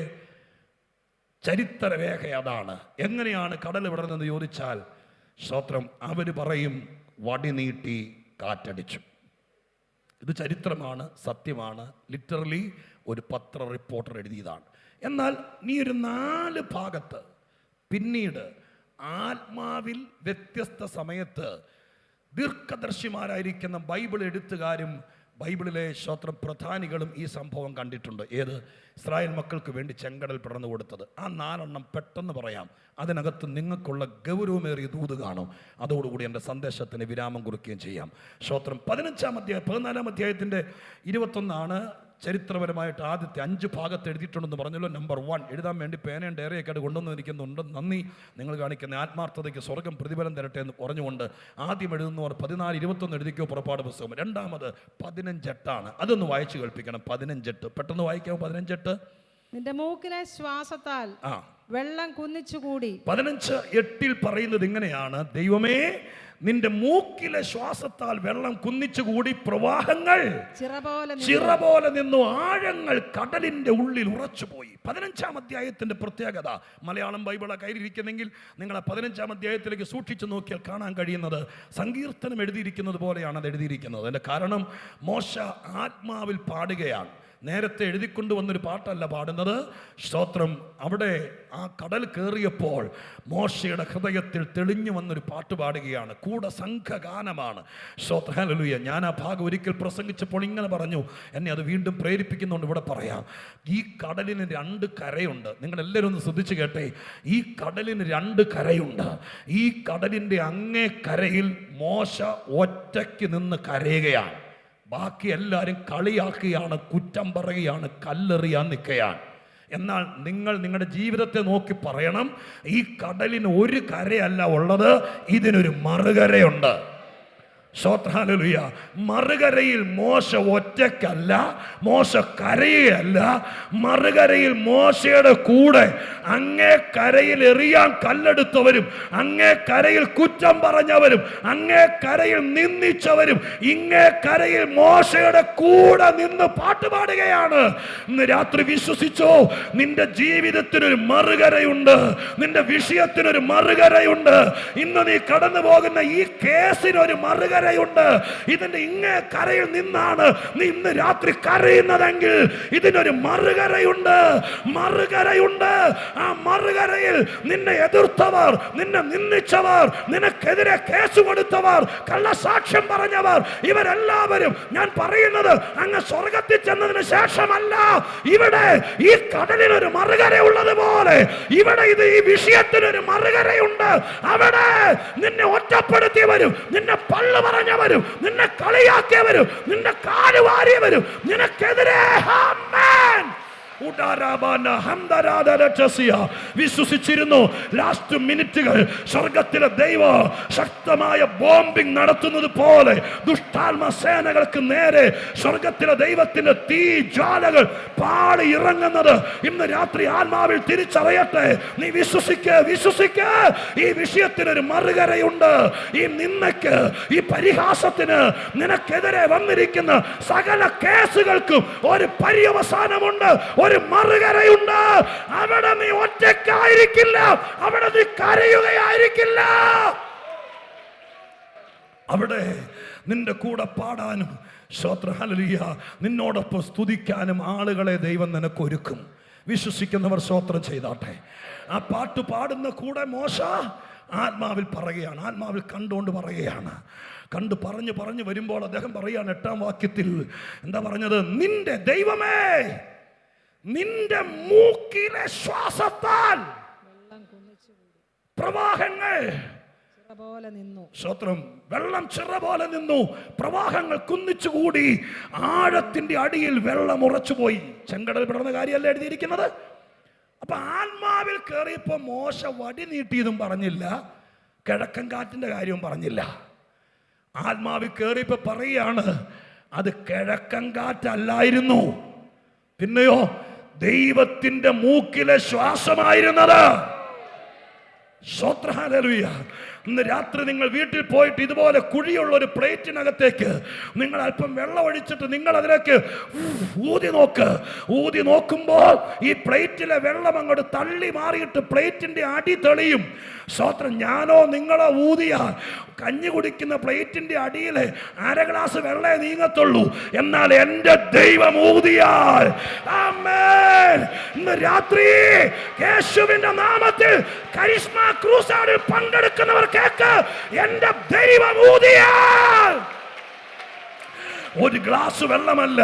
ചരിത്രരേഖ അതാണ്. എങ്ങനെയാണ് കടൽ പിളർന്നെന്ന് ചോദിച്ചാൽ സ്തോത്രം, അവർ പറയും വടി നീട്ടി കാറ്റടിച്ചു. ഇത് ചരിത്രമാണ്, സത്യമാണ്. ലിറ്ററലി ഒരു പത്ര റിപ്പോർട്ടർ എഴുതിയതാണ്. എന്നാൽ നീ ഒരു 4 ഭാഗത്ത് പിന്നീട് ആത്മാവിൽ വ്യത്യസ്ത സമയത്ത് ദീർഘദർശിമാരായിരിക്കുന്ന ബൈബിൾ എഴുത്തുകാരും ബൈബിളിലെ സ്തോത്രം പ്രധാനികളും ഈ സംഭവം കണ്ടിട്ടുണ്ട്. ഏത്? ഇസ്രായേൽ മക്കൾക്ക് വേണ്ടി ചെങ്കടൽ പിളർന്നു കൊടുത്തത്. ആ 4 എണ്ണം പെട്ടെന്ന് പറയാം. അതിനകത്ത് നിങ്ങൾക്കുള്ള ഗൗരവമേറിയ ദൂത് കാണും. അതോടുകൂടി എൻ്റെ സന്ദേശത്തിന് വിരാമം കുറിക്കുകയും ചെയ്യാം. സ്തോത്രം. 14-ാം അധ്യായത്തിൻ്റെ 21 ചരിത്രപരമായിട്ട് ആദ്യത്തെ 5 ഭാഗത്ത് എഴുതിയിട്ടുണ്ടെന്ന് പറഞ്ഞല്ലോ. നമ്പർ 1 എഴുതാൻ വേണ്ടി പേനയും ഡയറിയൊക്കെ ആയിട്ട് കൊണ്ടുവന്നിരിക്കുന്നുണ്ട്. നന്ദി. നിങ്ങൾ കാണിക്കുന്ന ആത്മാർത്ഥതയ്ക്ക് സ്വർഗം പ്രതിഫലം തരട്ടെ എന്ന് പറഞ്ഞുകൊണ്ട് ആദ്യം എഴുതുന്നവർ 14-21 എഴുതിക്കോ പുറപ്പാട് പുസ്തകം. രണ്ടാമത് 15:8. അതൊന്ന് വായിച്ചു കേൾപ്പിക്കണം. 15:8 പെട്ടെന്ന് വായിക്കാമോ? 15:8. നിന്റെ മൂക്കിലെ ശ്വാസത്താൽ വെള്ളം കുന്നിച്ചുകൂടി. 15:8 പറയുന്നത് ഇങ്ങനെയാണ്, ദൈവമേ നിന്റെ മൂക്കിലെ ശ്വാസത്താൽ വെള്ളം കുന്നിച്ചുകൂടി, പ്രവാഹങ്ങൾ ചിറ പോലെ നിന്നു, ആഴങ്ങൾ കടലിന്റെ ഉള്ളിൽ ഉറച്ചുപോയി. 15-ാം അധ്യായത്തിന്റെ പ്രത്യേകത, മലയാളം ബൈബിള കയ്യിലിരിക്കുന്നെങ്കിൽ നിങ്ങൾ ആ 15-ാം അധ്യായത്തിലേക്ക് സൂക്ഷിച്ചു നോക്കിയാൽ കാണാൻ കഴിയുന്നത് സങ്കീർത്തനം എഴുതിയിരിക്കുന്നത് പോലെയാണ് അത് എഴുതിയിരിക്കുന്നത്. അതിന്റെ കാരണം മോശ ആത്മാവിൽ പാടുകയാണ്. നേരത്തെ എഴുതിക്കൊണ്ടുവന്നൊരു പാട്ടല്ല പാടുന്നത്. സ്തോത്രം. അവിടെ ആ കടൽ കയറിയപ്പോൾ മോശയുടെ ഹൃദയത്തിൽ തെളിഞ്ഞു വന്നൊരു പാട്ട് പാടുകയാണ്. കൂടെ സംഘഗാനമാണ്. സ്തോത്രം. ഹല്ലേലൂയ. ഞാൻ ആ ഭാഗം ഒരിക്കൽ പ്രസംഗിച്ചപ്പോൾ ഇങ്ങനെ പറഞ്ഞു, എന്നെ അത് വീണ്ടും പ്രേരിപ്പിക്കുന്നുണ്ട്. ഇവിടെ പറയാം. ഈ കടലിന് 2 കരയുണ്ട്. നിങ്ങളെല്ലാവരും ഒന്ന് ശ്രദ്ധിച്ച് കേട്ടെ. ഈ കടലിന് 2 കരയുണ്ട്. ഈ കടലിൻ്റെ അങ്ങേ കരയിൽ മോശ ഒറ്റയ്ക്ക് നിന്ന് കരയുകയാണ്. ബാക്കി എല്ലാവരും കളിയാക്കുകയാണ്, കുറ്റം പറയുകയാണ്, കല്ലെറിയാൻ നിൽക്കുകയാണ്. എന്നാൽ നിങ്ങൾ നിങ്ങളുടെ ജീവിതത്തെ നോക്കി പറയണം, ഈ കടലിന് ഒരു കരയല്ല ഉള്ളത്, ഇതിനൊരു മറുകരയുണ്ട്. ഹല്ലേലൂയ. മറുകരയിൽ മോശ ഒറ്റയ്ക്കല്ല, മോശ കരയുകയല്ല. മറുകരയിൽ മോശയുടെ കൂടെ അങ്ങേ കരയിൽ എറിയാൻ കല്ലെടുത്തവരും, അങ്ങേ കരയിൽ കുറ്റം പറഞ്ഞവരും, അങ്ങേ കരയിൽ നിന്ദിച്ചവരും ഇങ്ങേ കരയിൽ മോശയുടെ കൂടെ നിന്ന് പാട്ടുപാടുകയാണ്. ഇന്ന് രാത്രി വിശ്വസിച്ചോ, നിന്റെ ജീവിതത്തിനൊരു മറുകരയുണ്ട്, നിന്റെ വിഷയത്തിനൊരു മറുകരയുണ്ട്. ഇന്ന് നീ കടന്നു പോകുന്ന ഈ കേസിനൊരു മറുകരയുണ്ട്. ഇതിന്റെ ഇങ്ങേ കരയിൽ നിന്നാണ് നീ ഇന്ന് രാത്രി കരയുന്നതെങ്കിൽ ഇതിനൊരു മറുകരയുണ്ട്. മറുകരയുണ്ട്. ആ മറുകരയിൽ നിന്നെ എതിർത്തവർ, നിന്നെ നിന്ദിച്ചവർ, നിനക്കെതിരെ കേസ് കൊടുത്തവർ, കള്ളസാക്ഷ്യം പറഞ്ഞവർ, ഇവരെല്ലാവരും, ഞാൻ പറയുന്നത് അങ്ങ് സ്വർഗത്തിൽ ചെന്നതിന് ശേഷമല്ല, ഇവിടെ ഈ കടലിനൊരു മറുകരയുള്ളത് പോലെ ഇവിടെ ഇത് ഈ വിഷയത്തിനൊരു മറുകരയുണ്ട്. അവിടെ നിന്നെ ഒറ്റപ്പെടുത്തിയവരും, നിന്നെ പള്ളു പറഞ്ഞവരും, നിന്നെ കളിയാക്കിയവരും, നിന്നെ കാല് വാരിയവരും, നിനക്കെതിരെ ആമേൻ വിശ്വസിച്ചിരുന്നു. ലാസ്റ്റ് മിനിറ്റുകൾ സ്വർഗത്തിലെ ദൈവം ശക്തമായ ബോംബിംഗ് നടത്തുന്നത് പോലെ ദുഷ്ടാത്മ സേനകൾക്ക് നേരെ സ്വർഗത്തിലെ ദൈവത്തിന്റെ തീ ജ്വാലകൾ പാടി ഇറങ്ങുന്നത് ഇന്ന് രാത്രി ആത്മാവിൽ തിരിച്ചറിയട്ടെ. നീ വിശ്വസിക്ക. ഈ വിഷയത്തിനൊരു മറുകരയുണ്ട്. ഈ നിന്നയ്ക്ക്, ഈ പരിഹാസത്തിന്, നിനക്കെതിരെ വന്നിരിക്കുന്ന സകല കേസുകൾക്കും ഒരു പര്യവസാനമുണ്ട്, ഒരു മറുകരയുണ്ട്. അവിടെ നീ ഒറ്റയ്ക്കായിരിക്കില്ല, അവിടെ നീ കരയുകയായിരിക്കില്ല. അവിടെ നിന്റെ കൂടെ പാടാനും സ്തോത്രം ഹല്ലേലൂയ നിന്നോടൊപ്പം സ്തുതിക്കാനും ആളുകളെ ദൈവം നിനക്ക് ഒരുക്കും. വിശ്വസിക്കുന്നവർ സ്തോത്രം ചെയ്താട്ടെ. ആ പാട്ട് പാടുന്ന കൂടെ മോശ ആത്മാവിൽ പറയുകയാണ്, ആത്മാവിൽ കണ്ടുകൊണ്ട് പറയുകയാണ്. കണ്ടു പറഞ്ഞു വരുമ്പോൾ അദ്ദേഹം പറയുകയാണ് 8-ാം വാക്യത്തിൽ എന്താ പറഞ്ഞത്? നിന്റെ ദൈവമേ, നിന്റെ മൂക്കിലെ ശ്വാസത്താൽ പ്രവാഹങ്ങൾ സ്തോത്രം, വെള്ളം ചിറ പോലെ നിന്നു, പ്രവാഹങ്ങൾ കുന്നിച്ചുകൂടി, ആഴത്തിന്റെ അടിയിൽ വെള്ളം ഉറച്ചുപോയി. ചെങ്കടൽ പിടർന്ന കാര്യമല്ല എഴുതിയിരിക്കുന്നത്. അപ്പൊ ആത്മാവിൽ കയറിയപ്പോ മോശ വടി നീട്ടിയതും പറഞ്ഞില്ല, കിഴക്കൻ കാറ്റിന്റെ കാര്യവും പറഞ്ഞില്ല. ആത്മാവിൽ കയറിയപ്പോ പറയാണ്, അത് കിഴക്കൻ കാറ്റല്ലായിരുന്നു, പിന്നെയോ ദൈവത്തിന്റെ മൂക്കിലെ ശ്വാസമായിരുന്നത്. സ്തോത്രം ഹല്ലേലൂയ. ഇന്ന് രാത്രി നിങ്ങൾ വീട്ടിൽ പോയിട്ട് ഇതുപോലെ കുഴിയുള്ള ഒരു പ്ലേറ്റിനകത്തേക്ക് നിങ്ങൾ അല്പം വെള്ളം ഒഴിച്ചിട്ട് നിങ്ങൾ അതിലേക്ക് ഊതി നോക്കുമ്പോൾ ഈ പ്ലേറ്റിലെ വെള്ളം അങ്ങോട്ട് തള്ളി മാറിയിട്ട് പ്ലേറ്റിന്റെ അടി തെളിയും. സ്തോത്രം. ഞാനോ നിങ്ങളോ ഊതിയാൽ കഞ്ഞി കുടിക്കുന്ന പ്ലേറ്റിന്റെ അടിയിൽ 1/2 ഗ്ലാസ് വെള്ളമേ നീങ്ങത്തുള്ളൂ. എന്നാൽ എന്റെ ദൈവം ഊതിയാൽ, ആമേൻ, ഇന്ന് രാത്രി യേശുവിന്റെ നാമത്തിൽ കരിസ്മ ക്രൂസാഡിൽ പങ്കെടുക്കുന്നവർ കേൾക്ക്, എന്റെ ദൈവം ഊതിയാൽ ഒരു ഗ്ലാസ് വെള്ളമല്ല,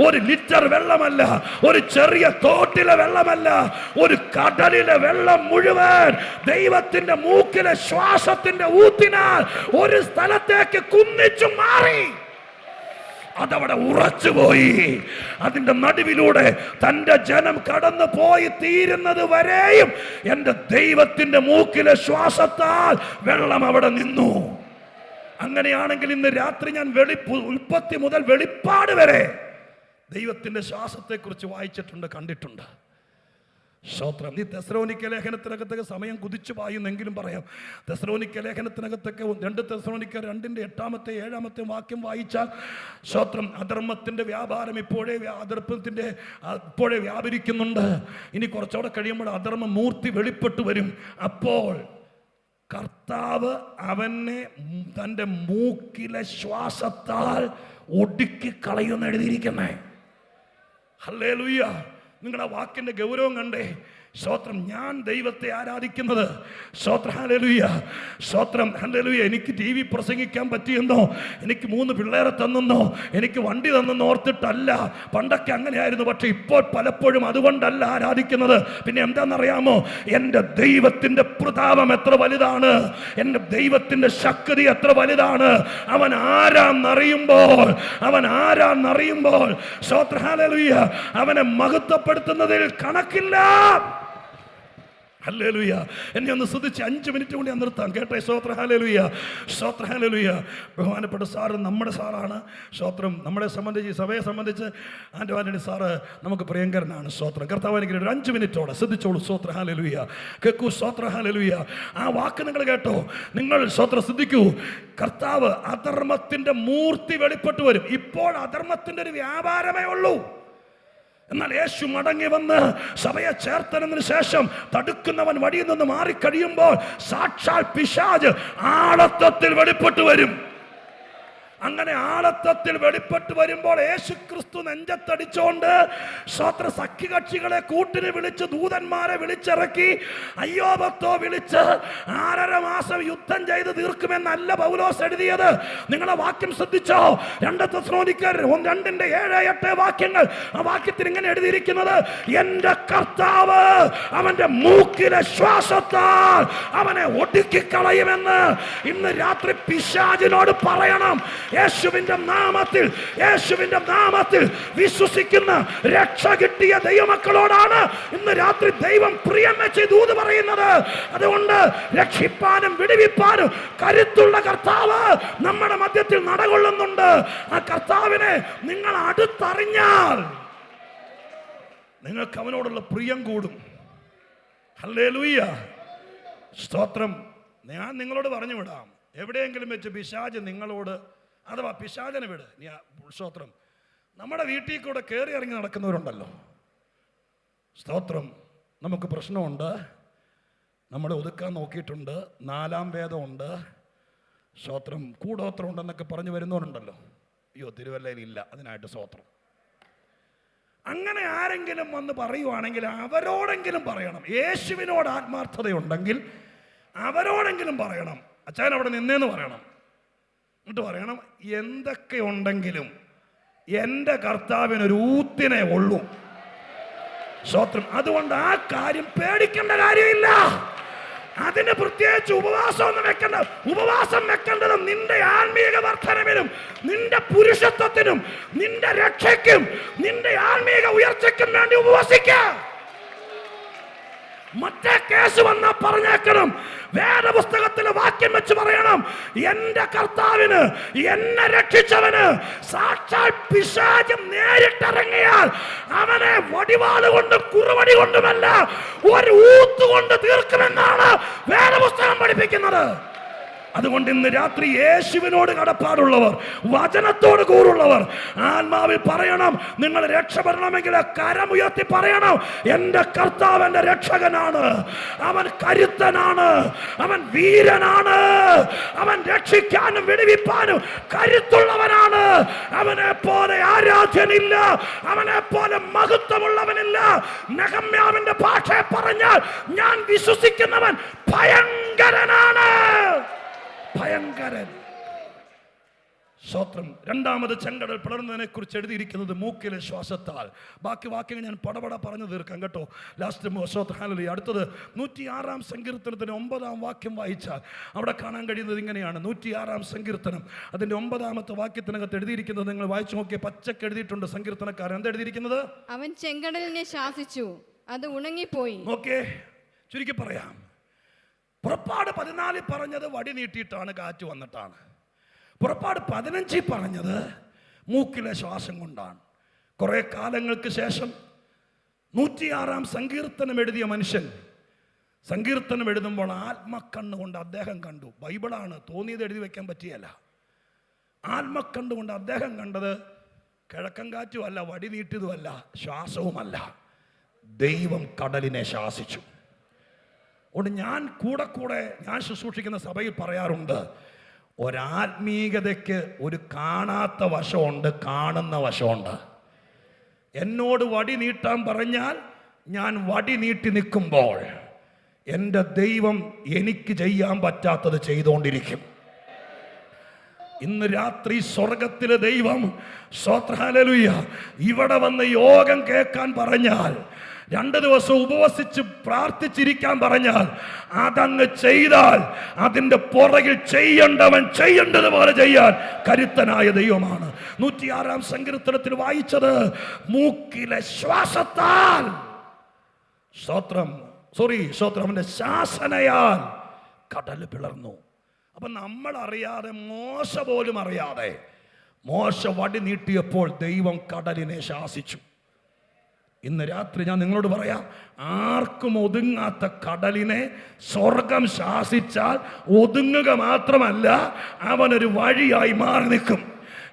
1 ലിറ്റർ വെള്ളമല്ല, ഒരു ചെറിയ തോട്ടിലെ വെള്ളമല്ല, ഒരു കടലിലെ വെള്ളം മുഴുവൻ ദൈവത്തിന്റെ മൂക്കിലെ ശ്വാസത്തിന്റെ ഊത്തിനാൽ ഒരു സ്ഥലത്തേക്ക് കുന്നിച്ചു മാറി. അതവിടെ ഉറച്ചുപോയി. അതിന്റെ നടുവിലൂടെ തന്റെ ജനം കടന്നു പോയി തീരുന്നത് വരെയും എന്റെ ദൈവത്തിന്റെ മൂക്കിലെ ശ്വാസത്താൽ വെള്ളം അവിടെ നിന്നു. അങ്ങനെയാണെങ്കിൽ ഇന്ന് രാത്രി ഞാൻ ഉൽപ്പത്തി മുതൽ വെളിപ്പാട് വരെ ദൈവത്തിന്റെ ശ്വാസത്തെക്കുറിച്ച് വായിച്ചിട്ടുണ്ട്, കണ്ടിട്ടുണ്ട്. സ്തോത്രം. ഈ തെസ്സലോനിക്ക ലേഖനത്തിനകത്തൊക്കെ സമയം കുതിച്ചു പായുന്നെങ്കിലും പറയാം. തെസ്സലോനിക്ക ലേഖനത്തിനകത്തൊക്കെ 2 തെസ്സലോനിക്ക 2-ന്റെ 8-ാമത്തെ 7-ാമത്തെ വാക്യം വായിച്ചാൽ സ്തോത്രം, അധർമ്മത്തിന്റെ വ്യാപാരം ഇപ്പോഴേ വ്യാപരിക്കുന്നുണ്ട്. ഇനി കുറച്ചുകൂടെ കഴിയുമ്പോൾ അധർമ്മ മൂർത്തി വെളിപ്പെട്ടു വരും. അപ്പോൾ കർത്താവ് അവനെ തൻ്റെ മൂക്കിലെ ശ്വാസത്താൽ ഒടുക്കി കളയുമെന്ന് എഴുതിയിരിക്കുന്നേ. ഹല്ലേലൂയ. നിങ്ങളുടെ വാക്കിന്റെ ഗൗരവം കണ്ടേ. സ്തോത്രം. ഞാൻ ദൈവത്തെ ആരാധിക്കുന്നത്. സ്തോത്രം. ഹല്ലേലൂയ. സ്തോത്രം. ഹല്ലേലൂയ. എനിക്ക് TV പ്രസംഗിക്കാൻ പറ്റിയെന്നോ, എനിക്ക് 3 പിള്ളേരെ തന്നെന്നോ, എനിക്ക് വണ്ടി തന്നെന്നോ ഓർത്തിട്ടല്ല. പണ്ടൊക്കെ അങ്ങനെയായിരുന്നു. പക്ഷെ ഇപ്പോൾ പലപ്പോഴും അതുകൊണ്ടല്ല ആരാധിക്കുന്നത്. പിന്നെ എന്താണെന്നറിയാമോ? എൻ്റെ ദൈവത്തിൻ്റെ പ്രതാപം എത്ര വലുതാണ്, എൻ്റെ ദൈവത്തിൻ്റെ ശക്തി എത്ര വലുതാണ്. അവൻ ആരാന്നറിയുമ്പോൾ സ്തോത്രം. ഹല്ലേലൂയ. അവനെ മഹത്വപ്പെടുത്തുന്നതിൽ കണക്കില്ല. ഹല്ലേലൂയ. എന്നെ ഒന്ന് ശ്രദ്ധിച്ച് 5 മിനിറ്റ് കൊണ്ട് ഞാൻ നിർത്താം. കേട്ടെ? സ്തോത്രം. ഹല്ലേലൂയ. സ്തോത്രം. ഹല്ലേലൂയ. ബഹുമാനപ്പെട്ട സാറ് നമ്മുടെ സാറാണ്. സ്തോത്രം. നമ്മളെ സംബന്ധിച്ച്, സഭയെ സംബന്ധിച്ച് ആൻ്റണി സാറ് നമുക്ക് പ്രിയങ്കരനാണ്. സ്തോത്രം. കർത്താവ് എനിക്ക് ഒരു 5 മിനിറ്റോടെ ശ്രദ്ധിച്ചോളൂ. സ്തോത്രം. ഹല്ലേലൂയ. കേൾക്കൂ. സ്തോത്രം. ഹല്ലേലൂയ. ആ വാക്ക് നിങ്ങൾ കേട്ടോ. നിങ്ങൾ സ്തോത്രം ശ്രദ്ധിക്കൂ. കർത്താവ് അധർമ്മത്തിന്റെ മൂർത്തി വെളിപ്പെട്ടു വരും. ഇപ്പോൾ അധർമ്മത്തിന്റെ ഒരു വ്യാപാരമേ ഉള്ളൂ. എന്നാൽ യേശു മടങ്ങി വന്ന് സഭയെ ചേർത്തതിന് ശേഷം തടുക്കുന്നവൻ വഴിയിൽ നിന്ന് മാറിക്കഴിയുമ്പോൾ സാക്ഷാൽ പിശാച് ആളത്വത്തിൽ വെളിപ്പെട്ടു വരും. അങ്ങനെ ആളത്വത്തിൽ വെളിപ്പെട്ടു വരുമ്പോൾ യേശു ക്രിസ്തു നെഞ്ചത്തടിച്ചോണ്ട് സ്വത്ര സഖ്യകക്ഷികളെ കൂട്ടിന് വിളിച്ച്, ദൂതന്മാരെ വിളിച്ചിറക്കി, അയ്യോബത്തോ വിളിച്ച് 6.5 മാസം യുദ്ധം ചെയ്ത് തീർക്കുമെന്നല്ല പൗലോസ് എഴുതിയത്. നിങ്ങളെ വാക്യം ശ്രദ്ധിച്ചോ? 2 തെസ്സലോനിക്കർ 2:7-8 വാക്യങ്ങൾ. ആ വാക്യത്തിൽ ഇങ്ങനെ എഴുതിയിരിക്കുന്നത്, എന്റെ കർത്താവ് അവന്റെ മൂക്കിലെ ശ്വാസത്താൽ അവനെ ഒടുക്കിക്കളയുമെന്ന് ഇന്ന് രാത്രി പിശാചിനോട് പറയണം. യേശുവിന്റെ നാമത്തിൽ വിശ്വസിക്കുന്ന രക്ഷ കിട്ടിയ ദൈവമക്കളോടാണ് ഇന്ന് രാത്രി ദൈവം പ്രിയം വെച്ച് ദൂത് പറയുന്നത്. അതുകൊണ്ട് രക്ഷിപ്പാനും വിടുവിപ്പാനും കരുത്തുള്ള കർത്താവ് നമ്മുടെ മധ്യത്തിൽ നടകൊള്ളുന്നുണ്ട്. ആ കർത്താവിനെ നിങ്ങൾ അടുത്തറിഞ്ഞാൽ നിങ്ങൾക്ക് അവനോടുള്ള പ്രിയം കൂടും. ഹല്ലേലൂയ. സ്തോത്രം. ഞാൻ നിങ്ങളോട് പറഞ്ഞു വിടാം, എവിടെയെങ്കിലും വെച്ച് പിശാച് നിങ്ങളോട്, അഥവാ പിശാചനെ വിട്, സ്തോത്രം, നമ്മുടെ വീട്ടിൽ കൂടെ കയറി ഇറങ്ങി നടക്കുന്നവരുണ്ടല്ലോ. സ്തോത്രം. നമുക്ക് പ്രശ്നമുണ്ട്, നമ്മളെ ഒതുക്കാൻ നോക്കിയിട്ടുണ്ട്, 4-ാം വേദമുണ്ട്, സ്തോത്രം, കൂടോത്രം ഉണ്ടെന്നൊക്കെ പറഞ്ഞു വരുന്നവരുണ്ടല്ലോ. അയ്യോ, തിരുവല്ലയിൽ ഇല്ല, അതിനായിട്ട് സ്തോത്രം. അങ്ങനെ ആരെങ്കിലും വന്ന് പറയുവാണെങ്കിൽ അവരോടെങ്കിലും പറയണം. യേശുവിനോട് ആത്മാർത്ഥതയുണ്ടെങ്കിൽ അവരോടെങ്കിലും പറയണം, അച്ഛൻ അവിടെ നിന്നേന്ന് പറയണം. എന്നിട്ട് പറയണം, എന്തൊക്കെ ഉണ്ടെങ്കിലും എൻ്റെ കർത്താവിനൊരു ഊത്തിനെ ഉള്ളൂ. സ്തോത്രം. അതുകൊണ്ട് ആ കാര്യം പേടിക്കേണ്ട കാര്യമില്ല. അതിന് പ്രത്യേകിച്ച് ഉപവാസം വെക്കേണ്ടത് നിന്റെ ആത്മീക വർധനവിനും, നിന്റെ പുരുഷത്വത്തിനും, നിന്റെ രക്ഷയ്ക്കും, നിന്റെ ആത്മീക ഉയർച്ചയ്ക്കും വേണ്ടി ഉപവസിക്കാം. മറ്റേ കേസ് വന്നാ പറഞ്ഞേക്കണം, വേദപുസ്തകത്തിലെ വാക്യം വെച്ച് പറയണം, എന്റെ കർത്താവിന്, എന്നെ രക്ഷിച്ചവന് സാക്ഷാൽ പിശാച് നേരിട്ടിറങ്ങിയാൽ അവനെ വടിവാള് കൊണ്ടും കുറുവടി കൊണ്ടുമല്ല ഒരു ഊത്തുകൊണ്ട് തീർക്കുമെന്നാണ് വേദപുസ്തകം പഠിപ്പിക്കുന്നത്. അതുകൊണ്ട് ഇന്ന് രാത്രി യേശുവിനോട് കടപ്പാടുള്ളവർ, വചനത്തോട് കൂറുള്ളവർ ആത്മാവിൽ പറയണം, നിങ്ങൾ രക്ഷപ്പെടണമെങ്കിൽ കരമുയർത്തി പറയണം, എന്റെ കർത്താവ് എന്റെ രക്ഷകനാണ്, അവൻ കരുത്തനാണ്, അവൻ വീരനാണ്, അവൻ രക്ഷിക്കാനും വിടുവിപ്പാനും കരുത്തുള്ളവനാണ്. അവനെ പോലെ ആരാധ്യനില്ല, അവനെ പോലെ മഹത്വമുള്ളവനില്ല. നെഹമ്യാവിന്റെ ഭാഷയെ പറഞ്ഞാൽ ഞാൻ വിശ്വസിക്കുന്നവൻ ഭയങ്കരനാണ്. ഭയങ്കരൻ. സ്തോത്രം. 2ാമത് ചെങ്കടൽ പിളർന്നതിനെ കുറിച്ച് എഴുതിയിരിക്കുന്നത് മൂക്കിലെ ശ്വാസത്താൽ. ബാക്കി വാക്യങ്ങൾ ഞാൻ പടപട പറഞ്ഞു തീർക്കാം കേട്ടോ. Last hallelujah. അടുത്തത് 106-ാം സങ്കീർത്തനത്തിന് 9-ാം വാക്യം വായിച്ചാൽ അവിടെ കാണാൻ കഴിയുന്നത് ഇങ്ങനെയാണ്. 106-ാം സങ്കീർത്തനം അതിന്റെ 9-ാമത്തെ വാക്യത്തിനകത്ത് എഴുതിയിരിക്കുന്നത് നിങ്ങൾ വായിച്ചു നോക്കിയ പച്ചക്ക് എഴുതിയിട്ടുണ്ട് സങ്കീർത്തനക്കാരൻ. എന്താ എഴുതിയിരിക്കുന്നത്? അവൻ ചെങ്കടലിനെ ശാസിച്ചു, അത് ഉണങ്ങിപ്പോയി. ഓക്കെ, ചുരുക്കി പറയാം. പുറപ്പാട് 14 പറഞ്ഞത് വടി നീട്ടിയിട്ടാണ്, കാറ്റ് വന്നിട്ടാണ്. പുറപ്പാട് 15 പറഞ്ഞത് മൂക്കിലെ ശ്വാസം കൊണ്ടാണ്. കുറെ കാലങ്ങൾക്ക് ശേഷം 106-ാം സങ്കീർത്തനം എഴുതിയ മനുഷ്യൻ സങ്കീർത്തനം എഴുതുമ്പോൾ ആത്മക്കണ്ണുകൊണ്ട് അദ്ദേഹം കണ്ടു. ബൈബിളാണ്, തോന്നിയത് എഴുതി വെക്കാൻ പറ്റിയല്ല. ആത്മക്കണ്ണുകൊണ്ട് അദ്ദേഹം കണ്ടത് കിഴക്കൻ കാറ്റുമല്ല, വടി നീട്ടിയതുമല്ല, ശ്വാസവുമല്ല, ദൈവം കടലിനെ ശാസിച്ചു. അതുകൊണ്ട് ഞാൻ കൂടെ ഞാൻ ശുശ്രൂഷിക്കുന്ന സഭയിൽ പറയാറുണ്ട്, ഒരാത്മീകതയ്ക്ക് ഒരു കാണാത്ത വശമുണ്ട്, കാണുന്ന വശമുണ്ട്. എന്നോട് വടി നീട്ടാൻ പറഞ്ഞാൽ ഞാൻ വടി നീട്ടി നിൽക്കുമ്പോൾ എൻ്റെ ദൈവം എനിക്ക് ചെയ്യാൻ പറ്റാത്തത് ചെയ്തുകൊണ്ടിരിക്കും. ഇന്ന് രാത്രി സ്വർഗത്തിലെ ദൈവം ഹല്ലേലൂയ ഇവിടെ വന്ന് യോഗം കേൾക്കാൻ പറഞ്ഞാൽ, 2 ദിവസം ഉപവസിച്ച് പ്രാർത്ഥിച്ചിരിക്കാൻ പറഞ്ഞാൽ, അതങ്ങ് ചെയ്താൽ അതിൻ്റെ പുറകിൽ ചെയ്യേണ്ടവൻ ചെയ്യേണ്ടതുപോലെ ചെയ്യാൻ കരുത്തനായ ദൈവമാണ്. 106-ാം സങ്കീർത്തനത്തിൽ വായിച്ചത്, മൂക്കിലെ ശ്വാസത്താൽ അവന്റെ ശാസനയാൽ കടൽ പിളർന്നു. അപ്പൊ നമ്മൾ അറിയാതെ, മോശ പോലും അറിയാതെ, മോശ വടി നീട്ടിയപ്പോൾ ദൈവം കടലിനെ ശാസിച്ചു. ഇന്ന് രാത്രി ഞാൻ നിങ്ങളോട് പറയാം, ആർക്കും ഒതുങ്ങാത്ത കടലിനെ സ്വർഗം ശാസിച്ചാൽ ഒതുങ്ങുക മാത്രമല്ല, അവനൊരു വഴിയായി മാറി നിൽക്കും.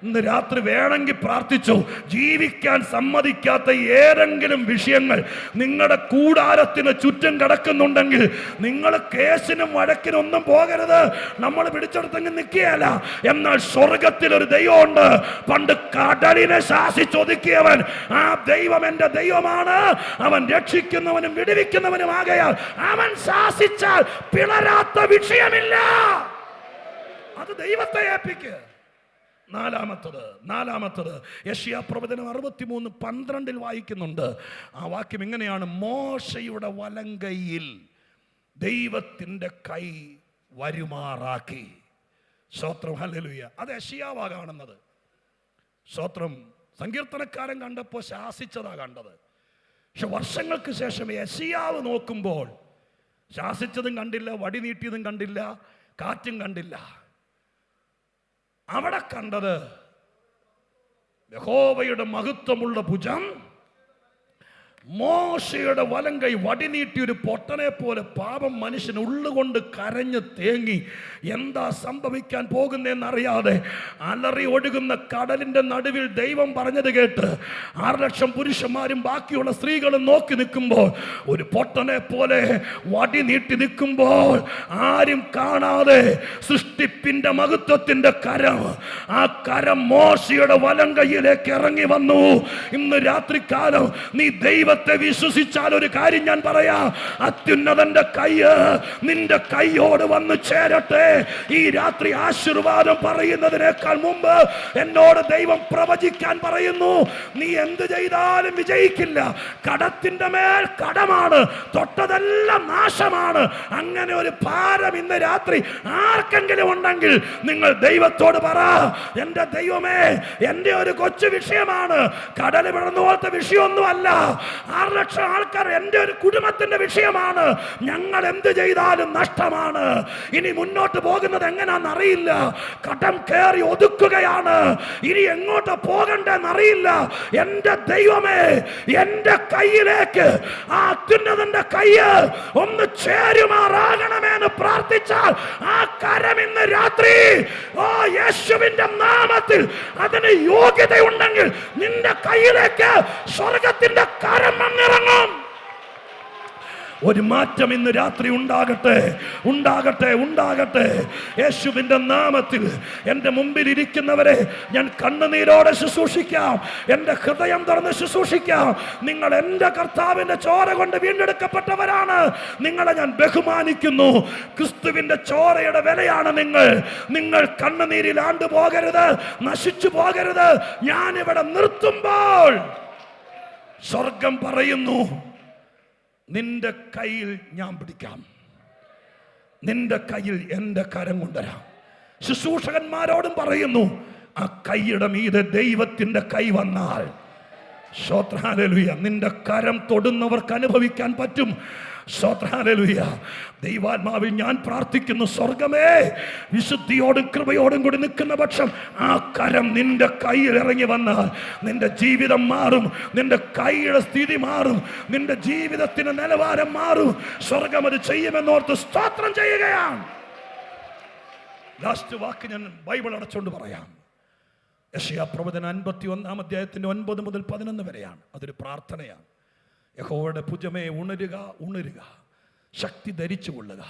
ഇന്ന് രാത്രി വേണമെങ്കിൽ പ്രാർത്ഥിച്ചു, ജീവിക്കാൻ സമ്മതിക്കാത്ത ഏതെങ്കിലും വിഷയങ്ങൾ നിങ്ങളുടെ കൂടാരത്തിന് ചുറ്റും കിടക്കുന്നുണ്ടെങ്കിൽ നിങ്ങൾ കേസിനും വഴക്കിനും ഒന്നും പോകരുത്. നമ്മൾ പിടിച്ചെടുത്തെങ്കിൽ നിൽക്കുകയല്ല. എന്നാൽ സ്വർഗത്തിൽ ഒരു ദൈവമുണ്ട്. പണ്ട് കടലിനെ ശാസിച്ചൊതുക്കിയവൻ ആ ദൈവം എൻ്റെ ദൈവമാണ്. അവൻ രക്ഷിക്കുന്നവനും വിടുവിക്കുന്നവനും ആകയാൽ അവൻ ശാസിച്ചാൽ പിളരാത്ത വിഷയമില്ല. അത് ദൈവത്തെ ഏൽപ്പിക്കുക. നാലാമത്തത് യെശയ്യാപ്രവചനം 63:12 വായിക്കുന്നുണ്ട്. ആ വാക്യം ഇങ്ങനെയാണ്, മോശയുടെ വലങ്കയിൽ ദൈവത്തിൻ്റെ കൈ വരുമാറാക്കി. സ്തോത്രം, ഹല്ലേലൂയ. അത് യെശയ്യാവാ കാണുന്നത്. സ്തോത്രം. സങ്കീർത്തനക്കാരൻ കണ്ടപ്പോൾ ശാസിച്ചതാ കണ്ടത്. പക്ഷെ വർഷങ്ങൾക്ക് ശേഷം യെശയ്യാവ് നോക്കുമ്പോൾ ശാസിച്ചതും കണ്ടില്ല, വടി നീട്ടിയതും കണ്ടില്ല, കാറ്റും കണ്ടില്ല. അവിടെ കണ്ടത് യഹോവയുടെ മഹത്വമുള്ള ഭുജം, മോശയുടെ വലങ്കൈ വടി നീട്ടി ഒരു പൊട്ടനെ പോലെ. പാപം മനുഷ്യൻ ഉള്ളുകൊണ്ട് കരഞ്ഞ് തേങ്ങി എന്താ സംഭവിക്കാൻ പോകുന്നതെന്നറിയാതെ അലറി ഒഴുകുന്ന കടലിന്റെ നടുവിൽ ദൈവം പറഞ്ഞത് കേട്ട് 6 ലക്ഷം പുരുഷന്മാരും ബാക്കിയുള്ള സ്ത്രീകളും നോക്കി നിൽക്കുമ്പോൾ, ഒരു പൊട്ടനെ പോലെ വടി നീട്ടി നിൽക്കുമ്പോൾ, ആരും കാണാതെ സൃഷ്ടിപ്പിന്റെ മഹത്വത്തിന്റെ കരം, ആ കരം മോശയുടെ വലങ്കൈയിലേക്ക് ഇറങ്ങി വന്നു. ഇന്ന് രാത്രികാലം നീ ദൈവത്തെ വിശ്വസിച്ചാൽ ഒരു കാര്യം ഞാൻ പറയാം, അത്യുന്നതന്റെ കൈ നിന്റെ കൈയോട് വന്ന് ചേരട്ടെ. ഈ രാത്രി ആശീർവാദം പറയുന്നതിനേക്കാൾ മുമ്പ് എന്നോട് ദൈവം പ്രവചിക്കാൻ പറയുന്നു, നീ എന്ത് ചെയ്താലും വിജയിക്കില്ല. കടത്തിന്റെ മേൽ കടമാണ്, തൊട്ടതെല്ലാം നാശമാണ്. അങ്ങനെ ഒരു ഭാരം ഇന്ന് രാത്രി ആർക്കെങ്കിലും ഉണ്ടെങ്കിൽ നിങ്ങൾ ദൈവത്തോട് പറ, എന്റെ ദൈവമേ, എന്റെ ഒരു കൊച്ചു വിഷയമാണ്, കടല് പിളർന്നു പോലത്തെ വിഷയമൊന്നുമല്ല. 6 ലക്ഷം ആൾക്കാർ എൻ്റെ ഒരു കുടുംബത്തിന്റെ വിഷയമാണ്. ഞങ്ങൾ എന്ത് ചെയ്താലും നഷ്ടമാണ്. ഇനി മുന്നോട്ട് പോകുന്നത് എങ്ങനെയാണെന്ന് അറിയില്ല. കടം കയറി ഒതുക്കുകയാണ്. ഇനി എങ്ങോട്ട് പോകണ്ടെന്ന് അറിയില്ല. എൻ്റെ ദൈവമേ, എൻ്റെ കയ്യിലേക്ക് ആ അത്യുന്നതന്റെ കൈ ഒന്ന് ചേരുമാറാകണമെന്ന് പ്രാർത്ഥിച്ചാൽ ആ കരം ഇന്ന് രാത്രി യേശുവിന്റെ നാമത്തിൽ അതിന് യോഗ്യതയുണ്ടെങ്കിൽ നിന്റെ കയ്യിലേക്ക് സ്വർഗത്തിന്റെ കരം വന്നിറങ്ങും. ഒരു മാറ്റം ഇന്ന് രാത്രി ഉണ്ടാകട്ടെ, ഉണ്ടാകട്ടെ, ഉണ്ടാകട്ടെ. യേശുവിന്റെ നാമത്തിൽ എൻ്റെ മുമ്പിൽ ഇരിക്കുന്നവരെ ഞാൻ കണ്ണുനീരോടെ ശുശ്രൂഷിക്കാം, എൻ്റെ ഹൃദയം തുറന്ന് ശുശ്രൂഷിക്കാം. നിങ്ങൾ എൻ്റെ കർത്താവിന്റെ ചോര കൊണ്ട് വീണ്ടെടുക്കപ്പെട്ടവരാണ്. നിങ്ങളെ ഞാൻ ബഹുമാനിക്കുന്നു. ക്രിസ്തുവിന്റെ ചോരയുടെ വിലയാണ് നിങ്ങൾ കണ്ണുനീരിൽ ആണ്ടുപോകരുത്, നശിച്ചു പോകരുത്. ഞാനിവിടെ നിർത്തുമ്പോൾ സ്വർഗം പറയുന്നു, നിന്റെ കയ്യിൽ ഞാൻ പിടിക്കാം, നിന്റെ കയ്യിൽ എൻ്റെ കരം കൊണ്ടുവരാം. ശുശ്രൂഷകന്മാരോടും പറയുന്നു, ആ കൈയുടെ മീതെ ദൈവത്തിന്റെ കൈ വന്നാൽ, ഹല്ലേലൂയ, നിന്റെ കരം തൊടുന്നവർക്ക് അനുഭവിക്കാൻ പറ്റും. ഹല്ലേലൂയ. ദൈവാത്മാവിൽ ഞാൻ പ്രാർത്ഥിക്കുന്നു, സ്വർഗമേ, വിശുദ്ധിയോടും കൃപയോടും കൂടി നിൽക്കുന്ന പക്ഷം ആ കരം നിന്റെ കയ്യിൽ ഇറങ്ങി വന്നാൽ നിന്റെ ജീവിതം മാറും, നിന്റെ കൈയുടെ സ്ഥിതി മാറും, നിന്റെ ജീവിതത്തിന്റെ നിലവാരം മാറും. സ്വർഗം അത് ചെയ്യുമെന്നോർത്ത് സ്തോത്രം ചെയ്യുകയാണ്. ലാസ്റ്റ് വാക്ക് ഞാൻ ബൈബിൾ അടച്ചുകൊണ്ട് പറയാം. യെശയ്യാപ്രവചനം 51-ാം അധ്യായത്തിന്റെ 9 മുതൽ 11 വരെയാണ്. അതൊരു പ്രാർത്ഥനയാണ്. യഹോവയുടെ ഭുജമേ, ഉണരുക, ഉണരുക, ശക്തി ധരിച്ചു കൊള്ളുക.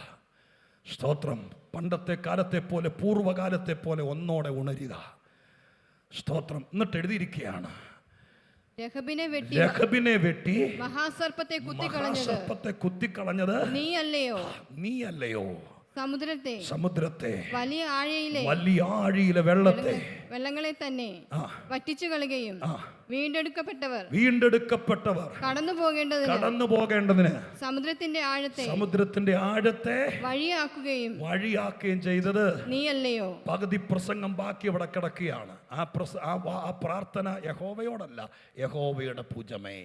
സ്തോത്രം. പണ്ടത്തെ കാലത്തെ പോലെ, പൂർവ്വകാലത്തെ പോലെ ഒന്നോടെ ഉണരുക. സ്തോത്രം. എന്നിട്ട് എഴുതിയിരിക്കുകയാണ്, രഹബിനെ വെട്ടി മഹാസർപ്പത്തെ കുത്തിക്കളഞ്ഞത് നീയല്ലയോ? സമുദ്രത്തെ വലിയ ആഴിയിലെ വെള്ളങ്ങളെ തന്നെ വറ്റിച്ചു കളയുകയും വീണ്ടെടുക്കപ്പെട്ടവർ കടന്നു പോകേണ്ടതിന് സമുദ്രത്തിന്റെ ആഴത്തെ വഴിയാക്കുകയും ചെയ്തത് നീയല്ലയോ? പകുതി പ്രസംഗം ബാക്കി അവിടെ കിടക്കുകയാണ്. ആ പ്രാർത്ഥന യഹോവയോടല്ല, യഹോവയുടെ ഭുജമേ.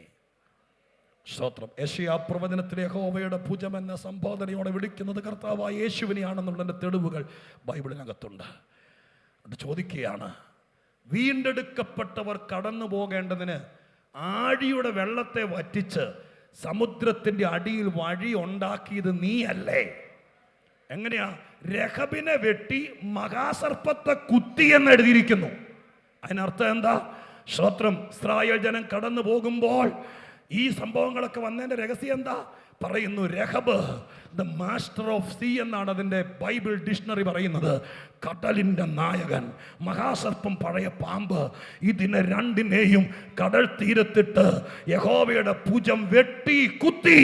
സ്തോത്രം. യെശയ്യാ പ്രവചനത്തിലെ യഹോവയുടെ ഭുജം എന്ന സംബോധനയോടെ വിളിക്കുന്നത് കർത്താവായ യേശുവിനെയാണെന്നുള്ളതിൻ്റെ തെളിവുകൾ ബൈബിളിനകത്തുണ്ട്. അത് ചോദിക്കുകയാണ്, വീണ്ടെടുക്കപ്പെട്ടവർ കടന്നു പോകേണ്ടതിന് ആഴിയുടെ വെള്ളത്തെ വറ്റിച്ച് സമുദ്രത്തിൻ്റെ അടിയിൽ വഴി ഉണ്ടാക്കിയത് നീയല്ലേ? എങ്ങനെയാ? രഹബിനെ വെട്ടി മഹാസർപ്പത്തെ കുത്തി എന്ന് എഴുതിയിരിക്കുന്നു. അതിനർത്ഥം എന്താ? സ്തോത്രം. ഇസ്രായേൽ ജനം കടന്നു പോകുമ്പോൾ ഈ സംഭവങ്ങളൊക്കെ വന്നതിന്റെ രഹസ്യം എന്താ? പറയുന്നു, രഹബ് ദ മാസ്റ്റർ ഓഫ് സീ എന്നാണ് അതിൻ്റെ ബൈബിൾ ഡിക്ഷണറി പറയുന്നത്. കടലിൻ്റെ നായകൻ, മഹാസർപ്പം, പഴയ പാമ്പ്, ഇതിനെ രണ്ടിനെയും കടൽ തീരത്തിട്ട് യഹോവയുടെ ഭുജം വെട്ടി കുത്തി.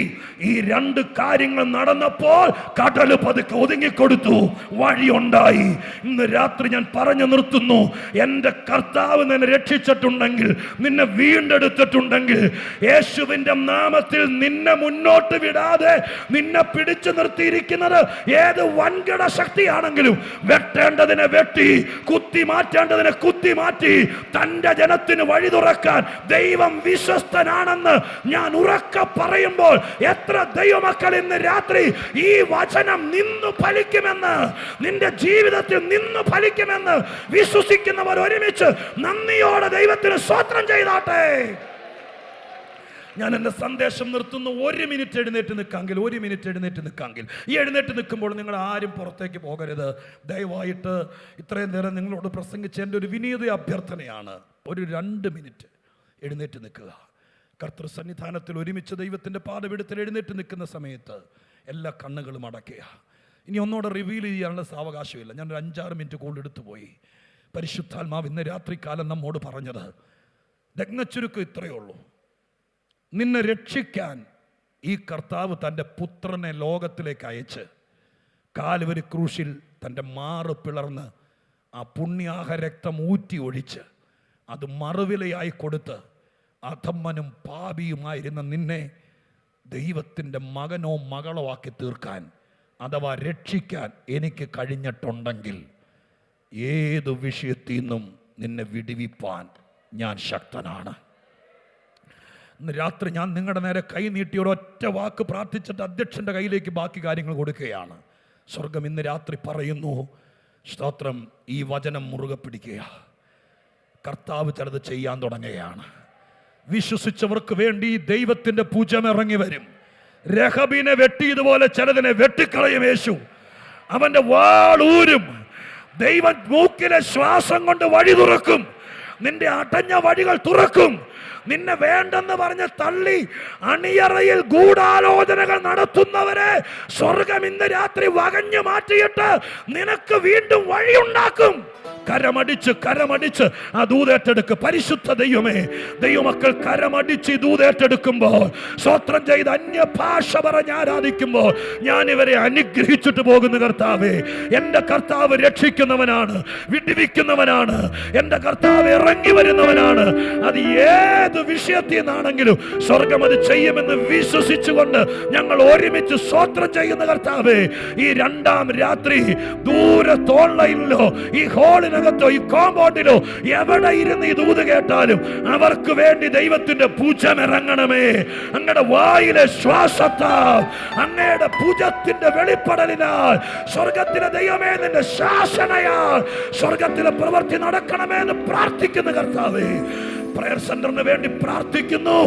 ഈ രണ്ട് കാര്യങ്ങൾ നടന്നപ്പോൾ കടൽ പതുക്കെ ഒതുങ്ങിക്കൊടുത്തു, വഴിയുണ്ടായി. ഇന്ന് രാത്രി ഞാൻ പറഞ്ഞു നിർത്തുന്നു, എൻ്റെ കർത്താവ് നിന്നെ രക്ഷിച്ചിട്ടുണ്ടെങ്കിൽ, നിന്നെ വീണ്ടെടുത്തിട്ടുണ്ടെങ്കിൽ, യേശുവിൻ്റെ നാമത്തിൽ നിന്നെ മുന്നോട്ട് വിടാതെ നിന്നെ പിടിച്ചു നിർത്തിയിരിക്കുന്നത് ഏത് വൻകിട ശക്തിയാണെങ്കിലും വെട്ടേണ്ടതിനെ വെട്ടി, കുത്തി മാറ്റേണ്ടതിനെ കുത്തി മാറ്റി, തന്റെ ജനത്തിന് വഴി തുറക്കാൻ ദൈവം വിശ്വസ്തനാണെന്ന് ഞാൻ ഉറക്കെ പറയുമ്പോൾ എത്ര ദൈവമക്കൾ ഇന്ന് രാത്രി ഈ വചനം നിന്നു ഫലിക്കുമെന്ന്, നിന്റെ ജീവിതത്തിൽ നിന്നു ഫലിക്കുമെന്ന് വിശ്വസിക്കുന്നവർ ഒരുമിച്ച് നന്ദിയോടെ ദൈവത്തിന് സ്തോത്രം ചെയ്താട്ടെ. ഞാൻ എൻ്റെ സന്ദേശം നിർത്തുന്നു. 1 മിനിറ്റ് എഴുന്നേറ്റ് നിൽക്കാമെങ്കിൽ ഈ എഴുന്നേറ്റ് നിൽക്കുമ്പോൾ നിങ്ങൾ ആരും പുറത്തേക്ക് പോകരുത്. ദയവായിട്ട് ഇത്രയും നേരം നിങ്ങളോട് പ്രസംഗിച്ച എൻ്റെ ഒരു വിനീത അഭ്യർത്ഥനയാണ്, ഒരു 2 മിനിറ്റ് എഴുന്നേറ്റ് നിൽക്കുക. കർത്തൃ സന്നിധാനത്തിൽ ഒരുമിച്ച് ദൈവത്തിൻ്റെ പാദപീഠത്തിൽ എഴുന്നേറ്റ് നിൽക്കുന്ന സമയത്ത് എല്ലാ കണ്ണുകളും അടയ്ക്കുക. ഇനി ഒന്നോടെ റിവീൽ ചെയ്യാനുള്ള സാവകാശമില്ല. ഞാനൊരു 5-6 മിനിറ്റ് കൂടുതൽ എടുത്തു പോയി. പരിശുദ്ധാത്മാവ് ഇന്ന് രാത്രികാലം നമ്മോട് പറഞ്ഞത് രത്നച്ചുരുക്കം ഇത്രയേ ഉള്ളൂ. നിന്നെ രക്ഷിക്കാൻ ഈ കർത്താവ് തൻ്റെ പുത്രനെ ലോകത്തിലേക്ക് അയച്ച് കാൽവരി ക്രൂശിൽ തൻ്റെ മാറ് പിളർന്ന് ആ പുണ്യാഹ രക്തം ഊറ്റി ഒഴിച്ച് അത് മറുവിലയായി കൊടുത്ത് അധമ്മനും പാപിയുമായിരുന്ന നിന്നെ ദൈവത്തിൻ്റെ മകനോ മകളോ ആക്കി തീർക്കാൻ, അഥവാ രക്ഷിക്കാൻ എനിക്ക് കഴിഞ്ഞിട്ടുണ്ടെങ്കിൽ ഏതു വിഷയത്തിൽ നിന്നും നിന്നെ വിടുവിപ്പാൻ ഞാൻ ശക്തനാണ്. ഇന്ന് രാത്രി ഞാൻ നിങ്ങളുടെ നേരെ കൈ നീട്ടി ഒരൊറ്റ വാക്ക് പ്രാർത്ഥിച്ചിട്ട് അധ്യക്ഷൻ്റെ കയ്യിലേക്ക് ബാക്കി കാര്യങ്ങൾ കൊടുക്കുകയാണ്. സ്വർഗം ഇന്ന് രാത്രി പറയുന്നു, സ്തോത്രം, ഈ വചനം മുറുകെ പിടിക്കുക. കർത്താവ് ചിലത് ചെയ്യാൻ തുടങ്ങുകയാണ്. വിശ്വസിച്ചവർക്ക് വേണ്ടി ദൈവത്തിൻ്റെ ഭുജം ഇറങ്ങി വരും. രഹബിനെ വെട്ടിയതുപോലെ ചിലതിനെ വെട്ടിക്കളയും യേശു. അവൻ്റെ വാളൂരും. ദൈവം മൂക്കിലെ ശ്വാസം കൊണ്ട് വഴി തുറക്കും. നിന്റെ അടഞ്ഞ വഴികൾ തുറക്കും. നിന്നെ വേണ്ടെന്ന് പറഞ്ഞ് തള്ളി അണിയറയിൽ ഗൂഢാലോചനകൾ നടത്തുന്നവരെ സ്വർഗം ഇന്ന് രാത്രി വകഞ്ഞു മാറ്റിയിട്ട് നിനക്ക് വീണ്ടും വഴിയുണ്ടാക്കും. കരമടിച്ച് ആ ദൂതേറ്റെടുക്ക്. പരിശുദ്ധ ദൈവമേ, ദൈവമക്കൾ കരമടിച്ച് ദൂതേറ്റെടുക്കുമ്പോൾ, സ്വത്രം ചെയ്ത് അന്യഭാഷ പറഞ്ഞ് ആരാധിക്കുമ്പോൾ ഞാൻ ഇവരെ അനുഗ്രഹിച്ചിട്ട് പോകുന്ന കർത്താവേ, എൻ്റെ കർത്താവ് രക്ഷിക്കുന്നവനാണ്, വിടുവിക്കുന്നവനാണ്. എൻ്റെ കർത്താവ് ഇറങ്ങി വരുന്നവനാണ്. അത് ഏത് വിഷയത്തിൽ നിന്നാണെങ്കിലും സ്വർഗം അത് ചെയ്യുമെന്ന് വിശ്വസിച്ചുകൊണ്ട് ഞങ്ങൾ ഒരുമിച്ച് സ്വത്രം ചെയ്യുന്ന കർത്താവേ, ഈ 2ാം രാത്രി ദൂരത്ത് ഓൺലൈനിലോ ഈ ഹാളിനകത്തോ ഈ കോമ്പൗണ്ടിലോ എവിടെ ഇരുന്ന് ഈ ദൂത് കേട്ടാലും അവർക്ക് വേണ്ടി ദൈവത്തിന്റെ ഭുജം ഇറങ്ങണമേ. അങ്ങയുടെ വായിലെ ശ്വാസത്താൽ, അങ്ങയുടെ ഭുജത്തിന്റെ വെളിപ്പെടലിനാൽ, സ്വർഗത്തിലെ ദൈവമേ നിന്റെ ശാസനയാൽ സ്വർഗത്തിലെ പ്രവൃത്തി നടക്കണമേ എന്ന് പ്രാർത്ഥിക്കുന്ന കർത്താവേ, പ്രയർ സെന്ററിന് വേണ്ടി പ്രാർത്ഥിക്കുന്നു.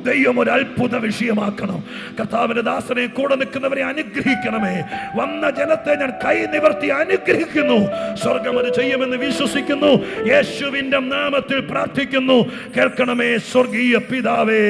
ദൈവം ഒരു അത്ഭുത വിഷയമാക്കണം. കർത്താവിന്റെ ദാസനെ കൂടെ നിൽക്കുന്നവരെ അനുഗ്രഹിക്കണമേ. വന്ന ജനത്തെ ഞാൻ കൈ നിവർത്തി അനുഗ്രഹിക്കുന്നു. സ്വർഗം അത് ചെയ്യുമെന്ന് വിശ്വസിക്കുന്നു. യേശുവിന്റെ നാമത്തിൽ പ്രാർത്ഥിക്കുന്നു. കേൾക്കണമേ സ്വർഗീയ പിതാവേ.